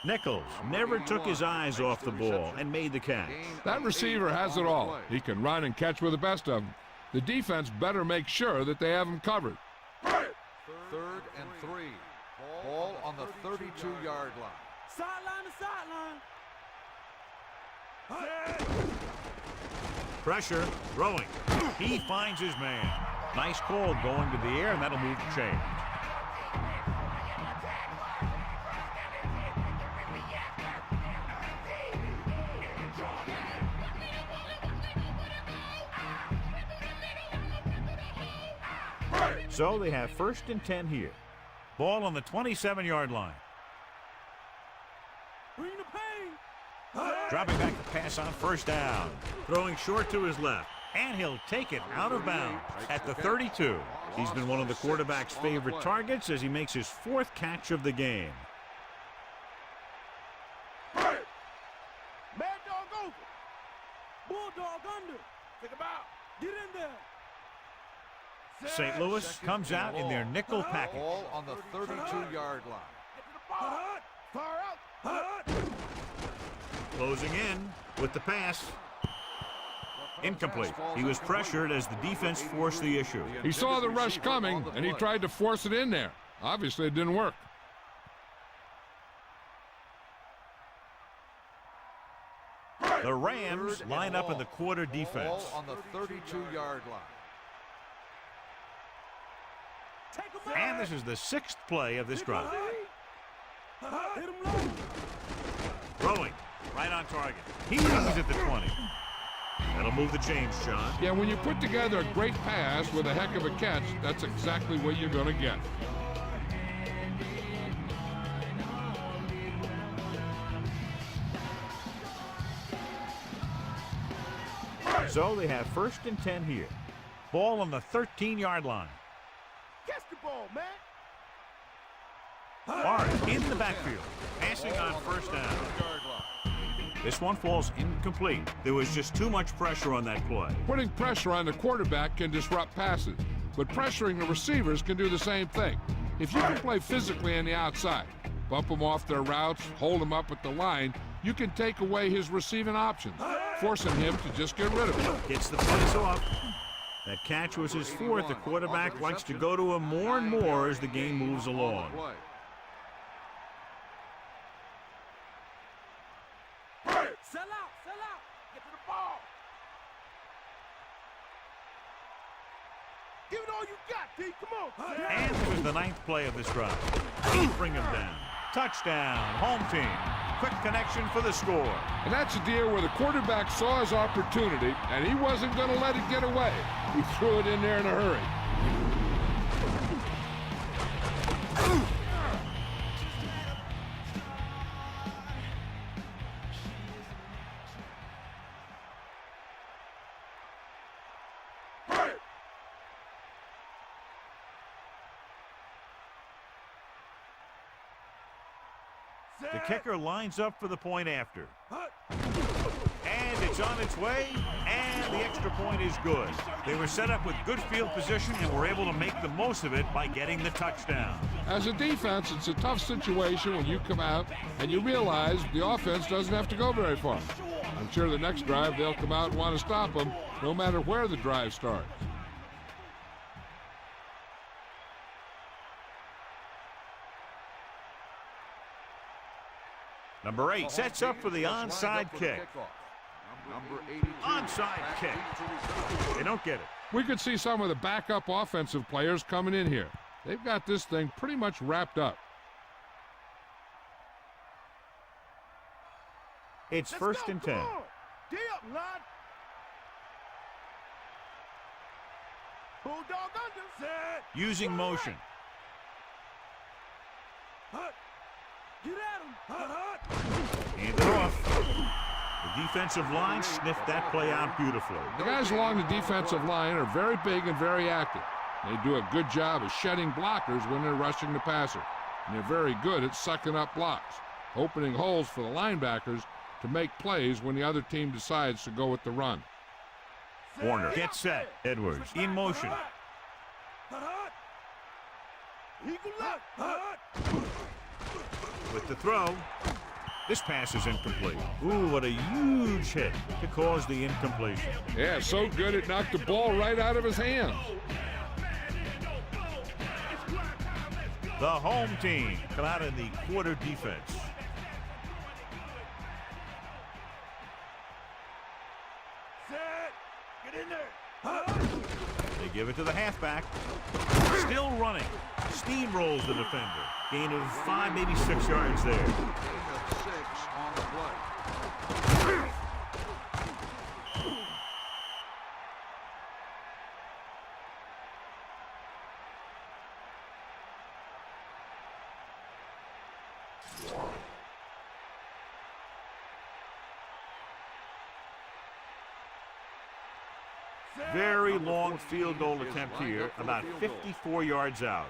Nichols never took his eyes off the ball and made the catch. That receiver has it all. He can run and catch with the best of them. The defense better make sure that they have him covered. 3rd and 3. Ball on the 32-yard line. Sideline to sideline. Pressure, throwing. He finds his man. Nice call going to the air, and that'll move the chain. So they have 1st and 10 here. Ball on the 27-yard line. Bring the pass. Dropping back the pass on first down. Throwing short to his left. And he'll take it out of bounds at the 32. He's been one of the quarterback's favorite targets as he makes his 4th catch of the game. Mad dog over. Bulldog under. Think about. Get in there. St. Louis comes out in their nickel package. Ball on the 32-yard line. Far out. Closing in with the pass. Incomplete. He was pressured as the defense forced the issue. He saw the rush coming, and he tried to force it in there. Obviously, it didn't work. The Rams line up in the quarter defense. Ball on the 32-yard line. And this is the 6th play of this drive. Throwing right on target. He's at the 20. That'll move the chains, Sean. Yeah, when you put together a great pass with a heck of a catch, that's exactly what you're going to get. So they have 1st and 10 here. Ball on the 13-yard line. Catch the ball, man. Barnes in the backfield. Passing on first down. This one falls incomplete. There was just too much pressure on that play. Putting pressure on the quarterback can disrupt passes, but pressuring the receivers can do the same thing. If you can play physically on the outside, bump them off their routes, hold them up at the line, you can take away his receiving options, forcing him to just get rid of him. Gets the pass off. That catch was his 4th. The quarterback likes to go to him more and more as the game moves along. Sell out. Get to the ball. Give it all you got, D. Come on. And this is the 9th play of this drive. Bring him down. Touchdown, home team. Quick connection for the score. And that's a deal where the quarterback saw his opportunity, and he wasn't going to let it get away. He threw it in there in a hurry. The kicker lines up for the point after. And it's on its way, and the extra point is good. They were set up with good field position and were able to make the most of it by getting the touchdown. As a defense, it's a tough situation when you come out and you realize the offense doesn't have to go very far. I'm sure the next drive they'll come out and want to stop them, no matter where the drive starts. Number 8 sets up for the onside kick. Onside kick. They don't get it. We could see some of the backup offensive players coming in here. They've got this thing pretty much wrapped up. It's 1st and 10. D up, lad. Bulldog under. Set. Using motion. Get at him. Hand it off. The defensive line sniffed that play out beautifully. The guys along the defensive line are very big and very active. They do a good job of shedding blockers when they're rushing the passer. And they're very good at sucking up blocks, opening holes for the linebackers to make plays when the other team decides to go with the run. Warner gets set. Edwards in motion. With the throw. This pass is incomplete. Ooh, what a huge hit to cause the incompletion. Yeah, so good it knocked the ball right out of his hands. The home team come out in the quarter defense. Set. Get in there. They give it to the halfback. Still running. Steamrolls the defender. Gain of 5, maybe 6 yards there. 6 on the play. Very long field goal attempt here, about 54 yards out.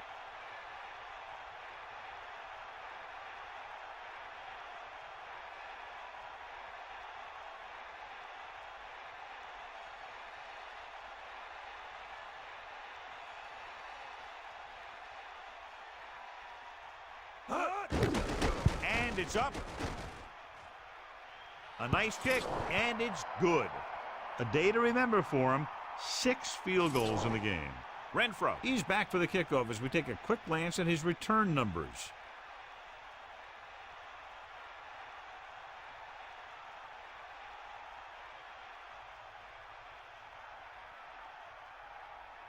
And it's up. A nice kick, and it's good. A day to remember for him. 6 field goals in the game. Renfro, he's back for the kickoff as we take a quick glance at his return numbers.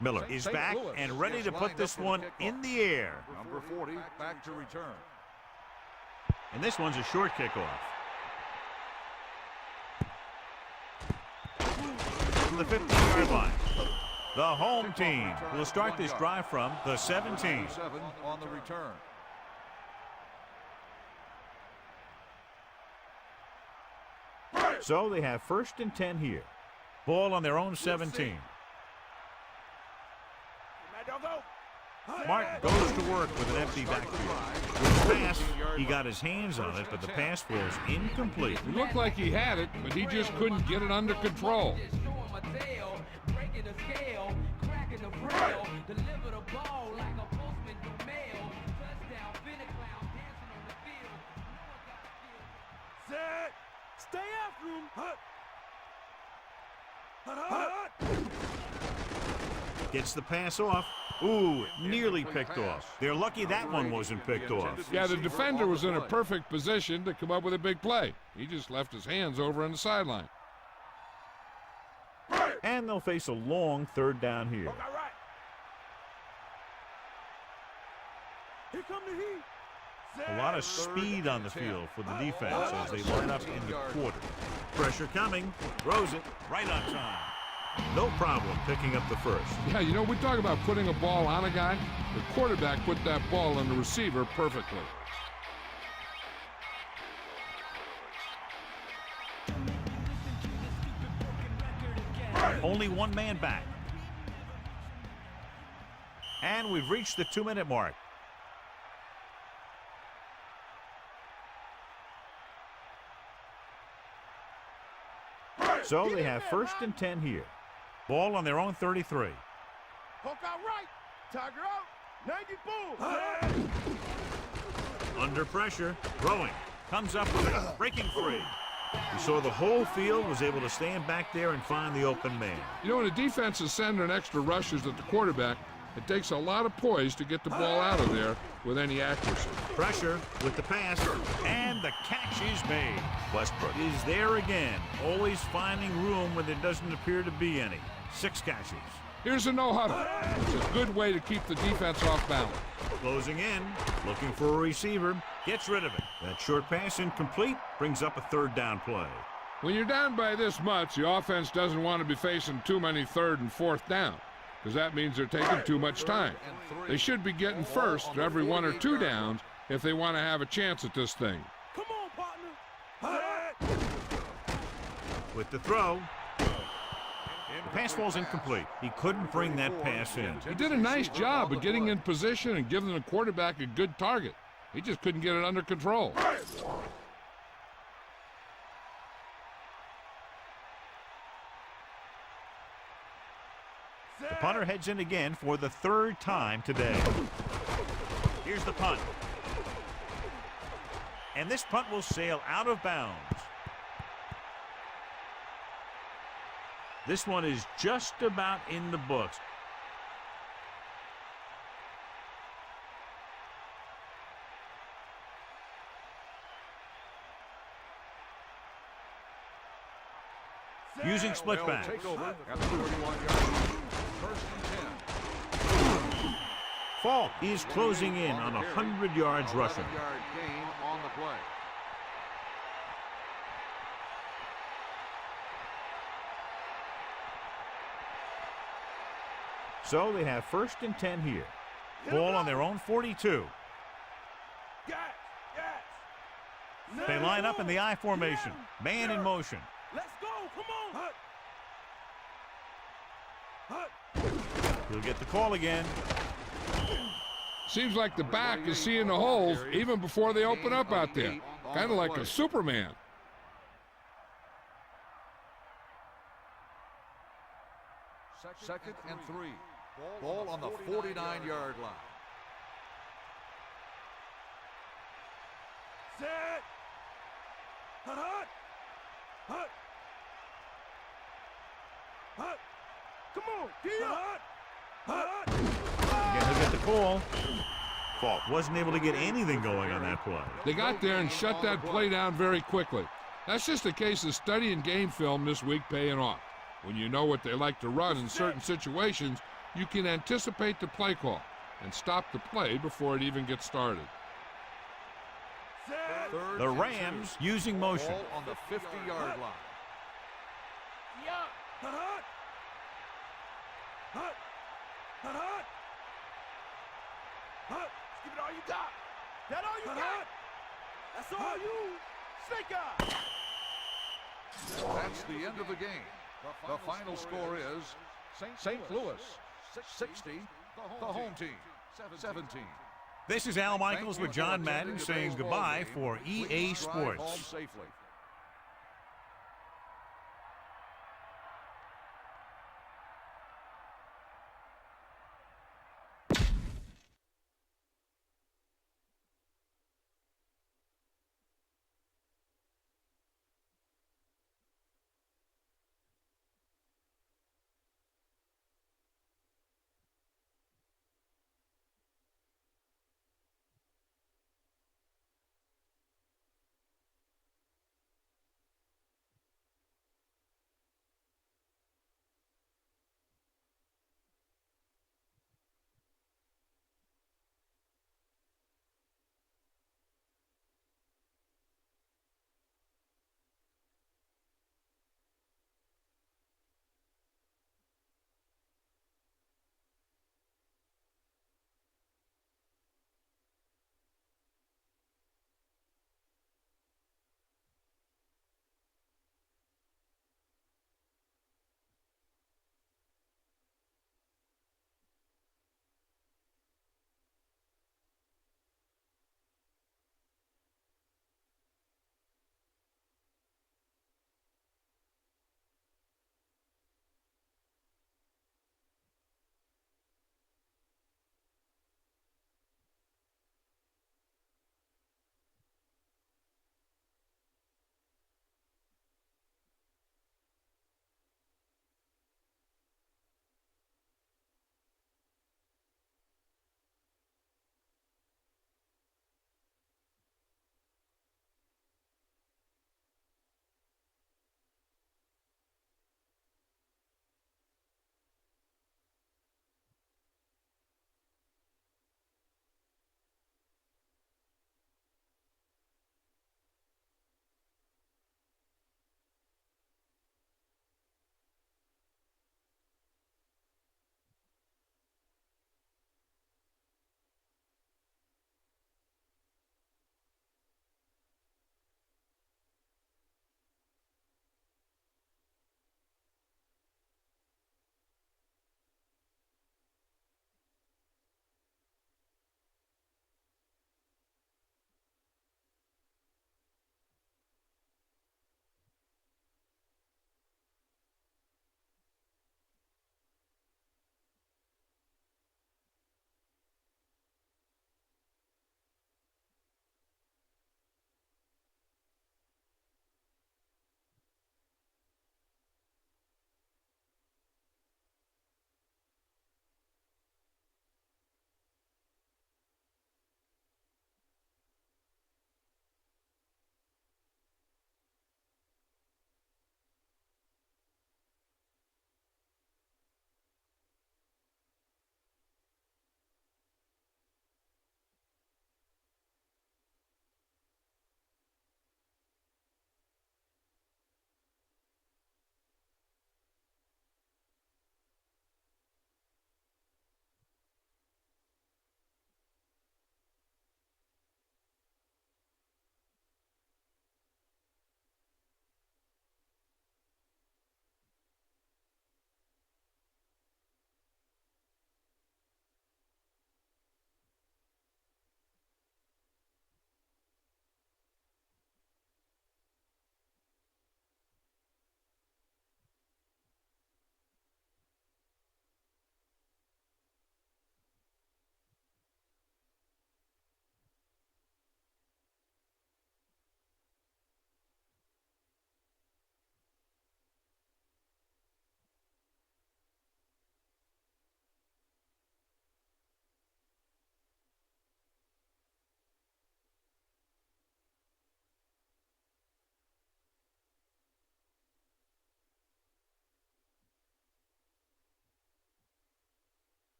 Miller is back and ready to put this one in the air. Number 40 back to return. And this one's a short kickoff. From the 15-yard line. The home team will start this drive from the 17. 7 on the return. So they have 1st and 10 here. Ball on their own 17. Martin goes to work with an empty backfield. With the pass, he got his hands on it, but the pass was incomplete. It looked like he had it, but he just couldn't get it under control. Stay after him. Gets the pass off. Ooh, nearly picked off. They're lucky that one wasn't picked off. Yeah, the defender was in a perfect position to come up with a big play. He just left his hands over on the sideline. And they'll face a long 3rd down here. Here come the heat. A lot of speed on the field for the defense as they line up in the quarter. Pressure coming. Throws it right on time. No problem picking up the first. Yeah, you know, we talk about putting a ball on a guy. The quarterback put that ball on the receiver perfectly. Only one man back. And we've reached the 2-minute mark. So they have 1st and 10 here. Ball on their own 33. Poke out right. Tiger out. 90 bull. Under pressure. Throwing. Comes up with it. Breaking free. We saw the whole field was able to stand back there and find the open man. You know, when a defense is sending extra rushers at the quarterback, it takes a lot of poise to get the ball out of there with any accuracy. Pressure with the pass, and the catch is made. Westbrook is there again, always finding room where there doesn't appear to be any. 6 catches. Here's a no-huddle. It's a good way to keep the defense off balance. Closing in, looking for a receiver, gets rid of it. That short pass incomplete, brings up a 3rd down play. When you're down by this much, the offense doesn't want to be facing too many 3rd and 4th down, because that means they're taking too much time. They should be getting first every 1 or 2 downs if they want to have a chance at this thing. Come on, partner. With the throw, the pass falls incomplete. He couldn't bring that pass in. He did a nice job of getting in position and giving the quarterback a good target. He just couldn't get it under control. The punter heads in again for the 3rd time today. Here's the punt. And this punt will sail out of bounds. This one is just about in the books. Using split back. Take over at the 41-yard. 1st and 10. Falk is closing in on 100 yards rushing. 11-yard gain on the play. So they have 1st and 10 here. Ball on their own 42. They line up in the I formation. Man in motion. Let's go. Come on. He'll get the call again. Seems like the back is seeing the holes even before they open up out there. Kind of like a Superman. Second and 3. Ball on the 49-yard line. Set. Hut, hut. Hut. Hut. Come on, get up. Hut. Again, he'll get the call. Falk wasn't able to get anything going on that play. They got there and shut that play down very quickly. That's just a case of studying game film this week paying off. When you know what they like to run in certain situations, you can anticipate the play call and stop the play before it even gets started. The Rams using motion. Ball on the 50-yard line. Yeah. Hut, hut. Hut. Hut, hut. Hut. Give it all you got. That all you got? That's all you. Snake eye. That's the end of the game. The final score is St. Louis 60, the home team 17. This is Al Michaels with John Madden saying goodbye for EA Drive home Sports. safely.